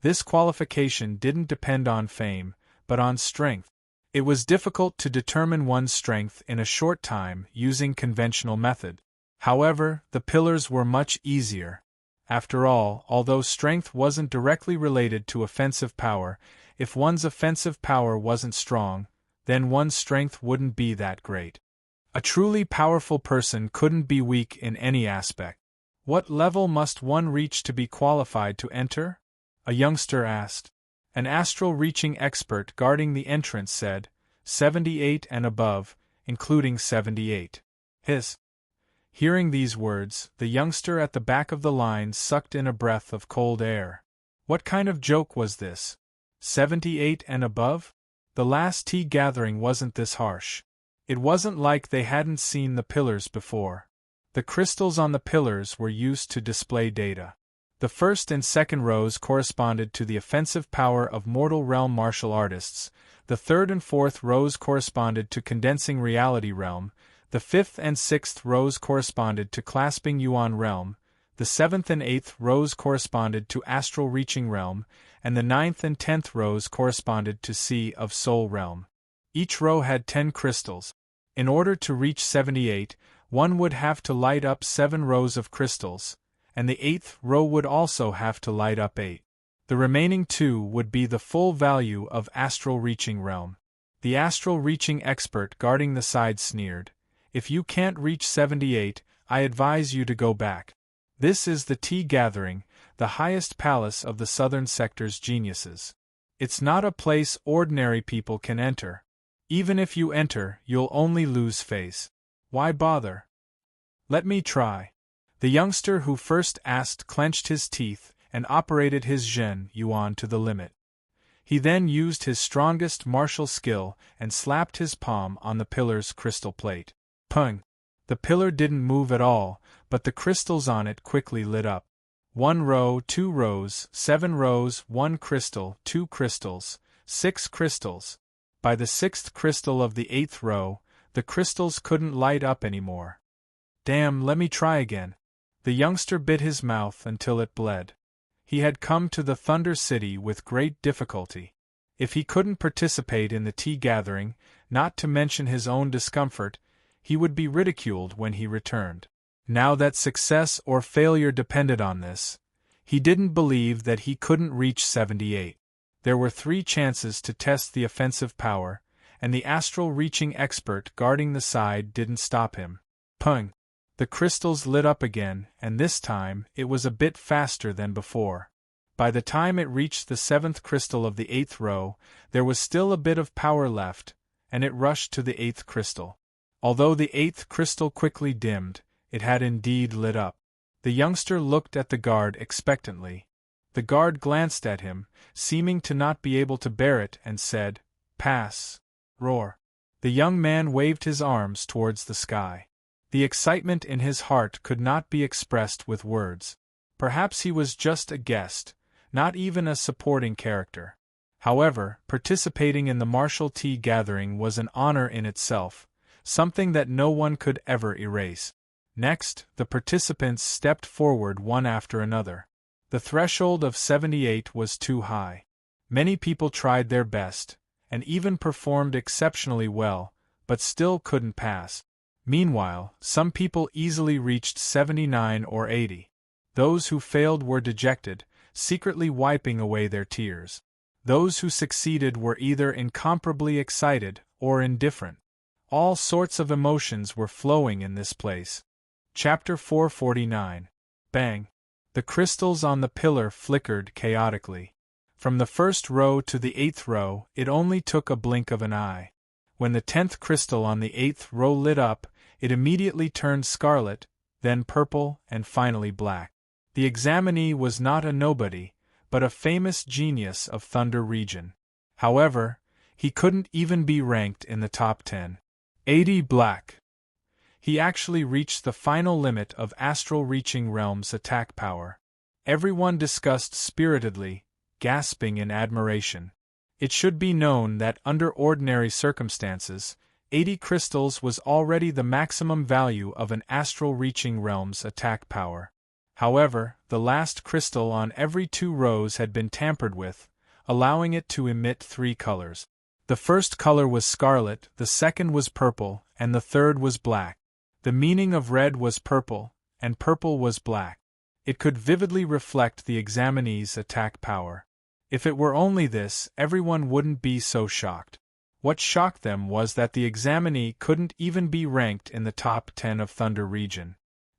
This qualification didn't depend on fame, but on strength. It was difficult to determine one's strength in a short time using conventional method. However, the pillars were much easier. After all, although strength wasn't directly related to offensive power, if one's offensive power wasn't strong, then one's strength wouldn't be that great. A truly powerful person couldn't be weak in any aspect. What level must one reach to be qualified to enter? A youngster asked. An astral reaching expert guarding the entrance said, 78 and above, including 78. Hearing these words, the youngster at the back of the line sucked in a breath of cold air. What kind of joke was this? 78 and above? The last tea gathering wasn't this harsh. It wasn't like they hadn't seen the pillars before. The crystals on the pillars were used to display data. The first and second rows corresponded to the offensive power of mortal realm martial artists, the third and fourth rows corresponded to condensing reality realm, the fifth and sixth rows corresponded to clasping yuan realm, the seventh and eighth rows corresponded to astral reaching realm, and the ninth and 10th rows corresponded to sea of soul realm. Each row had 10 crystals. In order to reach 78, one would have to light up 7 rows of crystals, and the 8th row would also have to light up 8. The remaining 2 would be the full value of astral reaching realm. The astral reaching expert guarding the side sneered, "If you can't reach 78, I advise you to go back. This is the tea gathering, the highest palace of the southern sector's geniuses. It's not a place ordinary people can enter. Even if you enter, you'll only lose face. Why bother? Let me try." The youngster who first asked clenched his teeth and operated his Zhen Yuan to the limit. He then used his strongest martial skill and slapped his palm on the pillar's crystal plate. Pung! The pillar didn't move at all, but the crystals on it quickly lit up. 1 row, 2 rows, 7 rows, 1 crystal, 2 crystals, 6 crystals. By the 6th crystal of the 8th row, the crystals couldn't light up anymore. Damn, let me try again. The youngster bit his mouth until it bled. He had come to the Thunder City with great difficulty. If he couldn't participate in the tea gathering, not to mention his own discomfort, he would be ridiculed when he returned. Now that success or failure depended on this, he didn't believe that he couldn't reach 78. There were 3 chances to test the offensive power, and the astral reaching expert guarding the side didn't stop him. Pung! The crystals lit up again, and this time it was a bit faster than before. By the time it reached the 7th crystal of the 8th row, there was still a bit of power left, and it rushed to the 8th crystal. Although the 8th crystal quickly dimmed, it had indeed lit up. The youngster looked at the guard expectantly. The guard glanced at him, seeming to not be able to bear it, and said, "Pass." Roar. The young man waved his arms towards the sky. The excitement in his heart could not be expressed with words. Perhaps he was just a guest, not even a supporting character. However, participating in the martial tea gathering was an honor in itself, something that no one could ever erase. Next, the participants stepped forward one after another. The threshold of 78 was too high. Many people tried their best, and even performed exceptionally well, but still couldn't pass. Meanwhile, some people easily reached 79 or 80. Those who failed were dejected, secretly wiping away their tears. Those who succeeded were either incomparably excited or indifferent. All sorts of emotions were flowing in this place. Chapter 449. Bang! The crystals on the pillar flickered chaotically. From the 1st row to the 8th row, it only took a blink of an eye. When the 10th crystal on the 8th row lit up, it immediately turned scarlet, then purple, and finally black. The examinee was not a nobody, but a famous genius of Thunder Region. However, he couldn't even be ranked in the top 10. 80 black. He actually reached the final limit of Astral Reaching Realm's attack power. Everyone discussed spiritedly, gasping in admiration. It should be known that under ordinary circumstances, 80 crystals was already the maximum value of an astral reaching realm's attack power. However, the last crystal on every 2 rows had been tampered with, allowing it to emit 3 colors. The first color was scarlet, the second was purple, and the third was black. The meaning of red was purple, and purple was black. It could vividly reflect the examinee's attack power. If it were only this, everyone wouldn't be so shocked. What shocked them was that the examinee couldn't even be ranked in the top 10 of Thunder Region.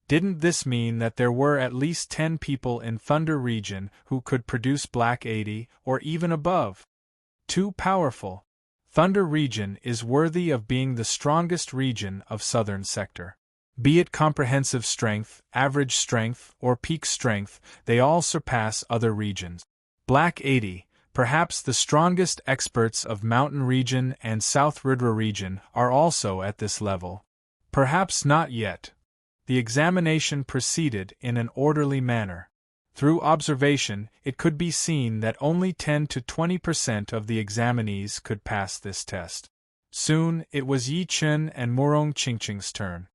Didn't this mean that there were at least 10 people in Thunder Region who could produce Black 80, or even above? Too powerful. Thunder Region is worthy of being the strongest region of Southern Sector. Be it comprehensive strength, average strength, or peak strength, they all surpass other regions. Black 80, perhaps the strongest experts of Mountain Region and South Rudra Region, are also at this level. Perhaps not yet. The examination proceeded in an orderly manner. Through observation, it could be seen that only 10 to 20% of the examinees could pass this test. Soon, it was Yi Chen and Murong Qingqing's turn.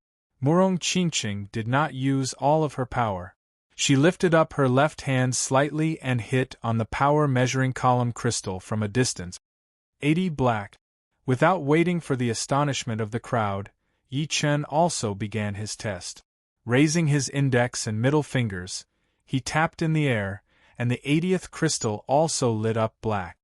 Murong Qingqing did not use all of her power. She lifted up her left hand slightly and hit on the power measuring column crystal from a distance. 80 black. Without waiting for the astonishment of the crowd, Yi Chen also began his test. Raising his index and middle fingers, he tapped in the air, and the 80th crystal also lit up black.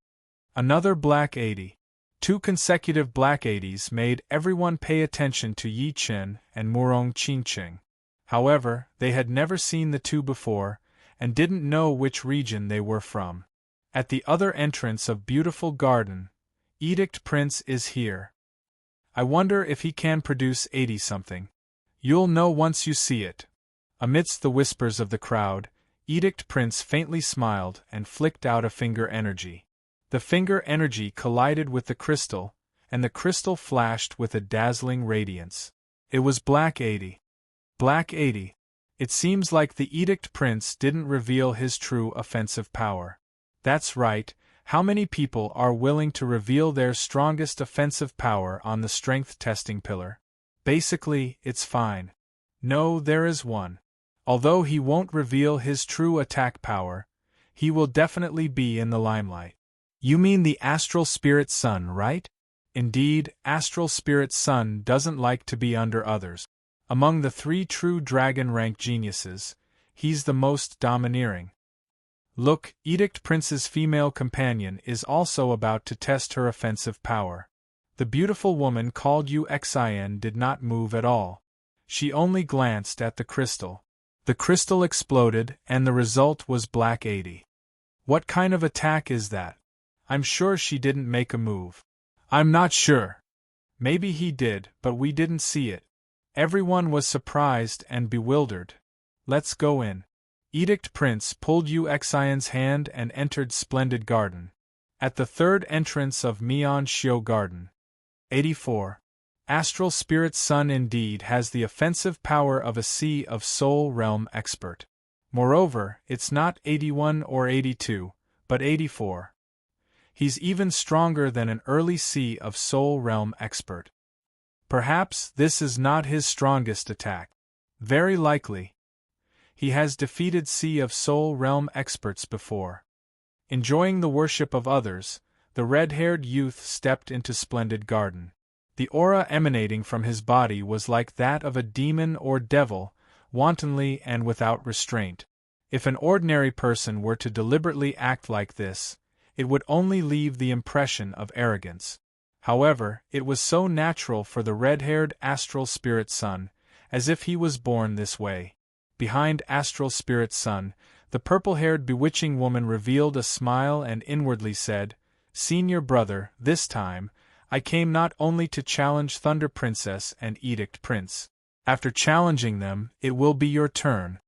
Another black 80. 2 consecutive black 80s made everyone pay attention to Yi Chen and Murong Qingqing. However, they had never seen the 2 before, and didn't know which region they were from. At the other entrance of Beautiful Garden, Edict Prince is here. I wonder if he can produce 80-something. You'll know once you see it. Amidst the whispers of the crowd, Edict Prince faintly smiled and flicked out a finger energy. The finger energy collided with the crystal, and the crystal flashed with a dazzling radiance. It was Black 80. Black 80. It seems like the Edict Prince didn't reveal his true offensive power. That's right, how many people are willing to reveal their strongest offensive power on the strength testing pillar? Basically, it's fine. No, there is one. Although he won't reveal his true attack power, he will definitely be in the limelight. You mean the Astral Spirit Sun, right? Indeed, Astral Spirit Sun doesn't like to be under others. Among the 3 true dragon-rank geniuses, he's the most domineering. Look, Edict Prince's female companion is also about to test her offensive power. The beautiful woman called Yu Xin did not move at all. She only glanced at the crystal. The crystal exploded, and the result was Black 80. What kind of attack is that? I'm sure she didn't make a move. I'm not sure. Maybe he did, but we didn't see it. Everyone was surprised and bewildered. Let's go in. Edict Prince pulled Yu Xion's hand and entered Splendid Garden. At the 3rd entrance of Mian Shio Garden. 84. Astral Spirit Sun indeed has the offensive power of a Sea of Soul Realm expert. Moreover, it's not 81 or 82, but 84. He's even stronger than an early Sea of Soul Realm expert. Perhaps this is not his strongest attack. Very likely. He has defeated Sea of Soul Realm experts before. Enjoying the worship of others, the red-haired youth stepped into Splendid Garden. The aura emanating from his body was like that of a demon or devil, wantonly and without restraint. If an ordinary person were to deliberately act like this, it would only leave the impression of arrogance. However, it was so natural for the red-haired Astral Spirit Sun, as if he was born this way. Behind Astral Spirit Sun, the purple-haired bewitching woman revealed a smile and inwardly said, "Senior brother, this time, I came not only to challenge Thunder Princess and Edict Prince. After challenging them, it will be your turn."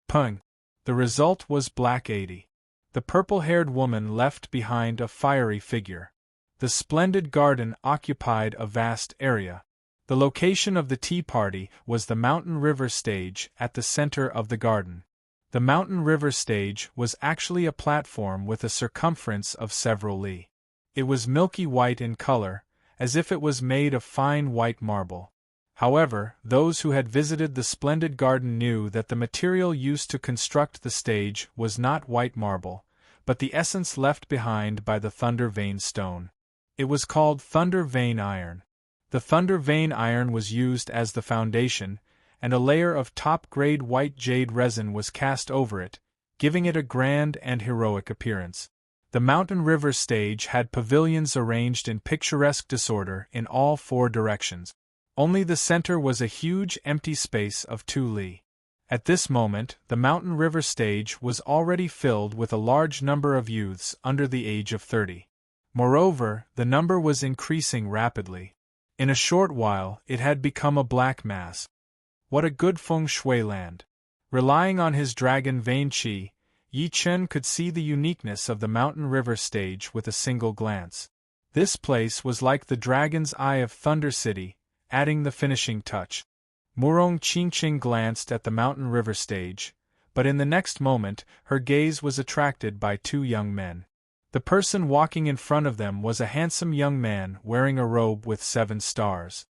Pung. The result was Black 80. The purple-haired woman left behind a fiery figure. The Splendid Garden occupied a vast area. The location of the tea party was the Mountain River stage at the center of the garden. The mountain river stage was actually a platform with a circumference of several li. It was milky white in color, as if it was made of fine white marble. However, those who had visited the splendid garden knew that the material used to construct the stage was not white marble, but the essence left behind by the thunder vein stone. It was called thunder vein iron. The thunder vein iron was used as the foundation, and a layer of top-grade white jade resin was cast over it, giving it a grand and heroic appearance. The mountain river stage had pavilions arranged in picturesque disorder in all 4 directions. Only the center was a huge empty space of 2 li. At this moment, the mountain river stage was already filled with a large number of youths under the age of 30. Moreover, the number was increasing rapidly. In a short while, it had become a black mass. What a good feng shui land! Relying on his dragon vein qi, Yi Chen could see the uniqueness of the mountain river stage with a single glance. This place was like the dragon's eye of Thunder City, adding the finishing touch. Murong Qingqing glanced at the mountain river stage, but in the next moment her gaze was attracted by 2 young men. The person walking in front of them was a handsome young man wearing a robe with 7 stars.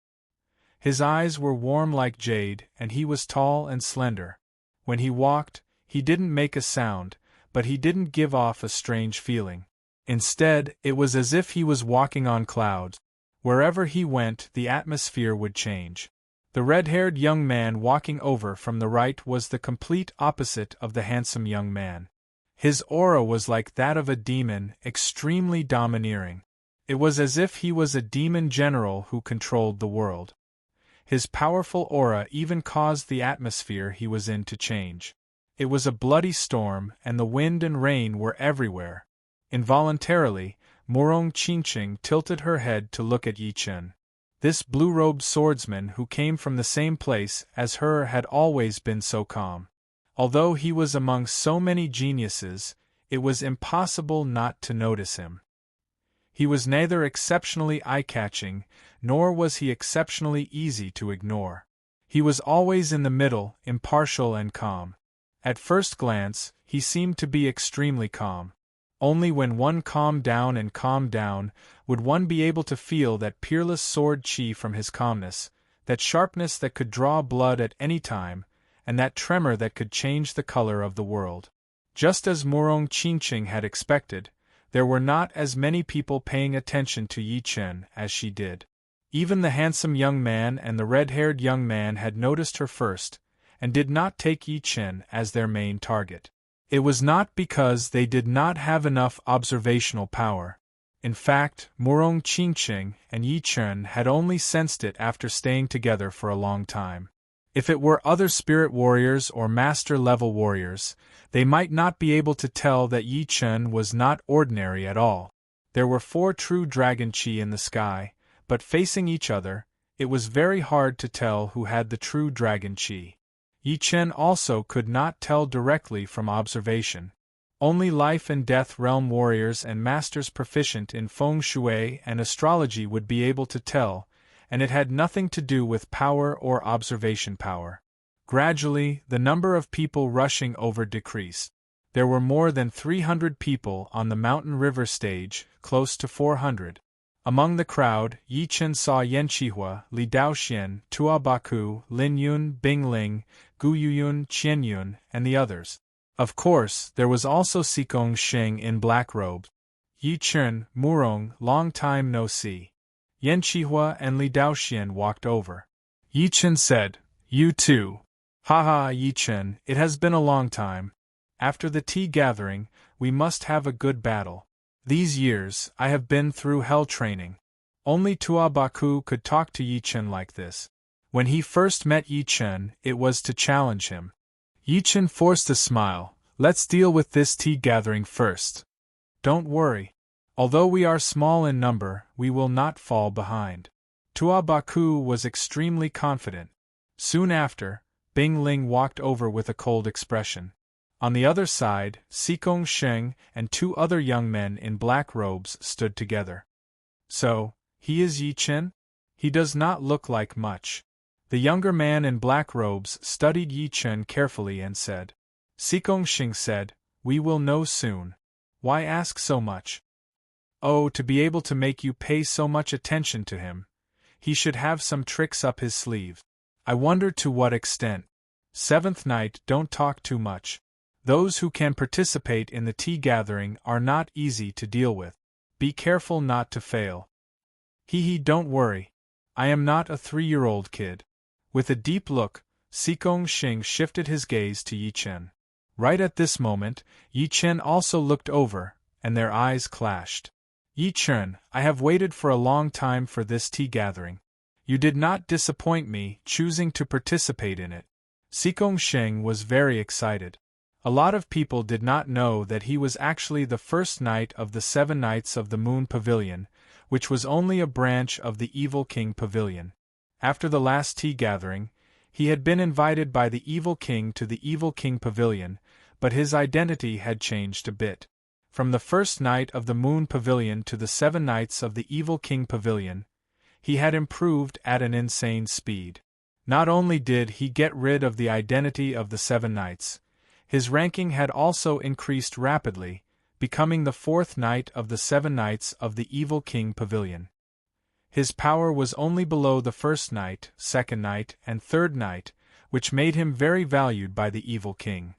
His eyes were warm like jade, and he was tall and slender. When he walked, he didn't make a sound, but he didn't give off a strange feeling. Instead, it was as if he was walking on clouds. Wherever he went, the atmosphere would change. The red-haired young man walking over from the right was the complete opposite of the handsome young man. His aura was like that of a demon, extremely domineering. It was as if he was a demon general who controlled the world. His powerful aura even caused the atmosphere he was in to change. It was a bloody storm, and the wind and rain were everywhere. Involuntarily, Murong Qingqing tilted her head to look at Yi Chen. This blue-robed swordsman who came from the same place as her had always been so calm. Although he was among so many geniuses, it was impossible not to notice him. He was neither exceptionally eye-catching, nor was he exceptionally easy to ignore. He was always in the middle, impartial and calm. At first glance, he seemed to be extremely calm. Only when one calmed down would one be able to feel that peerless sword chi from his calmness, that sharpness that could draw blood at any time, and that tremor that could change the color of the world. Just as Murong Qingqing had expected, there were not as many people paying attention to Yi Chen as she did. Even the handsome young man and the red-haired young man had noticed her first, and did not take Yi Chen as their main target. It was not because they did not have enough observational power. In fact, Murong Qingqing and Yi Chen had only sensed it after staying together for a long time. If it were other spirit warriors or master-level warriors, they might not be able to tell that Yi Chen was not ordinary at all. There were 4 true dragon chi in the sky, but facing each other, it was very hard to tell who had the true dragon chi. Yi Chen also could not tell directly from observation. Only life and death realm warriors and masters proficient in feng shui and astrology would be able to tell, and it had nothing to do with power or observation power. Gradually, the number of people rushing over decreased. There were more than 300 people on the mountain river stage, close to 400. Among the crowd, Yi Chen saw Yan Qihua, Li Daoxian, Tua Baku, Lin Yun, Bing Ling, Gu Yuyun, Qian Yun, and the others. Of course, there was also Xikong Sheng in black robes. Yi Chen, Murong, long time no see. Yan Qihua and Li Daoxian walked over. Yi Chen said, "You too." "Ha, Yi Chen, it has been a long time. After the tea gathering, we must have a good battle. These years, I have been through hell training." Only Tua Baku could talk to Yi Chen like this. When he first met Yi Chen, it was to challenge him. Yi Chen forced a smile. "Let's deal with this tea gathering first. Don't worry. Although we are small in number, we will not fall behind." Tua Baku was extremely confident. Soon after, Bing Ling walked over with a cold expression. On the other side, Xikong Sheng and 2 other young men in black robes stood together. "So, he is Yi Chen? He does not look like much." The younger man in black robes studied Yi Chen carefully and said, Xing said, "We will know soon. Why ask so much?" "Oh, to be able to make you pay so much attention to him. He should have some tricks up his sleeve. I wonder to what extent." Seventh night. Don't talk too much. Those who can participate in the tea gathering are not easy to deal with. Be careful not to fail. Don't worry. I am not a 3-year-old kid. With a deep look, Xing shifted his gaze to Yi Chen. Right at this moment, Yi Chen also looked over, and their eyes clashed. "Yi Chen, I have waited for a long time for this tea gathering. You did not disappoint me choosing to participate in it." Xing was very excited. A lot of people did not know that he was actually the first knight of the 7 Knights of the Moon Pavilion, which was only a branch of the Evil King Pavilion. After the last tea gathering, he had been invited by the Evil King to the Evil King Pavilion, but his identity had changed a bit. From the first Knight of the Moon Pavilion to the 7 Knights of the Evil King Pavilion, he had improved at an insane speed. Not only did he get rid of the identity of the 7 Knights, his ranking had also increased rapidly, becoming the 4th Knight of the 7 Knights of the Evil King Pavilion. His power was only below the 1st Knight, 2nd Knight, and 3rd Knight, which made him very valued by the Evil King.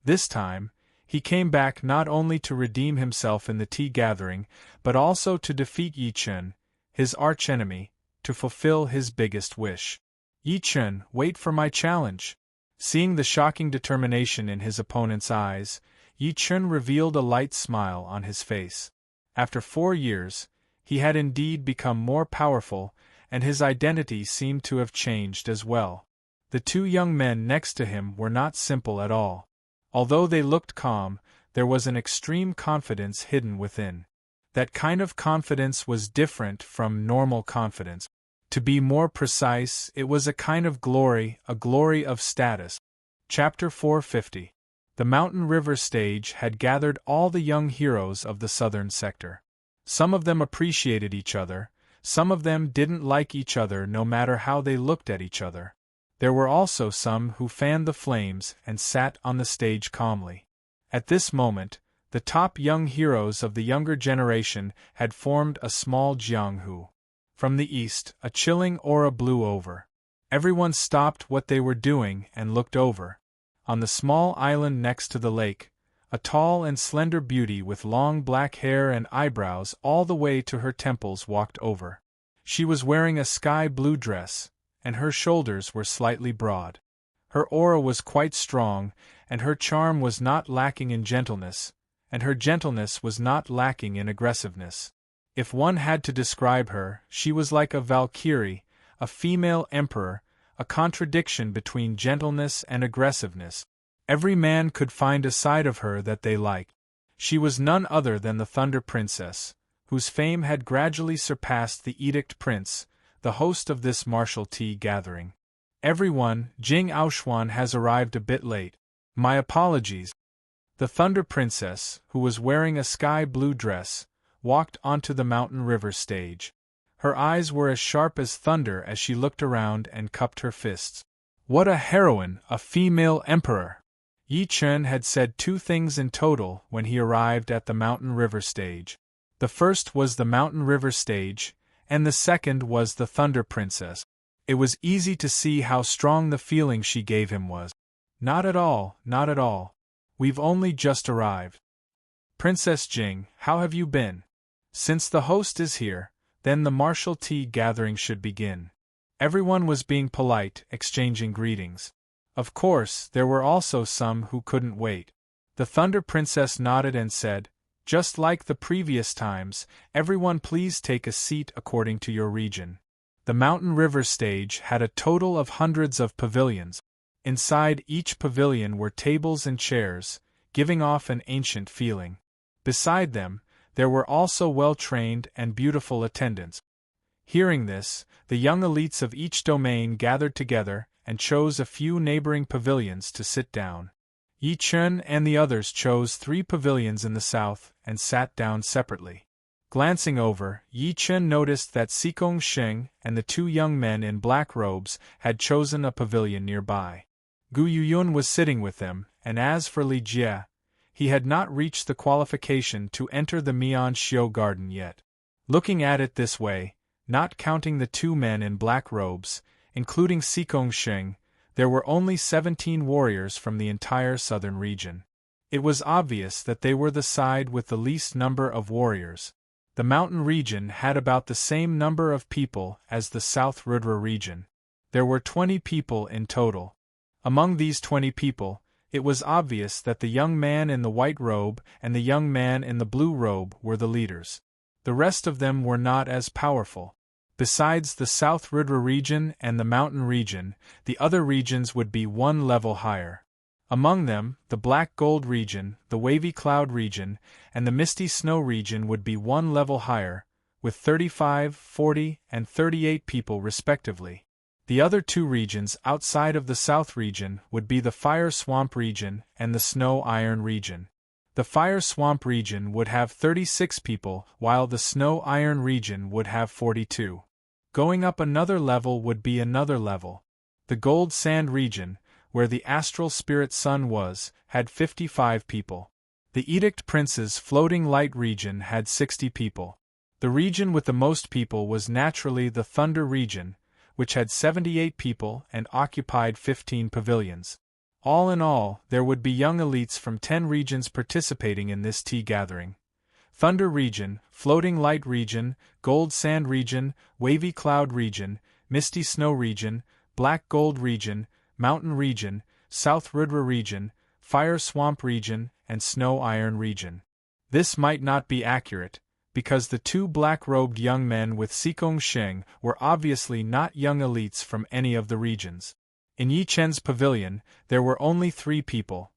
This time, he came back not only to redeem himself in the tea gathering, but also to defeat Yi Chen, his archenemy, to fulfill his biggest wish. "Yi Chen, wait for my challenge." Seeing the shocking determination in his opponent's eyes, Yi Chen revealed a light smile on his face. After 4 years, he had indeed become more powerful, and his identity seemed to have changed as well. The 2 young men next to him were not simple at all. Although they looked calm, there was an extreme confidence hidden within. That kind of confidence was different from normal confidence. To be more precise, it was a kind of glory, a glory of status. Chapter 450. The Mountain River stage had gathered all the young heroes of the southern sector. Some of them appreciated each other, some of them didn't like each other no matter how they looked at each other. There were also some who fanned the flames and sat on the stage calmly. At this moment, the top young heroes of the younger generation had formed a small jianghu. From the east, a chilling aura blew over. Everyone stopped what they were doing and looked over. On the small island next to the lake, a tall and slender beauty with long black hair and eyebrows all the way to her temples walked over. She was wearing a sky-blue dress, and her shoulders were slightly broad. Her aura was quite strong, and her charm was not lacking in gentleness, and her gentleness was not lacking in aggressiveness. If one had to describe her, she was like a valkyrie, a female emperor, a contradiction between gentleness and aggressiveness. Every man could find a side of her that they liked. She was none other than the Thunder Princess, whose fame had gradually surpassed the Edict Prince, the host of this martial tea gathering. "Everyone, Jing Aoshuan has arrived a bit late. My apologies." The Thunder Princess, who was wearing a sky-blue dress, walked onto the Mountain River stage. Her eyes were as sharp as thunder as she looked around and cupped her fists. What a heroine, a female emperor! Yi Chen had said 2 things in total when he arrived at the Mountain River stage. The first was the Mountain River stage, and the second was the Thunder Princess. It was easy to see how strong the feeling she gave him was. Not at all, not at all. We've only just arrived. Princess Jing, how have you been? Since the host is here, then the martial tea gathering should begin. Everyone was being polite, exchanging greetings. Of course, there were also some who couldn't wait. The Thunder Princess nodded and said, "Just like the previous times, everyone please take a seat according to your region." The Mountain River stage had a total of hundreds of pavilions. Inside each pavilion were tables and chairs, giving off an ancient feeling. Beside them, there were also well-trained and beautiful attendants. Hearing this, the young elites of each domain gathered together and chose a few neighboring pavilions to sit down. Yi Chen and the others chose 3 pavilions in the south and sat down separately. Glancing over, Yi Chen noticed that Xing and the 2 young men in black robes had chosen a pavilion nearby. Gu Yuyun was sitting with them, and as for Li Jie, he had not reached the qualification to enter the Mian Xiu garden yet. Looking at it this way, not counting the 2 men in black robes, including Sikong Sheng, there were only 17 warriors from the entire southern region. It was obvious that they were the side with the least number of warriors. The mountain region had about the same number of people as the South Rudra region. There were 20 people in total. Among these 20 people, it was obvious that the young man in the white robe and the young man in the blue robe were the leaders. The rest of them were not as powerful. Besides the South Rudra region and the mountain region, the other regions would be 1 level higher. Among them, the Black Gold region, the Wavy Cloud region, and the Misty Snow region would be 1 level higher, with 35, 40, and 38 people respectively. The other 2 regions outside of the South region would be the Fire Swamp region and the Snow Iron region. The Fire Swamp region would have 36 people, while the Snow Iron region would have 42. Going up another level would be another level. The Gold Sand region, where the astral spirit sun was, had 55 people. The Edict Prince's floating light region had 60 people. The region with the most people was naturally the Thunder region, which had 78 people and occupied 15 pavilions. All in all, there would be young elites from 10 regions participating in this tea gathering. Thunder region, Floating Light region, Gold Sand region, Wavy Cloud region, Misty Snow region, Black Gold region, Mountain region, South Rudra region, Fire Swamp region, and Snow Iron region. This might not be accurate, because the 2 black-robed young men with Sikong Sheng were obviously not young elites from any of the regions. In Yi Chen's pavilion, there were only 3 people: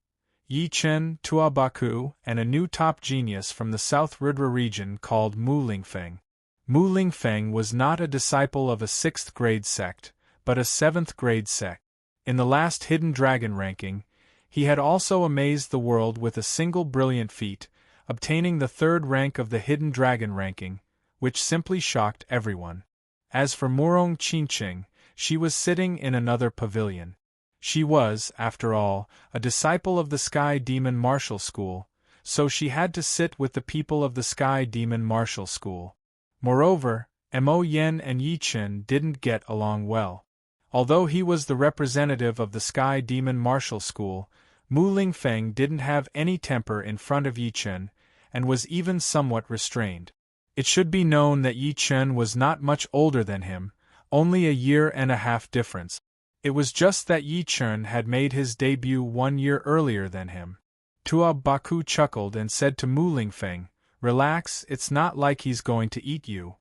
Yi Chen, Tua Baku, and a new top genius from the South Rudra region called Mu Lingfeng. Mu Lingfeng was not a disciple of a 6th grade sect, but a 7th grade sect. In the last Hidden Dragon ranking, he had also amazed the world with a single brilliant feat, obtaining the 3rd rank of the Hidden Dragon ranking, which simply shocked everyone. As for Murong Qinqing, she was sitting in another pavilion. She was, after all, a disciple of the Sky Demon Martial School, so she had to sit with the people of the Sky Demon Martial School. Moreover, Mo Yen and Yi Chen didn't get along well. Although he was the representative of the Sky Demon Martial School, Mu Lingfeng didn't have any temper in front of Yi Chen, and was even somewhat restrained. It should be known that Yi Chen was not much older than him, only a year and a half difference. It was just that Yi Chen had made his debut 1 year earlier than him. Tua Baku chuckled and said to Mu Lingfeng, "Relax, it's not like he's going to eat you."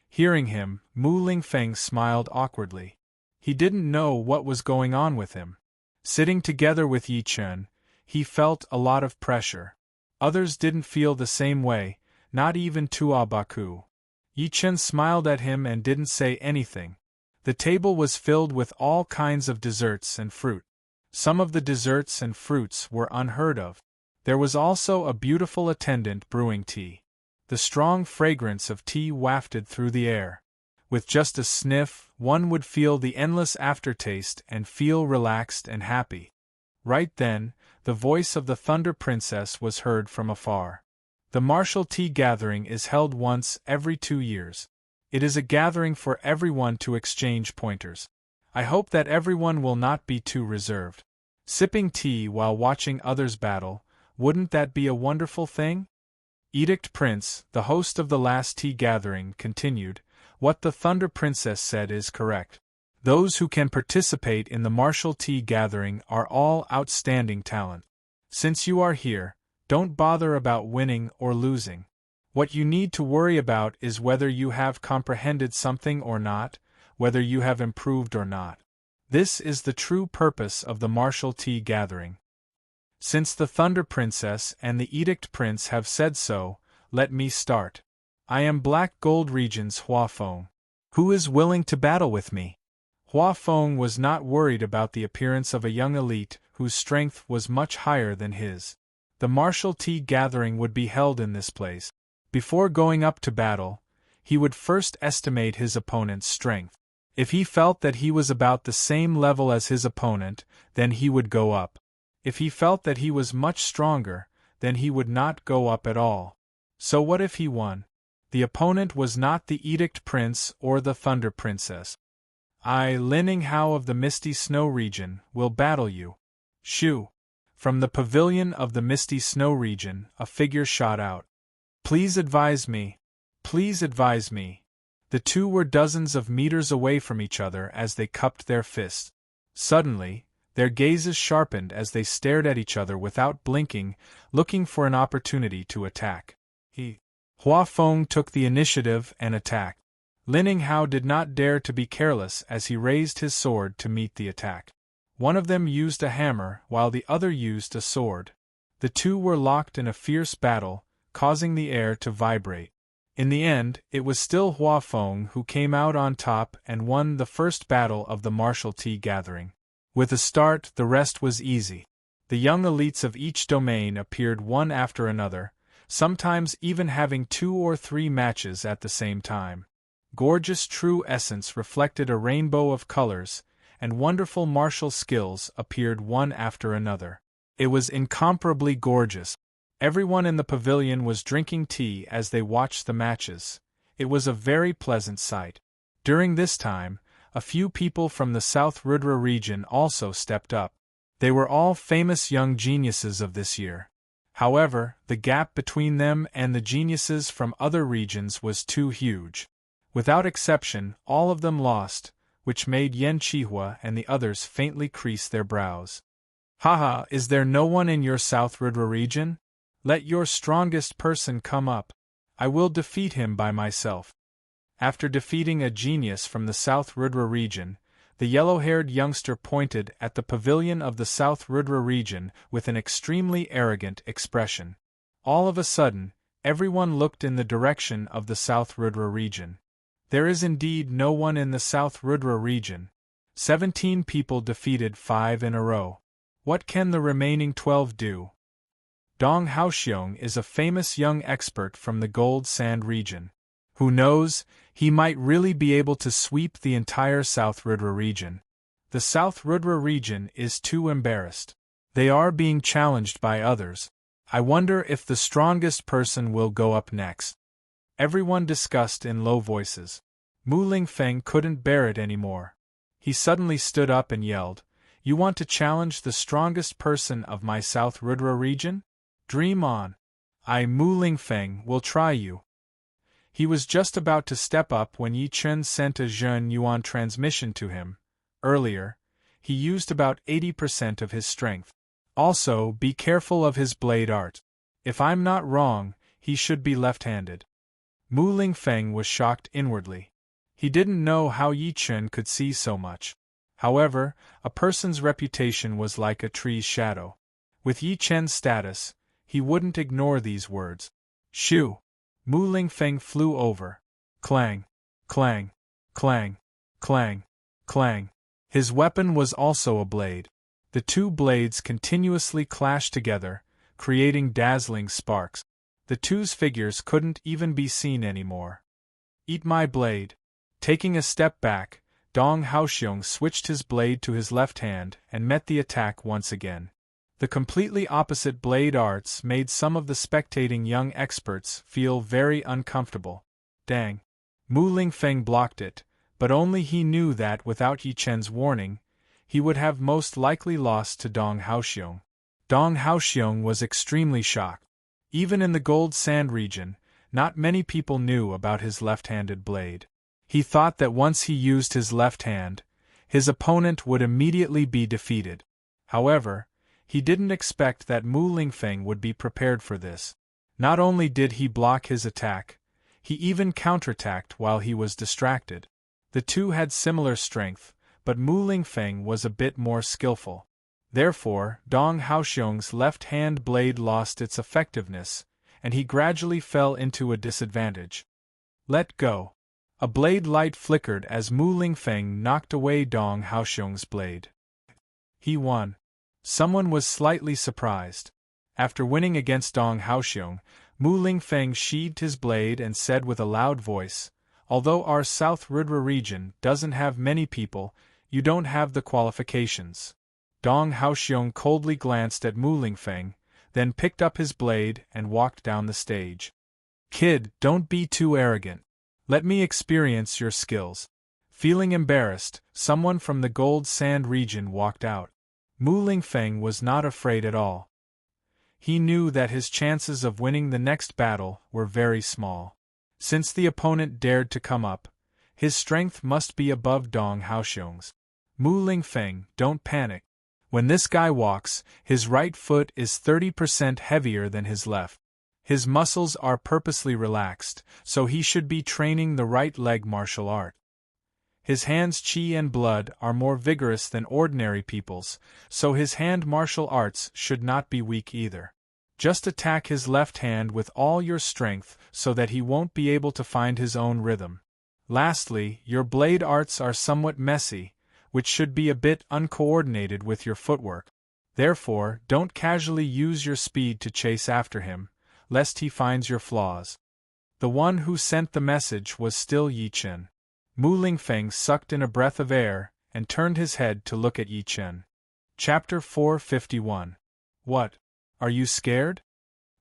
Hearing him, Mu Lingfeng smiled awkwardly. He didn't know what was going on with him. Sitting together with Yi Chen, he felt a lot of pressure. Others didn't feel the same way, not even Tua Baku. Yi Chen smiled at him and didn't say anything. The table was filled with all kinds of desserts and fruit. Some of the desserts and fruits were unheard of. There was also a beautiful attendant brewing tea. The strong fragrance of tea wafted through the air. With just a sniff, one would feel the endless aftertaste and feel relaxed and happy. Right then, the voice of the Thunder Princess was heard from afar. The martial tea gathering is held once every 2 years. It is a gathering for everyone to exchange pointers. I hope that everyone will not be too reserved. Sipping tea while watching others battle, wouldn't that be a wonderful thing? Edict Prince, the host of the last tea gathering, continued, "What the Thunder Princess said is correct. Those who can participate in the martial tea gathering are all outstanding talent. Since you are here, don't bother about winning or losing. What you need to worry about is whether you have comprehended something or not, whether you have improved or not. This is the true purpose of the martial tea gathering. Since the Thunder Princess and the Edict Prince have said so, let me start. I am Black Gold Region's Hua Feng. Who is willing to battle with me?" Hua Feng was not worried about the appearance of a young elite whose strength was much higher than his. The martial tea gathering would be held in this place. Before going up to battle, he would first estimate his opponent's strength. If he felt that he was about the same level as his opponent, then he would go up. If he felt that he was much stronger, then he would not go up at all. So what if he won? The opponent was not the Edict Prince or the Thunder Princess. I, Lin Hao of the Misty Snow region, will battle you. Shoo! From the pavilion of the Misty Snow region, a figure shot out. Please advise me. Please advise me. The two were dozens of meters away from each other as they cupped their fists. Suddenly, their gazes sharpened as they stared at each other without blinking, looking for an opportunity to attack. Hua Feng took the initiative and attacked. Lin Hao did not dare to be careless as he raised his sword to meet the attack. One of them used a hammer while the other used a sword. The two were locked in a fierce battle, causing the air to vibrate. In the end, it was still Hua Feng who came out on top and won the first battle of the martial tea gathering. With a start, the rest was easy. The young elites of each domain appeared one after another, sometimes even having 2 or 3 matches at the same time. Gorgeous true essence reflected a rainbow of colors, and wonderful martial skills appeared one after another. It was incomparably gorgeous. Everyone in the pavilion was drinking tea as they watched the matches. It was a very pleasant sight. During this time, a few people from the South Rudra region also stepped up. They were all famous young geniuses of this year. However, the gap between them and the geniuses from other regions was too huge. Without exception, all of them lost, which made Yen Chihua and the others faintly crease their brows. Haha, is there no one in your South Rudra region? Let your strongest person come up. I will defeat him by myself. After defeating a genius from the South Rudra region, the yellow-haired youngster pointed at the pavilion of the South Rudra region with an extremely arrogant expression. All of a sudden, everyone looked in the direction of the South Rudra region. There is indeed no one in the South Rudra region. 17 people defeated 5 in a row. What can the remaining 12 do? Dong Haoxiong is a famous young expert from the Gold Sand region. Who knows, he might really be able to sweep the entire South Rudra region. The South Rudra region is too embarrassed. They are being challenged by others. I wonder if the strongest person will go up next. Everyone discussed in low voices. Mu Lingfeng couldn't bear it anymore. He suddenly stood up and yelled, "You want to challenge the strongest person of my South Rudra region? Dream on. I, Mu Lingfeng, will try you." He was just about to step up when Yi Chen sent a Zhen Yuan transmission to him. Earlier, he used about 80% of his strength. Also, be careful of his blade art. If I'm not wrong, he should be left-handed. Mu Lingfeng was shocked inwardly. He didn't know how Yi Chen could see so much. However, a person's reputation was like a tree's shadow. With Yi Chen's status, he wouldn't ignore these words. Shoo! Mu Lingfeng flew over. Clang! Clang! Clang! Clang! Clang! His weapon was also a blade. The two blades continuously clashed together, creating dazzling sparks. The two's figures couldn't even be seen anymore. Eat my blade. Taking a step back, Dong Haoxiong switched his blade to his left hand and met the attack once again. The completely opposite blade arts made some of the spectating young experts feel very uncomfortable. Dang! Mu Lingfeng blocked it, but only he knew that without Yi Chen's warning, he would have most likely lost to Dong Haoxiong. Dong Haoxiong was extremely shocked. Even in the Gold Sand region, not many people knew about his left-handed blade. He thought that once he used his left hand, his opponent would immediately be defeated. However, he didn't expect that Mu Lingfeng would be prepared for this. Not only did he block his attack, he even counterattacked while he was distracted. The two had similar strength, but Mu Lingfeng was a bit more skillful. Therefore, Dong Haoxiong's left-hand blade lost its effectiveness, and he gradually fell into a disadvantage. Let go. A blade light flickered as Mu Lingfeng knocked away Dong Haoxiong's blade. He won. Someone was slightly surprised. After winning against Dong Haoxiong, Mu Lingfeng sheathed his blade and said with a loud voice, "Although our South Rudra region doesn't have many people, you don't have the qualifications. Dong Haoxiong coldly glanced at Mu Lingfeng, then picked up his blade and walked down the stage. Kid, don't be too arrogant. Let me experience your skills. Feeling embarrassed, someone from the Gold Sand region walked out. Mu Lingfeng was not afraid at all. He knew that his chances of winning the next battle were very small. Since the opponent dared to come up, his strength must be above Dong Haoxiong's. Mu Lingfeng, don't panic. When this guy walks, his right foot is 30% heavier than his left. His muscles are purposely relaxed, so he should be training the right leg martial art. His hands' qi and blood are more vigorous than ordinary people's, so his hand martial arts should not be weak either. Just attack his left hand with all your strength so that he won't be able to find his own rhythm. Lastly, your blade arts are somewhat messy, which should be a bit uncoordinated with your footwork. Therefore, don't casually use your speed to chase after him, lest he finds your flaws. The one who sent the message was still Yi Chen. Mu Lingfeng sucked in a breath of air and turned his head to look at Yi Chen. Chapter 451. What? Are you scared?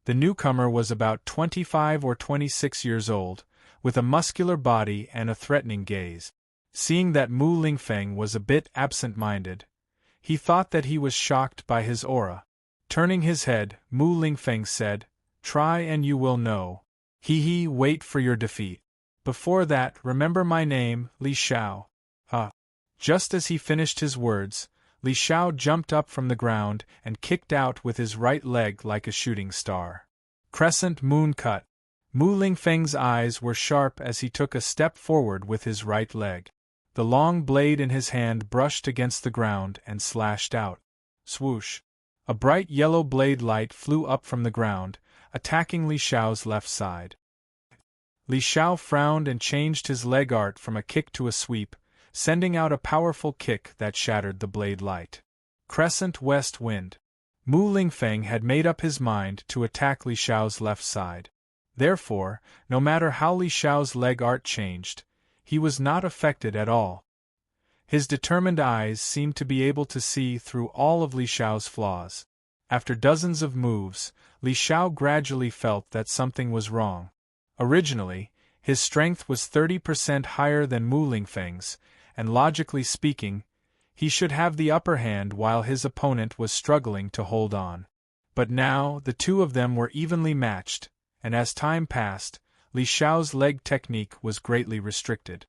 The newcomer was about 25 or 26 years old, with a muscular body and a threatening gaze. Seeing that Mu Lingfeng was a bit absent-minded, he thought that he was shocked by his aura. Turning his head, Mu Lingfeng said, "Try and you will know. Wait for your defeat. Before that, remember my name, Li Xiao." Just as he finished his words, Li Xiao jumped up from the ground and kicked out with his right leg like a shooting star. Crescent moon cut. Mu Lingfeng's eyes were sharp as he took a step forward with his right leg. The long blade in his hand brushed against the ground and slashed out. Swoosh! A bright yellow blade light flew up from the ground, attacking Li Xiao's left side. Li Xiao frowned and changed his leg art from a kick to a sweep, sending out a powerful kick that shattered the blade light. Crescent west wind. Mu Lingfeng had made up his mind to attack Li Xiao's left side. Therefore, no matter how Li Xiao's leg art changed, he was not affected at all. His determined eyes seemed to be able to see through all of Li Xiao's flaws. After dozens of moves, Li Xiao gradually felt that something was wrong. Originally, his strength was 30% higher than Mu Lingfeng's, and logically speaking, he should have the upper hand while his opponent was struggling to hold on. But now, the two of them were evenly matched, and as time passed, Li Xiao's leg technique was greatly restricted.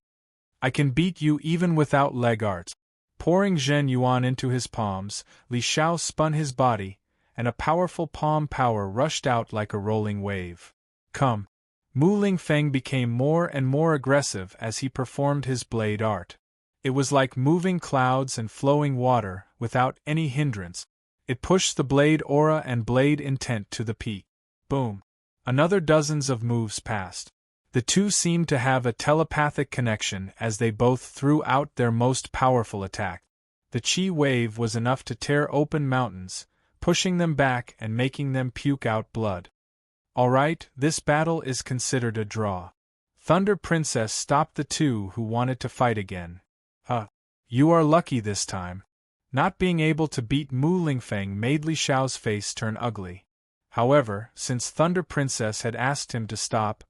"I can beat you even without leg arts." Pouring Zhen Yuan into his palms, Li Xiao spun his body, and a powerful palm power rushed out like a rolling wave. "Come." Mu Lingfeng became more and more aggressive as he performed his blade art. It was like moving clouds and flowing water, without any hindrance. It pushed the blade aura and blade intent to the peak. Boom! Another dozens of moves passed. The two seemed to have a telepathic connection as they both threw out their most powerful attack. The chi wave was enough to tear open mountains, pushing them back and making them puke out blood. Alright, this battle is considered a draw. Thunder Princess stopped the two who wanted to fight again. You are lucky this time. Not being able to beat Mu Lingfeng made Li Xiao's face turn ugly. However, since Thunder Princess had asked him to stop,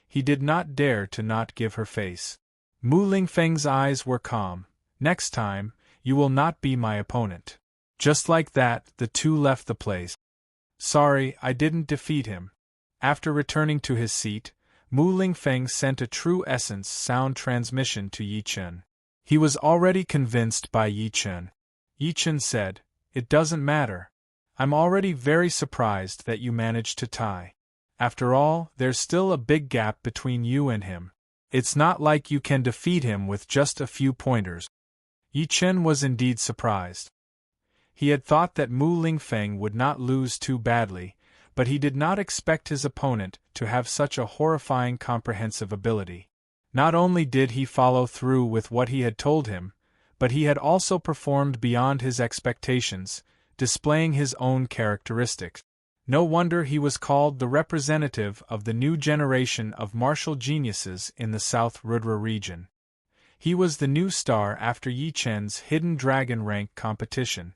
he did not dare to not give her face. Mu Lingfeng's eyes were calm. "Next time, you will not be my opponent." Just like that, the two left the place. "Sorry, I didn't defeat him." After returning to his seat, Mu Lingfeng sent a true essence sound transmission to Yi Chen. He was already convinced by Yi Chen. Yi Chen said, "It doesn't matter. I'm already very surprised that you managed to tie. After all, there's still a big gap between you and him. It's not like you can defeat him with just a few pointers." Yi Chen was indeed surprised. He had thought that Mu Lingfeng would not lose too badly, but he did not expect his opponent to have such a horrifying comprehensive ability. Not only did he follow through with what he had told him, but he had also performed beyond his expectations, displaying his own characteristics. No wonder he was called the representative of the new generation of martial geniuses in the South Rudra region. He was the new star after Yi Chen's Hidden Dragon rank competition.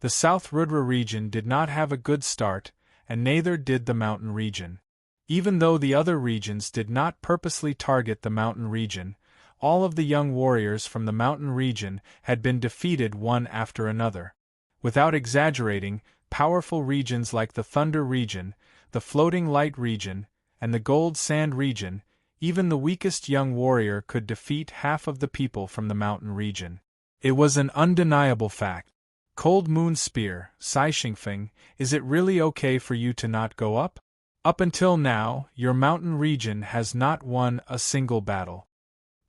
The South Rudra region did not have a good start, and neither did the mountain region. Even though the other regions did not purposely target the mountain region, all of the young warriors from the mountain region had been defeated one after another. Without exaggerating, powerful regions like the Thunder region, the Floating Light region, and the Gold Sand region, even the weakest young warrior could defeat half of the people from the mountain region. It was an undeniable fact. Cold Moon Spear, Sai Xingfeng, is it really okay for you to not go up? Up until now, your mountain region has not won a single battle.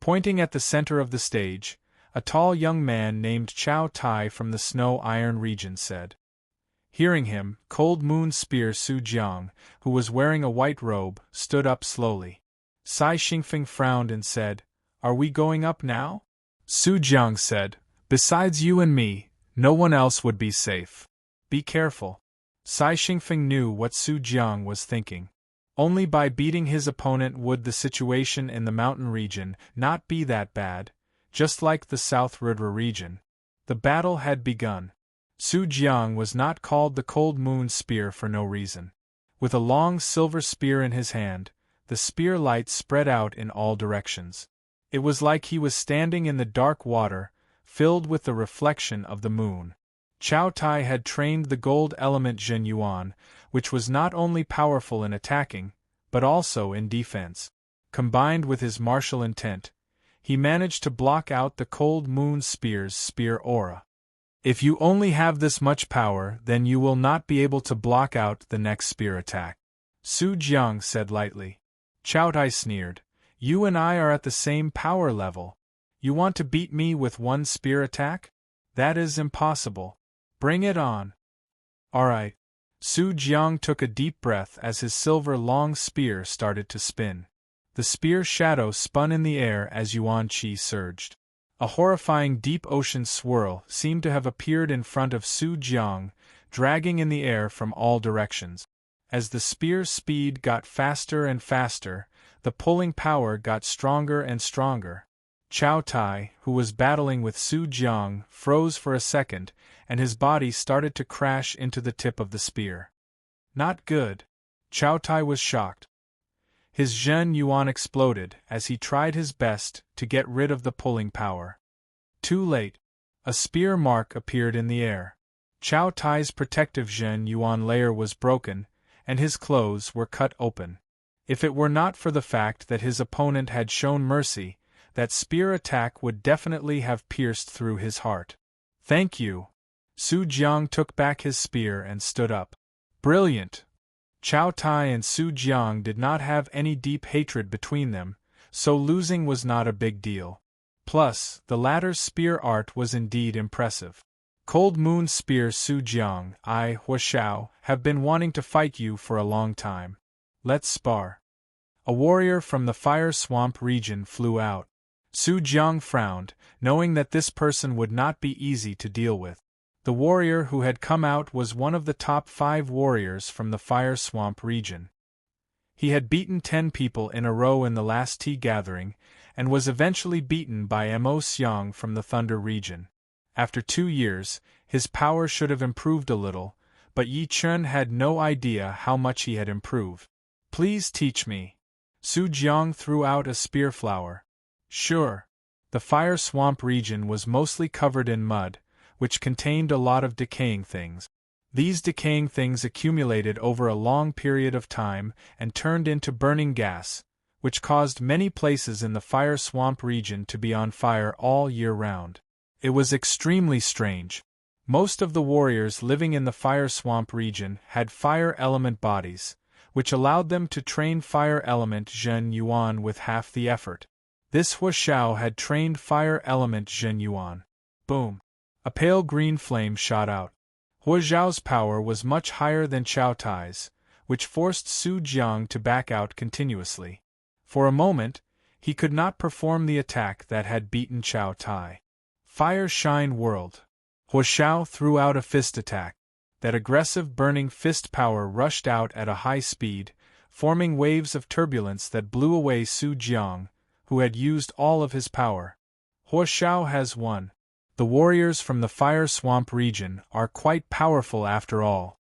Pointing at the center of the stage, a tall young man named Chao Tai from the Snow Iron region said. Hearing him, Cold Moon Spear Su Jiang, who was wearing a white robe, stood up slowly. Sai Xingfeng frowned and said, "Are we going up now?" Su Jiang said, "Besides you and me, no one else would be safe. Be careful." Sai Xingfeng knew what Su Jiang was thinking. Only by beating his opponent would the situation in the mountain region not be that bad, just like the South Rudra region. The battle had begun. Su Jiang was not called the Cold Moon Spear for no reason. With a long silver spear in his hand, the spear light spread out in all directions. It was like he was standing in the dark water, filled with the reflection of the moon. Chao Tai had trained the gold element Zhen Yuan, which was not only powerful in attacking, but also in defense. Combined with his martial intent, he managed to block out the Cold Moon Spear's spear aura. If you only have this much power, then you will not be able to block out the next spear attack. Su Jiang said lightly. Chao Tai sneered. You and I are at the same power level. You want to beat me with one spear attack? That is impossible. Bring it on. Alright. Su Jiang took a deep breath as his silver long spear started to spin. The spear shadow spun in the air as Yuan Qi surged. A horrifying deep ocean swirl seemed to have appeared in front of Su Jiang, dragging in the air from all directions. As the spear's speed got faster and faster, the pulling power got stronger and stronger. Chao Tai, who was battling with Su Jiang, froze for a second, and his body started to crash into the tip of the spear. Not good. Chao Tai was shocked. His Zhen Yuan exploded as he tried his best to get rid of the pulling power. Too late. A spear mark appeared in the air. Chao Tai's protective Zhen Yuan layer was broken, and his clothes were cut open. If it were not for the fact that his opponent had shown mercy, that spear attack would definitely have pierced through his heart. Thank you. Su Jiang took back his spear and stood up. Brilliant. Chao Tai and Su Jiang did not have any deep hatred between them, so losing was not a big deal. Plus, the latter's spear art was indeed impressive. Cold Moon Spear Su Jiang, I, Hua Xiao, have been wanting to fight you for a long time. Let's spar. A warrior from the Fire Swamp region flew out. Su Jiang frowned, knowing that this person would not be easy to deal with. The warrior who had come out was one of the top 5 warriors from the Fire Swamp region. He had beaten 10 people in a row in the last tea gathering, and was eventually beaten by Mo Xiang from the Thunder region. After 2 years, his power should have improved a little, but Yi Chen had no idea how much he had improved. Please teach me. Su Jiang threw out a spear flower. Sure. The Fire Swamp region was mostly covered in mud, which contained a lot of decaying things. These decaying things accumulated over a long period of time and turned into burning gas, which caused many places in the Fire Swamp region to be on fire all year round. It was extremely strange. Most of the warriors living in the Fire Swamp region had fire element bodies, which allowed them to train fire element Zhen Yuan with half the effort. This Hua Xiao had trained fire element Zhen Yuan. Boom. A pale green flame shot out. Hua Xiao's power was much higher than Chao Tai's, which forced Su Jiang to back out continuously. For a moment, he could not perform the attack that had beaten Chao Tai. Fire Shine World. Hua Xiao threw out a fist attack. That aggressive burning fist power rushed out at a high speed, forming waves of turbulence that blew away Su Jiang, who had used all of his power. Hua Xiao has won. The warriors from the Fire Swamp region are quite powerful after all.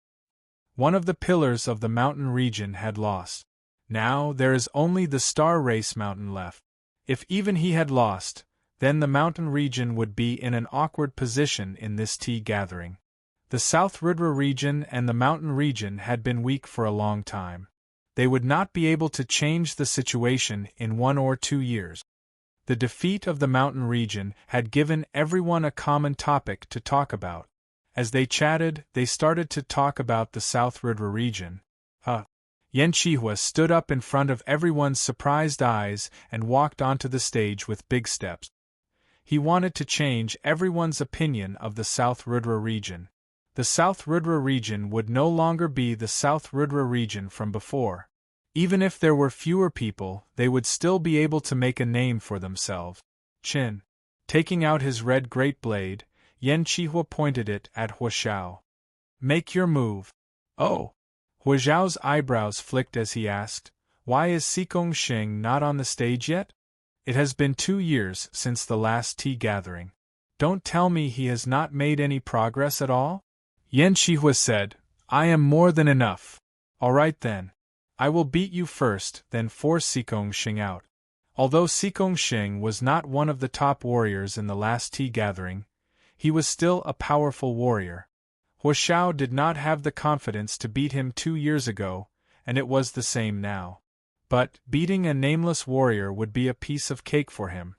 One of the pillars of the mountain region had lost. Now there is only the Star Race Mountain left. If even he had lost, then the mountain region would be in an awkward position in this tea gathering. The South Rudra region and the mountain region had been weak for a long time. They would not be able to change the situation in 1 or 2 years. The defeat of the mountain region had given everyone a common topic to talk about. As they chatted, they started to talk about the South Rudra region. Yan Chihua stood up in front of everyone's surprised eyes and walked onto the stage with big steps. He wanted to change everyone's opinion of the South Rudra region. The South Rudra region would no longer be the South Rudra region from before. Even if there were fewer people, they would still be able to make a name for themselves. Chin. Taking out his red great blade, Yan Chihua pointed it at Huashao. Make your move. Oh! Huashao's eyebrows flicked as he asked, why is Sikong Shing not on the stage yet? It has been 2 years since the last tea gathering. Don't tell me he has not made any progress at all? Yan Chihua said, I am more than enough. All right then. I will beat you first, then force Sikong Shing out. Although Sikong Shing was not one of the top warriors in the last tea gathering, he was still a powerful warrior. Huashao did not have the confidence to beat him 2 years ago, and it was the same now. But beating a nameless warrior would be a piece of cake for him.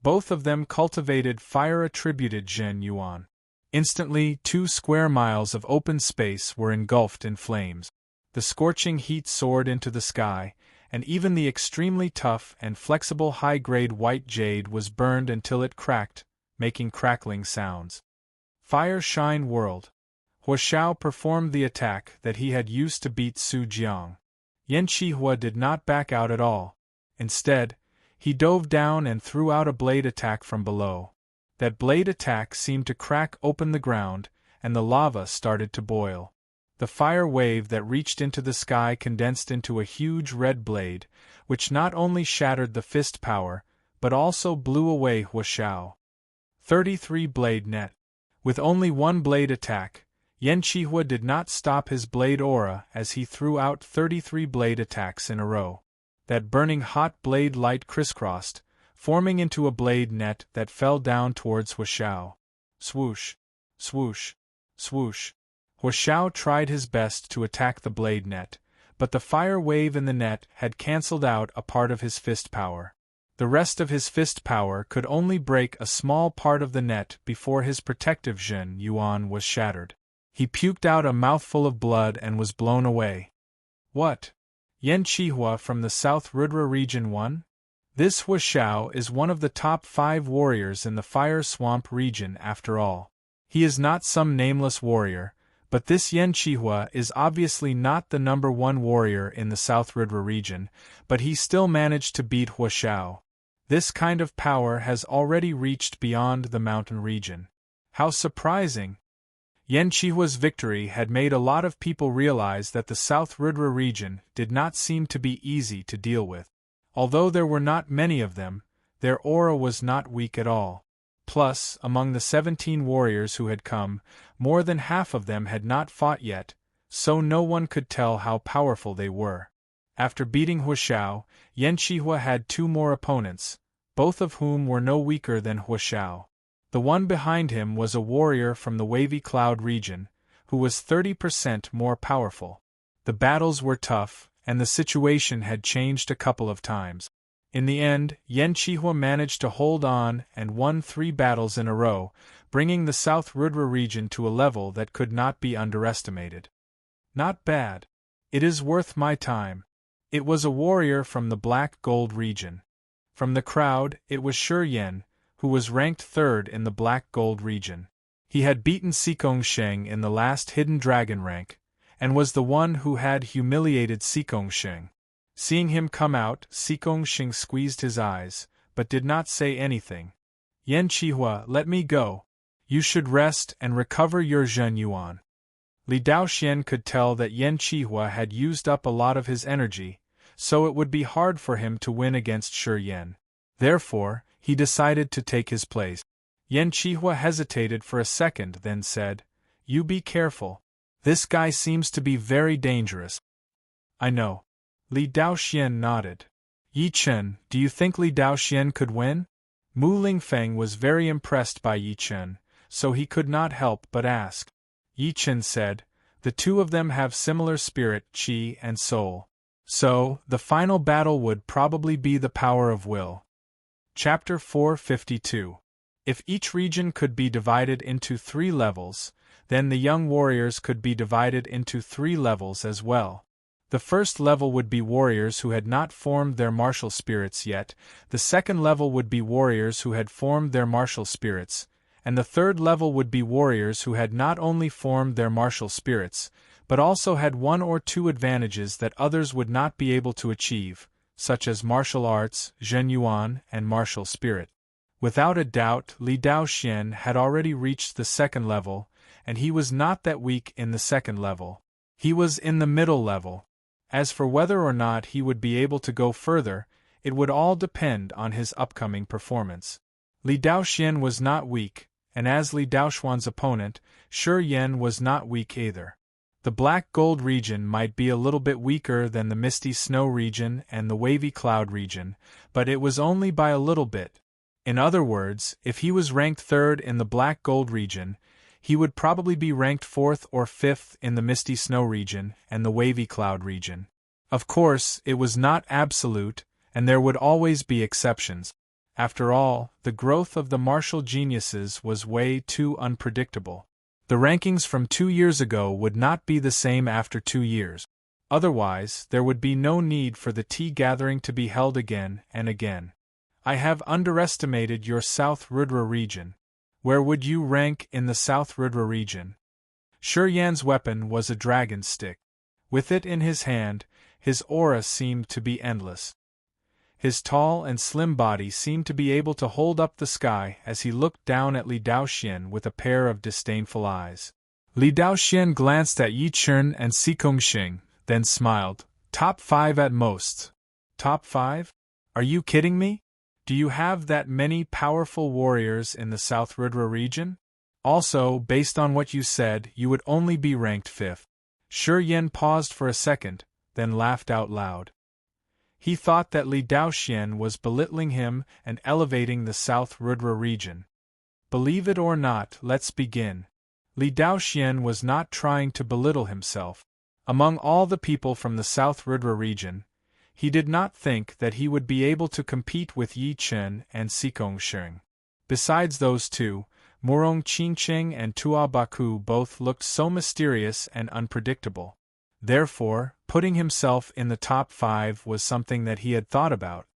Both of them cultivated fire-attributed Zhen Yuan. Instantly, 2 square miles of open space were engulfed in flames. The scorching heat soared into the sky, and even the extremely tough and flexible high-grade white jade was burned until it cracked, making crackling sounds. Fire Shine World. Huashao performed the attack that he had used to beat Su Jiang. Yan Chihua did not back out at all. Instead, he dove down and threw out a blade attack from below. That blade attack seemed to crack open the ground, and the lava started to boil. The fire wave that reached into the sky condensed into a huge red blade, which not only shattered the fist power, but also blew away Huashao. 33 blade net. With only 1 blade attack, Yan Chihua did not stop his blade aura as he threw out 33 blade attacks in a row. That burning hot blade light crisscrossed, forming into a blade net that fell down towards Huashao. Swoosh! Swoosh! Swoosh! Huashao tried his best to attack the blade net, but the fire wave in the net had cancelled out a part of his fist power. The rest of his fist power could only break a small part of the net before his protective Zhen Yuan was shattered. He puked out a mouthful of blood and was blown away. What? Yan Chihua from the South Rudra region won? This Huashao is one of the top 5 warriors in the Fire Swamp region after all. He is not some nameless warrior, but this Yan Chihua is obviously not the number 1 warrior in the South Rudra region, but he still managed to beat Huashao. This kind of power has already reached beyond the mountain region. How surprising! Yan Chihua's victory had made a lot of people realize that the South Rudra region did not seem to be easy to deal with. Although there were not many of them, their aura was not weak at all. Plus, among the 17 warriors who had come, more than half of them had not fought yet, so no one could tell how powerful they were. After beating Huashao, Yan Chihua had 2 more opponents, both of whom were no weaker than Huashao. The one behind him was a warrior from the Wavy Cloud region, who was 30% more powerful. The battles were tough, and the situation had changed a couple of times. In the end, Yan Chihua managed to hold on and won 3 battles in a row, bringing the South Rudra region to a level that could not be underestimated. Not bad. It is worth my time. It was a warrior from the Black Gold region. From the crowd, it was Shi Yan, who was ranked 3rd in the Black Gold region. He had beaten Sikong Sheng in the last Hidden Dragon rank, and was the one who had humiliated Sikong Sheng. Seeing him come out, Sikong Sheng squeezed his eyes, but did not say anything. Yan Chihua, let me go. You should rest and recover your Zhen Yuan. Li Daoxian could tell that Yan Chihua had used up a lot of his energy, so it would be hard for him to win against Shi Yan. Therefore, he decided to take his place. Yan Qihua hesitated for a second, then said, "You be careful. This guy seems to be very dangerous." "I know." Li Daoxian nodded. "Yi Chen, do you think Li Daoxian could win?" Mu Lingfeng was very impressed by Yi Chen, so he could not help but ask. Yi Chen said, "The two of them have similar spirit, qi and soul. So, the final battle would probably be the power of will." Chapter 452. If each region could be divided into 3 levels, then the young warriors could be divided into 3 levels as well. The first level would be warriors who had not formed their martial spirits yet, the second level would be warriors who had formed their martial spirits, and the third level would be warriors who had not only formed their martial spirits, but also had 1 or 2 advantages that others would not be able to achieve, such as martial arts, zhenyuan, and martial spirit. Without a doubt, Li Daoxian had already reached the second level, and he was not that weak in the second level. He was in the middle level. As for whether or not he would be able to go further, it would all depend on his upcoming performance. Li Daoxian was not weak, and as Li Daoxuan's opponent, Shi Yan was not weak either. The Black Gold region might be a little bit weaker than the Misty Snow region and the Wavy Cloud region, but it was only by a little bit. In other words, if he was ranked 3rd in the Black Gold region, he would probably be ranked 4th or 5th in the Misty Snow region and the Wavy Cloud region. Of course, it was not absolute, and there would always be exceptions. After all, the growth of the martial geniuses was way too unpredictable. The rankings from 2 years ago would not be the same after 2 years. Otherwise, there would be no need for the tea gathering to be held again and again. I have underestimated your South Rudra region. Where would you rank in the South Rudra region? Shi Yan's weapon was a dragon stick. With it in his hand, his aura seemed to be endless. His tall and slim body seemed to be able to hold up the sky as he looked down at Li Daoxian with a pair of disdainful eyes. Li Daoxian glanced at Yi Chen and Xing, then smiled. "Top 5 at most." "Top 5? Are you kidding me? Do you have that many powerful warriors in the South Rudra region? Also, based on what you said, you would only be ranked 5th. Shi Yan paused for a second, then laughed out loud. He thought that Li Daoxian was belittling him and elevating the South Rudra region. Believe it or not, let's begin. Li Daoxian was not trying to belittle himself. Among all the people from the South Rudra region, he did not think that he would be able to compete with Yi Chen and Xing. Besides those two, Murong Qingqing and Tua Baku both looked so mysterious and unpredictable. Therefore, putting himself in the top 5 was something that he had thought about.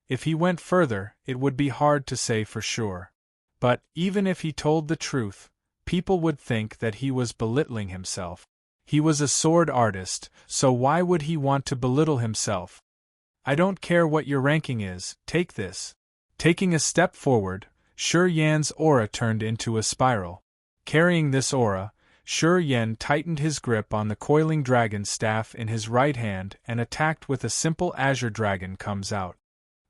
If he went further, it would be hard to say for sure. But, even if he told the truth, people would think that he was belittling himself. He was a sword artist, so why would he want to belittle himself? "I don't care what your ranking is, take this." Taking a step forward, Shi Yan's aura turned into a spiral. Carrying this aura, Shi Yan tightened his grip on the coiling dragon staff in his right hand and attacked with a simple azure dragon comes out.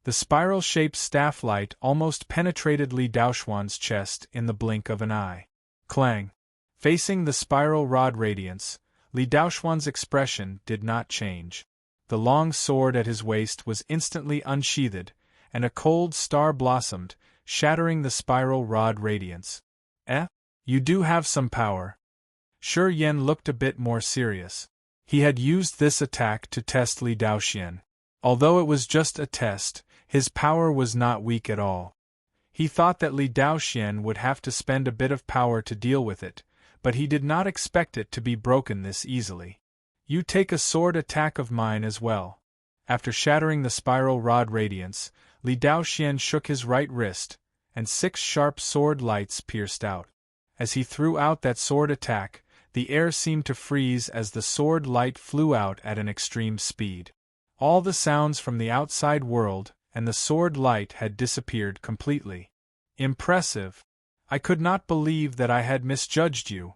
The spiral-shaped staff light almost penetrated Li Daoxuan's chest in the blink of an eye. Clang! Facing the spiral rod radiance, Li Daoxuan's expression did not change. The long sword at his waist was instantly unsheathed, and a cold star blossomed, shattering the spiral rod radiance. You do have some power. Shi Yan looked a bit more serious. He had used this attack to test Li Daoxian. Although it was just a test, his power was not weak at all. He thought that Li Daoxian would have to spend a bit of power to deal with it, but he did not expect it to be broken this easily. "You take a sword attack of mine as well." After shattering the spiral rod radiance, Li Daoxian shook his right wrist, and 6 sharp sword lights pierced out. As he threw out that sword attack, the air seemed to freeze as the sword light flew out at an extreme speed. All the sounds from the outside world and the sword light had disappeared completely. Impressive! I could not believe that I had misjudged you.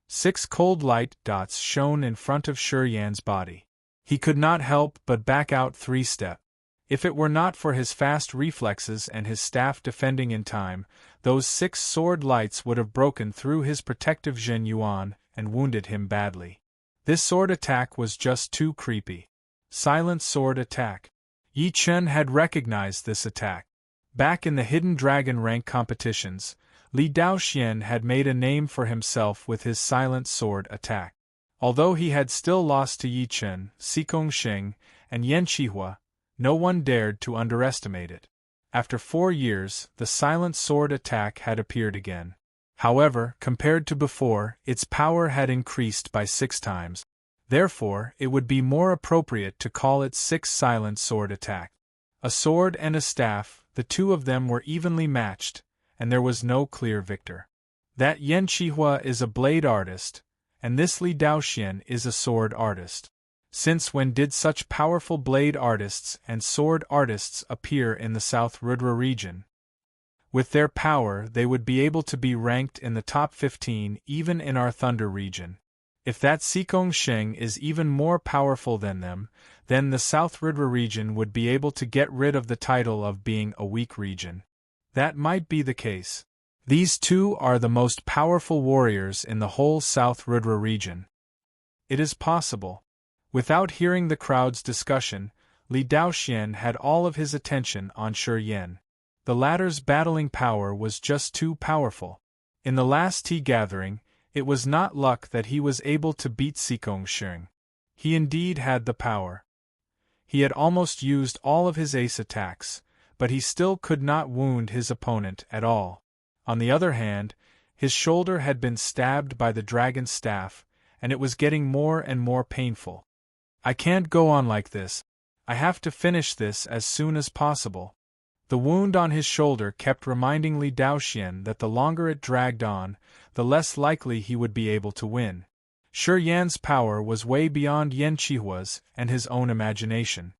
6 cold light dots shone in front of Shi Yan's body. He could not help but back out 3 steps. If it were not for his fast reflexes and his staff defending in time, those 6 sword lights would have broken through his protective Zhen Yuan and wounded him badly. This sword attack was just too creepy. Silent sword attack. Yi Chen had recognized this attack. Back in the Hidden Dragon rank competitions, Li Daoxian had made a name for himself with his silent sword attack. Although he had still lost to Yi Chen, Xikong Xing, and Yan Qihua, no one dared to underestimate it. After 4 years, the silent sword attack had appeared again. However, compared to before, its power had increased by 6 times. Therefore, it would be more appropriate to call it 6 silent sword attack. A sword and a staff, the two of them were evenly matched, and there was no clear victor. That Yan Qihua is a blade artist, and this Li Daoxian is a sword artist. Since when did such powerful blade artists and sword artists appear in the South Rudra region? With their power, they would be able to be ranked in the top 15 even in our Thunder region. If that Xikong Sheng is even more powerful than them, then the South Rudra region would be able to get rid of the title of being a weak region. That might be the case. These two are the most powerful warriors in the whole South Rudra region. It is possible. Without hearing the crowd's discussion, Li Daoxian had all of his attention on Shi Yan. The latter's battling power was just too powerful. In the last tea gathering, it was not luck that he was able to beat Xikong Sheng. He indeed had the power. He had almost used all of his ace attacks, but he still could not wound his opponent at all. On the other hand, his shoulder had been stabbed by the dragon's staff, and it was getting more and more painful. I can't go on like this. I have to finish this as soon as possible. The wound on his shoulder kept reminding Li Daoxian that the longer it dragged on, the less likely he would be able to win. Shi Yan's power was way beyond Yan Qihua's and his own imagination.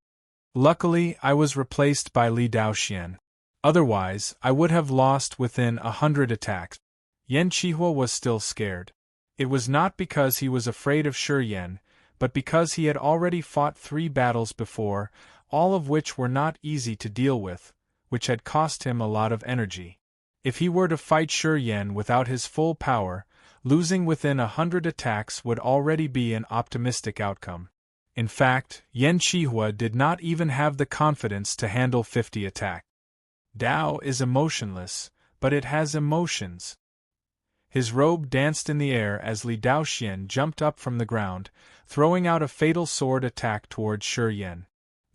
Luckily, I was replaced by Li Daoxian. Otherwise, I would have lost within 100 attacks. Yan Qihua was still scared. It was not because he was afraid of Shi Yan, but because he had already fought 3 battles before, all of which were not easy to deal with, which had cost him a lot of energy. If he were to fight Shi Yan without his full power, losing within 100 attacks would already be an optimistic outcome. In fact, Yan Qihua did not even have the confidence to handle 50 attacks. Dao is emotionless, but it has emotions. His robe danced in the air as Li Daoxian jumped up from the ground, throwing out a fatal sword attack towards Shi Yan.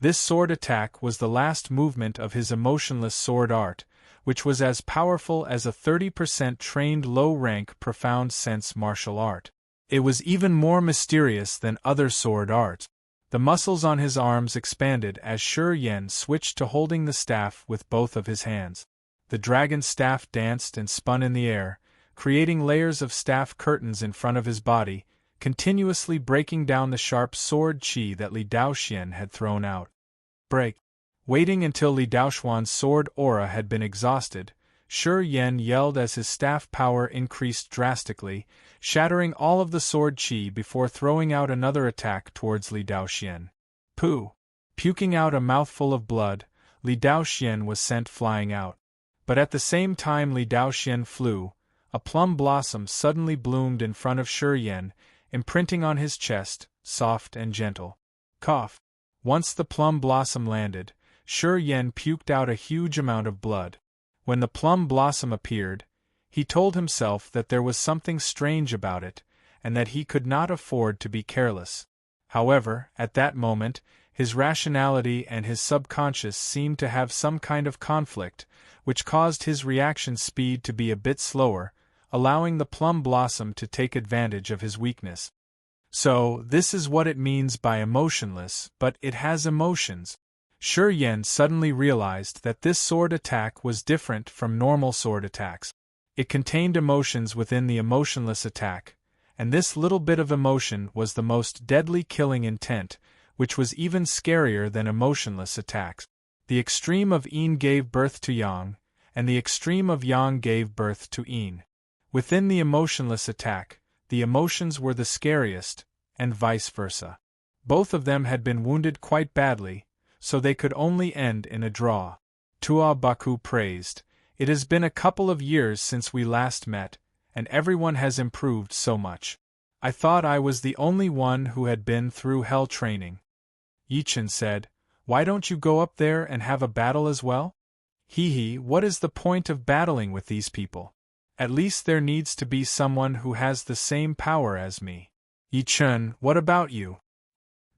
This sword attack was the last movement of his emotionless sword art, which was as powerful as a 30% trained low-rank profound sense martial art. It was even more mysterious than other sword arts. The muscles on his arms expanded as Shi Yan switched to holding the staff with both of his hands. The dragon's staff danced and spun in the air, creating layers of staff curtains in front of his body, continuously breaking down the sharp sword qi that Li Daoxian had thrown out. Break. Waiting until Li Daoxian's sword aura had been exhausted, Shi Yan yelled as his staff power increased drastically, shattering all of the sword qi before throwing out another attack towards Li Daoxian. Pooh! Puking out a mouthful of blood, Li Daoxian was sent flying out. But at the same time Li Daoxian flew, a plum blossom suddenly bloomed in front of Shi Yan, imprinting on his chest, soft and gentle. Cough. Once the plum blossom landed, Shi Yan puked out a huge amount of blood. When the plum blossom appeared, he told himself that there was something strange about it, and that he could not afford to be careless. However, at that moment, his rationality and his subconscious seemed to have some kind of conflict, which caused his reaction speed to be a bit slower, allowing the plum blossom to take advantage of his weakness. So, this is what it means by emotionless, but it has emotions. Shi Yan suddenly realized that this sword attack was different from normal sword attacks. It contained emotions within the emotionless attack, and this little bit of emotion was the most deadly killing intent, which was even scarier than emotionless attacks. The extreme of Yin gave birth to Yang, and the extreme of Yang gave birth to Yin. Within the emotionless attack, the emotions were the scariest, and vice versa. Both of them had been wounded quite badly, so they could only end in a draw. Tua Baku praised. It has been a couple of years since we last met, and everyone has improved so much. I thought I was the only one who had been through hell training. Yichen said, why don't you go up there and have a battle as well? Hee, what is the point of battling with these people? At least there needs to be someone who has the same power as me. Yichen, what about you?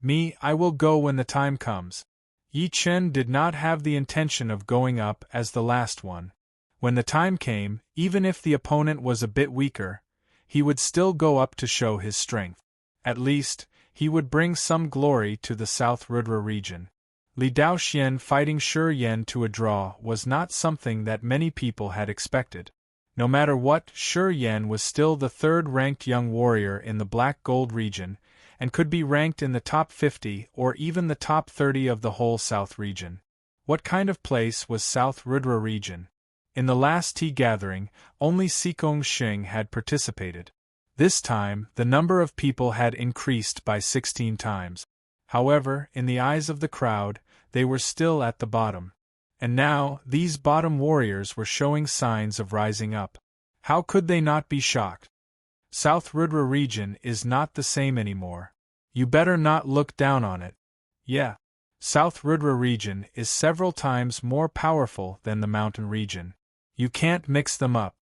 Me, I will go when the time comes. Yichen did not have the intention of going up as the last one. When the time came, even if the opponent was a bit weaker, he would still go up to show his strength. At least, he would bring some glory to the South Rudra region. Li Daoxian fighting Shi Yan to a draw was not something that many people had expected. No matter what, Shi Yan was still the third-ranked young warrior in the Black Gold region, and could be ranked in the top 50 or even the top 30 of the whole South region. What kind of place was South Rudra region? In the last tea gathering, only Sikong Xing had participated. This time, the number of people had increased by 16 times. However, in the eyes of the crowd, they were still at the bottom. And now, these bottom warriors were showing signs of rising up. How could they not be shocked? South Rudra region is not the same anymore. You better not look down on it. Yeah. South Rudra region is several times more powerful than the mountain region. You can't mix them up.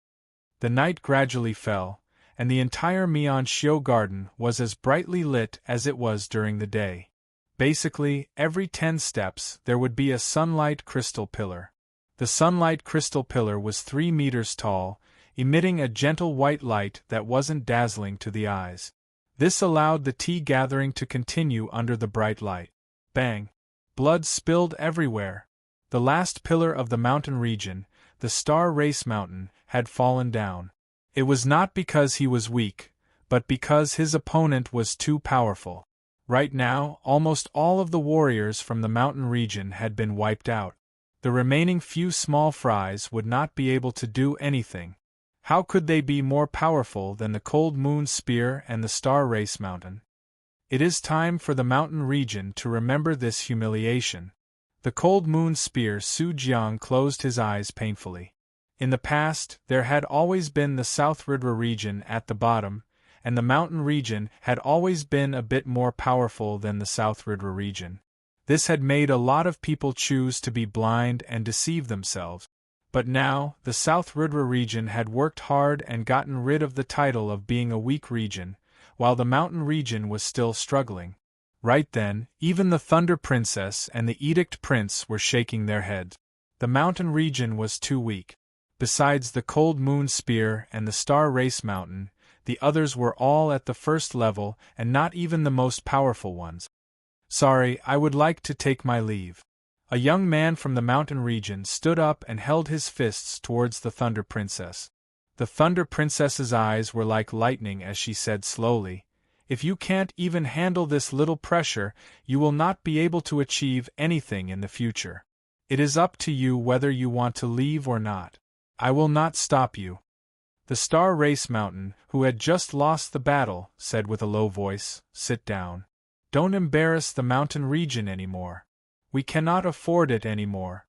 The night gradually fell, and the entire Mianxiu garden was as brightly lit as it was during the day. Basically, every 10 steps there would be a sunlight crystal pillar. The sunlight crystal pillar was 3 meters tall, emitting a gentle white light that wasn't dazzling to the eyes. This allowed the tea gathering to continue under the bright light. Bang! Blood spilled everywhere. The last pillar of the mountain region, the Star Race Mountain, had fallen down. It was not because he was weak, but because his opponent was too powerful. Right now, almost all of the warriors from the mountain region had been wiped out. The remaining few small fries would not be able to do anything. How could they be more powerful than the Cold Moon Spear and the Star Race Mountain? It is time for the mountain region to remember this humiliation. The Cold Moon Spear. Su Jiang closed his eyes painfully. In the past, there had always been the South Rudra region at the bottom, and the mountain region had always been a bit more powerful than the South Rudra region. This had made a lot of people choose to be blind and deceive themselves. But now, the South Rudra region had worked hard and gotten rid of the title of being a weak region, while the mountain region was still struggling. Right then, even the Thunder Princess and the Edict Prince were shaking their heads. The mountain region was too weak. Besides the Cold Moon Spear and the Star Race Mountain, the others were all at the first level and not even the most powerful ones. Sorry, I would like to take my leave. A young man from the mountain region stood up and held his fists towards the Thunder Princess. The Thunder Princess's eyes were like lightning as she said slowly, "If you can't even handle this little pressure, you will not be able to achieve anything in the future. It is up to you whether you want to leave or not. I will not stop you." The Star Race Mountain, who had just lost the battle, said with a low voice, "Sit down. Don't embarrass the mountain region anymore. We cannot afford it anymore."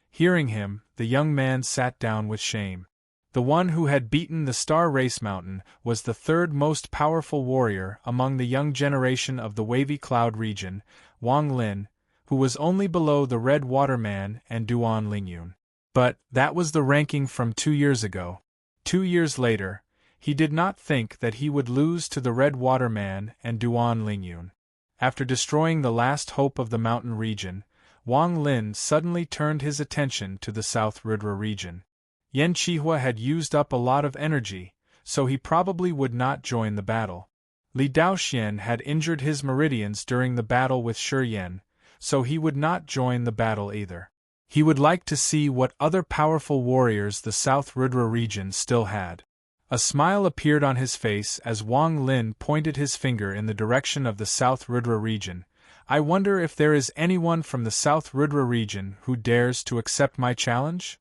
Hearing him, the young man sat down with shame. The one who had beaten the Star Race Mountain was the third most powerful warrior among the young generation of the Wavy Cloud region, Wang Lin, who was only below the Red Water Man and Duan Lingyun. But that was the ranking from 2 years ago. 2 years later, he did not think that he would lose to the Red Water Man and Duan Lingyun. After destroying the last hope of the mountain region, Wang Lin suddenly turned his attention to the South Rudra region. Yan Qihua had used up a lot of energy, so he probably would not join the battle. Li Daoxian had injured his meridians during the battle with Shi Yan, so he would not join the battle either. He would like to see what other powerful warriors the South Rudra region still had. A smile appeared on his face as Wang Lin pointed his finger in the direction of the South Rudra region. "I wonder if there is anyone from the South Rudra region who dares to accept my challenge?"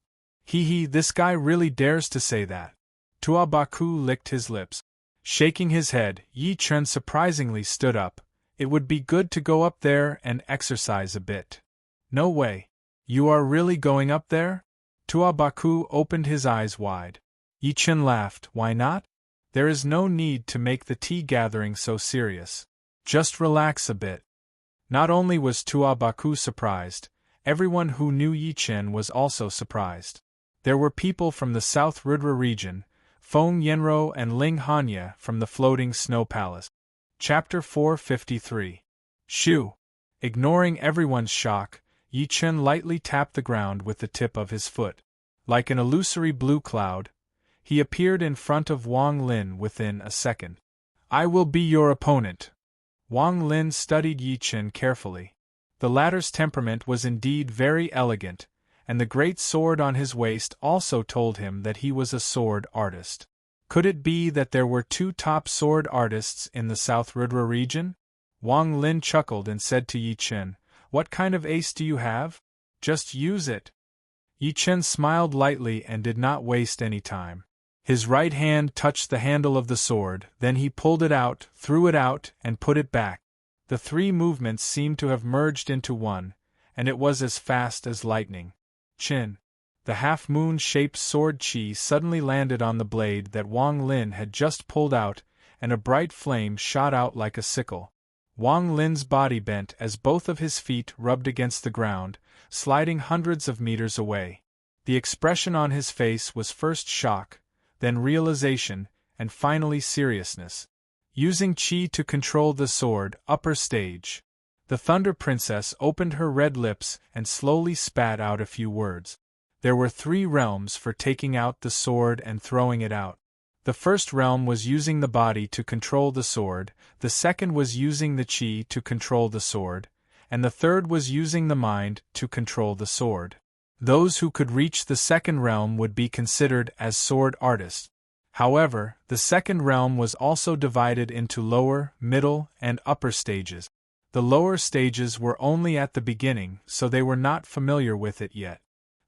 This guy really dares to say that. Tua Baku licked his lips. Shaking his head, Yi Chen surprisingly stood up. "It would be good to go up there and exercise a bit." No way. You are really going up there? Tuabaku opened his eyes wide. Yi Chen laughed. Why not? There is no need to make the tea gathering so serious. Just relax a bit. Not only was Tuabaku surprised, everyone who knew Yi Chen was also surprised. There were people from the South Rudra region, Feng Yenro and Ling Hanya from the Floating Snow Palace. Chapter 453. Shoo! Ignoring everyone's shock, Yi Chen lightly tapped the ground with the tip of his foot. Like an illusory blue cloud, he appeared in front of Wang Lin within a second. I will be your opponent. Wang Lin studied Yi Chen carefully. The latter's temperament was indeed very elegant, and the great sword on his waist also told him that he was a sword artist. Could it be that there were two top sword artists in the South Rudra region? Wang Lin chuckled and said to Yi Chen, What kind of ace do you have? Just use it. Yi Chen smiled lightly and did not waste any time. His right hand touched the handle of the sword, then he pulled it out, threw it out, and put it back. The three movements seemed to have merged into one, and it was as fast as lightning. Chin. The half-moon-shaped sword chi suddenly landed on the blade that Wang Lin had just pulled out, and a bright flame shot out like a sickle. Wang Lin's body bent as both of his feet rubbed against the ground, sliding hundreds of meters away. The expression on his face was first shock, then realization, and finally seriousness. Using chi to control the sword, upper stage. The Thunder Princess opened her red lips and slowly spat out a few words. There were 3 realms for taking out the sword and throwing it out. The first realm was using the body to control the sword, the second was using the chi to control the sword, and the third was using the mind to control the sword. Those who could reach the second realm would be considered as sword artists. However, the second realm was also divided into lower, middle, and upper stages. The lower stages were only at the beginning, so they were not familiar with it yet.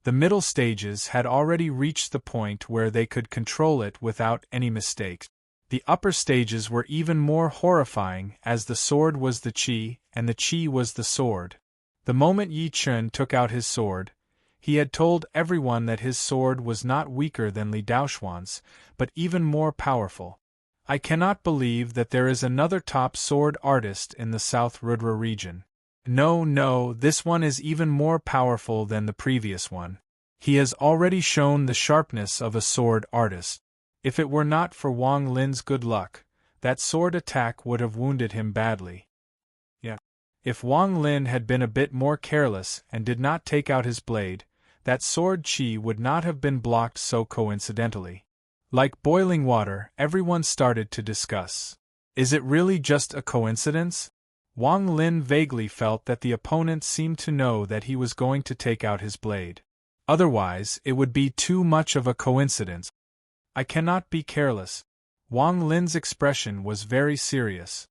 The middle stages had already reached the point where they could control it without any mistakes. The upper stages were even more horrifying, as the sword was the chi, and the chi was the sword. The moment Yi Chen took out his sword, he had told everyone that his sword was not weaker than Li Daoxuan's, but even more powerful. I cannot believe that there is another top sword artist in the South Rudra region. No, this one is even more powerful than the previous one. He has already shown the sharpness of a sword artist. If it were not for Wang Lin's good luck, that sword attack would have wounded him badly. If Wang Lin had been a bit more careless and did not take out his blade, that sword chi would not have been blocked so coincidentally. Like boiling water, everyone started to discuss. Is it really just a coincidence? Wang Lin vaguely felt that the opponent seemed to know that he was going to take out his blade. Otherwise, it would be too much of a coincidence. I cannot be careless. Wang Lin's expression was very serious.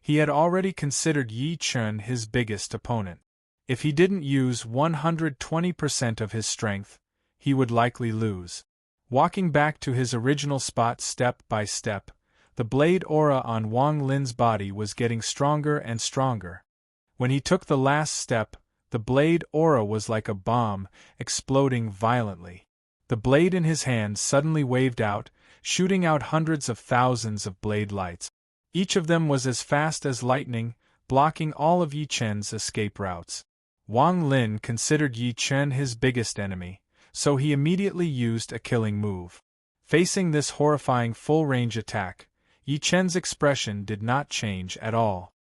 He had already considered Yi Chen his biggest opponent. If he didn't use 120% of his strength, he would likely lose. Walking back to his original spot step by step, the blade aura on Wang Lin's body was getting stronger and stronger. When he took the last step, the blade aura was like a bomb, exploding violently. The blade in his hand suddenly waved out, shooting out hundreds of thousands of blade lights. Each of them was as fast as lightning, blocking all of Yi Chen's escape routes. Wang Lin considered Yi Chen his biggest enemy, so he immediately used a killing move. Facing this horrifying full-range attack, Yi Chen's expression did not change at all.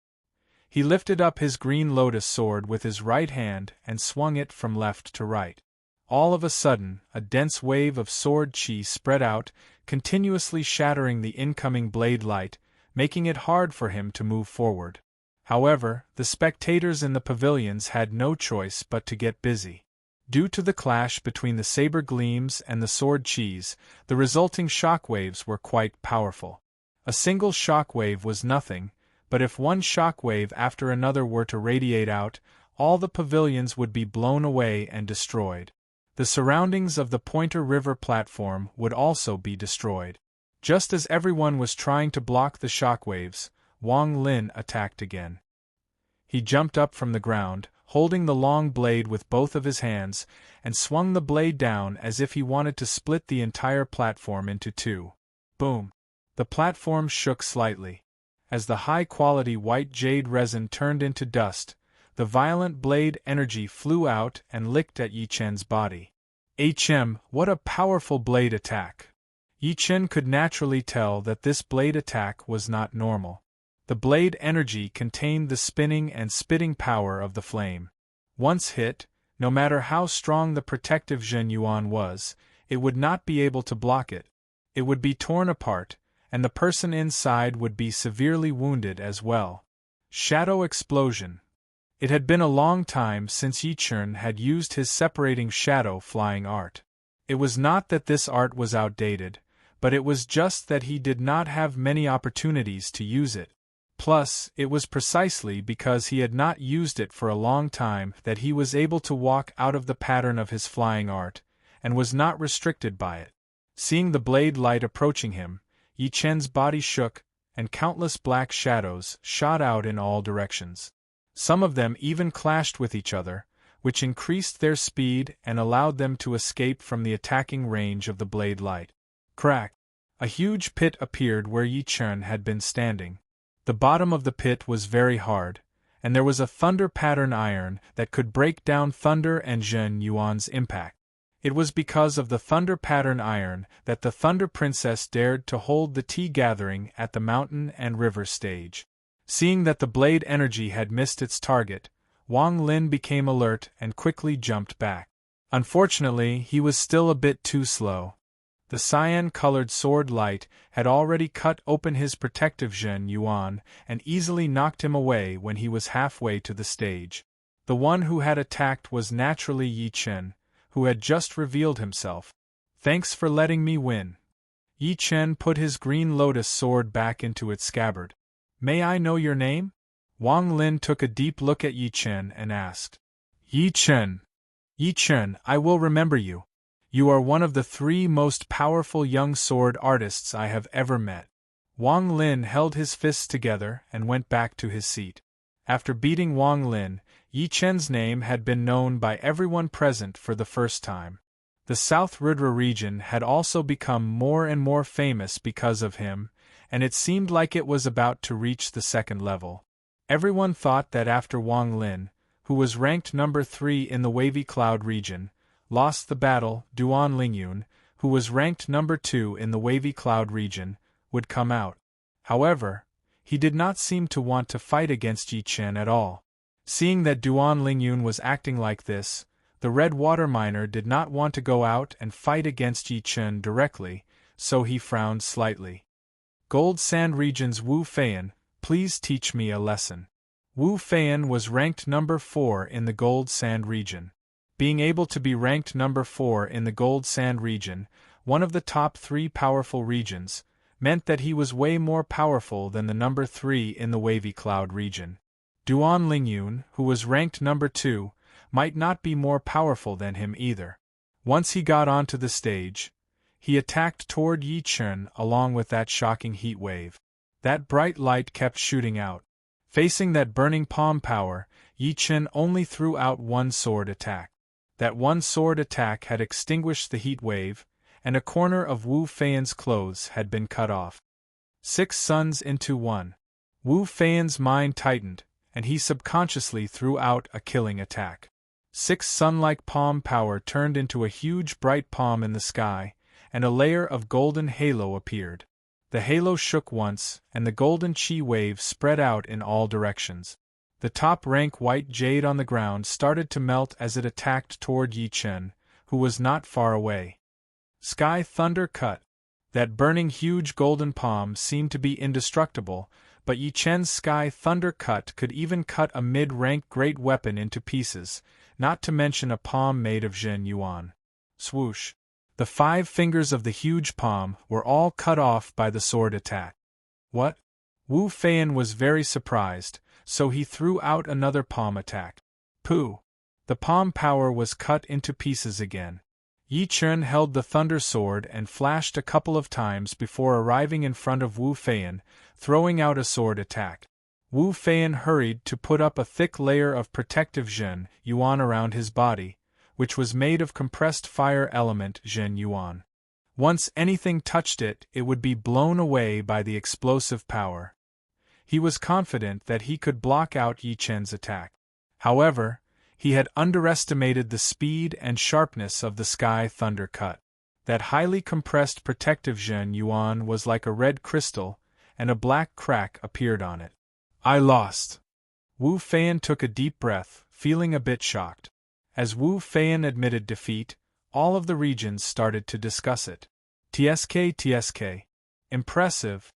He lifted up his green lotus sword with his right hand and swung it from left to right. All of a sudden, a dense wave of sword chi spread out, continuously shattering the incoming blade light, making it hard for him to move forward. However, the spectators in the pavilions had no choice but to get busy. Due to the clash between the saber gleams and the sword chis, the resulting shockwaves were quite powerful. A single shockwave was nothing, but if one shockwave after another were to radiate out, all the pavilions would be blown away and destroyed. The surroundings of the Pointer River platform would also be destroyed. Just as everyone was trying to block the shockwaves, Wang Lin attacked again. He jumped up from the ground, holding the long blade with both of his hands, and swung the blade down as if he wanted to split the entire platform into two. Boom! The platform shook slightly. As the high-quality white jade resin turned into dust, the violent blade energy flew out and licked at Yi Chen's body. What a powerful blade attack! Yi Chen could naturally tell that this blade attack was not normal. The blade energy contained the spinning and spitting power of the flame. Once hit, no matter how strong the protective Zhen Yuan was, it would not be able to block it. It would be torn apart, and the person inside would be severely wounded as well. Shadow explosion. It had been a long time since Yi Chen had used his separating shadow flying art. It was not that this art was outdated, but it was just that he did not have many opportunities to use it. Plus, it was precisely because he had not used it for a long time that he was able to walk out of the pattern of his flying art, and was not restricted by it. Seeing the blade light approaching him, Yi Chen's body shook, and countless black shadows shot out in all directions. Some of them even clashed with each other, which increased their speed and allowed them to escape from the attacking range of the blade light. Crack! A huge pit appeared where Yi Chen had been standing. The bottom of the pit was very hard, and there was a thunder pattern iron that could break down thunder and Zhen Yuan's impact. It was because of the thunder pattern iron that the Thunder Princess dared to hold the tea gathering at the mountain and river stage. Seeing that the blade energy had missed its target, Wang Lin became alert and quickly jumped back. Unfortunately, he was still a bit too slow. The cyan-colored sword light had already cut open his protective Zhen Yuan and easily knocked him away when he was halfway to the stage. The one who had attacked was naturally Yi Chen, who had just revealed himself. "Thanks for letting me win." Yi Chen put his green lotus sword back into its scabbard. "May I know your name?" Wang Lin took a deep look at Yi Chen and asked. "Yi Chen. Yi Chen, I will remember you. You are one of the 3 most powerful young sword artists I have ever met." Wang Lin held his fists together and went back to his seat. After beating Wang Lin, Yi Chen's name had been known by everyone present for the first time. The South Rudra region had also become more and more famous because of him, and it seemed like it was about to reach the second level. Everyone thought that after Wang Lin, who was ranked number 3 in the Wavy Cloud region, lost the battle, Duan Lingyun, who was ranked number 2 in the Wavy Cloud region, would come out. However, he did not seem to want to fight against Yi Chen at all. Seeing that Duan Lingyun was acting like this, the Red Water Miner did not want to go out and fight against Yi Chen directly, so he frowned slightly. Gold Sand Region's Wu Feiyan, please teach me a lesson. Wu Feiyan was ranked number 4 in the Gold Sand region. Being able to be ranked number 4 in the Gold Sand region, one of the top 3 powerful regions, meant that he was way more powerful than the number 3 in the Wavy Cloud region. Duan Lingyun, who was ranked number 2, might not be more powerful than him either. Once he got onto the stage, he attacked toward Yi Chen along with that shocking heat wave. That bright light kept shooting out. Facing that burning palm power, Yi Chen only threw out one sword attack. That one sword attack had extinguished the heat wave, and a corner of Wu Feiyan's clothes had been cut off. 6 suns into 1. Wu Feiyan's mind tightened, and he subconsciously threw out a killing attack. 6 sun-like palm power turned into a huge bright palm in the sky, and a layer of golden halo appeared. The halo shook once, and the golden chi wave spread out in all directions. The top-rank white jade on the ground started to melt as it attacked toward Yi Chen, who was not far away. Sky Thunder Cut. That burning huge golden palm seemed to be indestructible, but Yi Chen's Sky Thunder Cut could even cut a mid-rank great weapon into pieces, not to mention a palm made of Zhen Yuan. Swoosh. The 5 fingers of the huge palm were all cut off by the sword attack. What? Wu Feiyan was very surprised, so he threw out another palm attack. Pooh! The palm power was cut into pieces again. Yi Chen held the thunder sword and flashed a couple of times before arriving in front of Wu Feiyan, throwing out a sword attack. Wu Feiyan hurried to put up a thick layer of protective Zhen Yuan around his body, which was made of compressed fire element Zhen Yuan. Once anything touched it, it would be blown away by the explosive power. He was confident that he could block out Yi Chen's attack. However, he had underestimated the speed and sharpness of the Sky Thunder Cut. That highly compressed protective Zhen Yuan was like a red crystal, and a black crack appeared on it. I lost. Wu Feiyan took a deep breath, feeling a bit shocked. As Wu Feiyan admitted defeat, all of the regions started to discuss it. TSK. Impressive.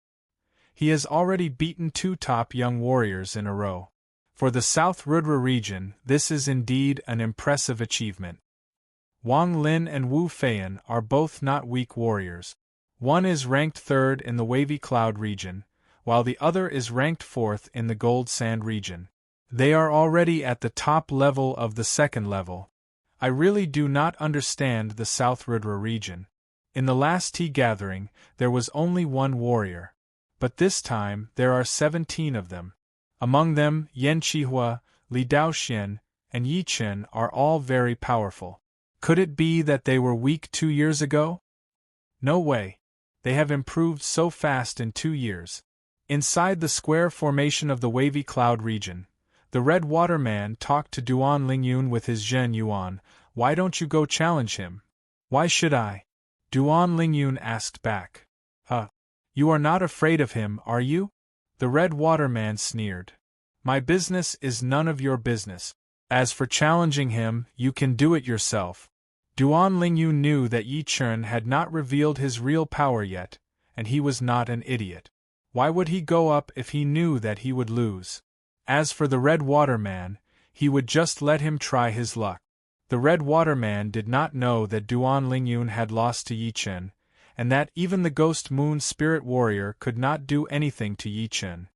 He has already beaten 2 top young warriors in a row. For the South Rudra region, this is indeed an impressive achievement. Wang Lin and Wu Feiyan are both not weak warriors. One is ranked 3rd in the Wavy Cloud region, while the other is ranked 4th in the Gold Sand region. They are already at the top level of the 2nd level. I really do not understand the South Rudra region. In the last tea gathering, there was only 1 warrior. But this time, there are 17 of them. Among them, Yan Qihua, Li Daoxian, and Yi Chen are all very powerful. Could it be that they were weak 2 years ago? No way. They have improved so fast in 2 years. Inside the square formation of the Wavy Cloud region, the Red Water Man talked to Duan Lingyun with his Zhen Yuan. Why don't you go challenge him? Why should I? Duan Lingyun asked back. You are not afraid of him, are you? The Red Water Man sneered. My business is none of your business. As for challenging him, you can do it yourself. Duan Lingyun knew that Yi Chen had not revealed his real power yet, and he was not an idiot. Why would he go up if he knew that he would lose? As for the Red Water Man, he would just let him try his luck. The Red Water Man did not know that Duan Lingyun had lost to Yi Chen, and that even the Ghost Moon Spirit Warrior could not do anything to Yi Chen.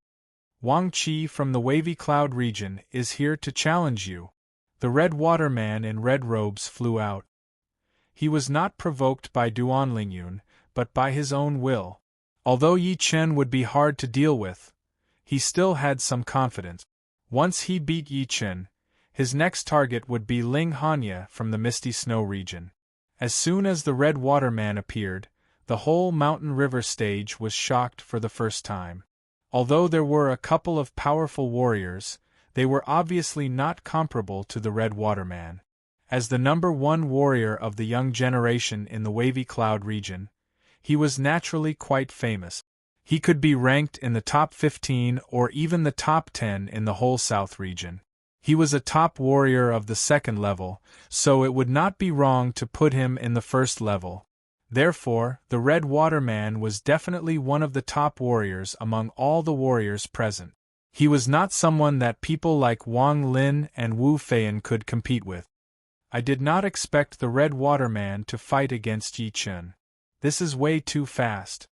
Wang Qi from the Wavy Cloud region is here to challenge you. The Red Water Man in red robes flew out. He was not provoked by Duan Lingyun, but by his own will. Although Yi Chen would be hard to deal with, he still had some confidence. Once he beat Yi Chen, his next target would be Ling Hanya from the Misty Snow region. As soon as the Red Water Man appeared, the whole Mountain River stage was shocked for the first time. Although there were a couple of powerful warriors, they were obviously not comparable to the Red Water Man. As the #1 warrior of the young generation in the Wavy Cloud region, he was naturally quite famous. He could be ranked in the top 15 or even the top 10 in the whole South region. He was a top warrior of the 2nd level, so it would not be wrong to put him in the 1st level. Therefore, the Red Water Man was definitely one of the top warriors among all the warriors present. He was not someone that people like Wang Lin and Wu Feiyan could compete with. I did not expect the Red Water Man to fight against Yi Chen. This is way too fast.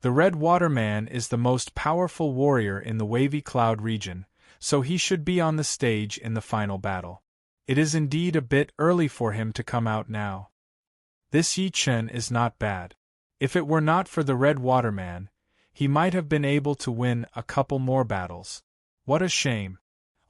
The Red Water Man is the most powerful warrior in the Wavy Cloud region, so he should be on the stage in the final battle. It is indeed a bit early for him to come out now. This Yi Chen is not bad. If it were not for the Red Water Man, he might have been able to win a couple more battles. What a shame.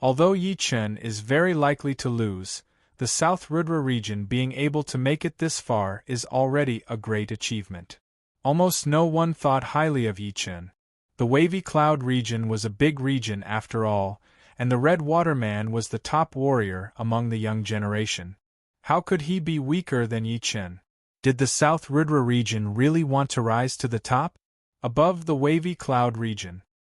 Although Yi Chen is very likely to lose, the South Rudra region being able to make it this far is already a great achievement. Almost no one thought highly of Yi Chen. The Wavy Cloud region was a big region after all, and the Red Water Man was the top warrior among the young generation. How could he be weaker than Yi Chen? Did the South Rudra region really want to rise to the top? Above the Wavy Cloud region,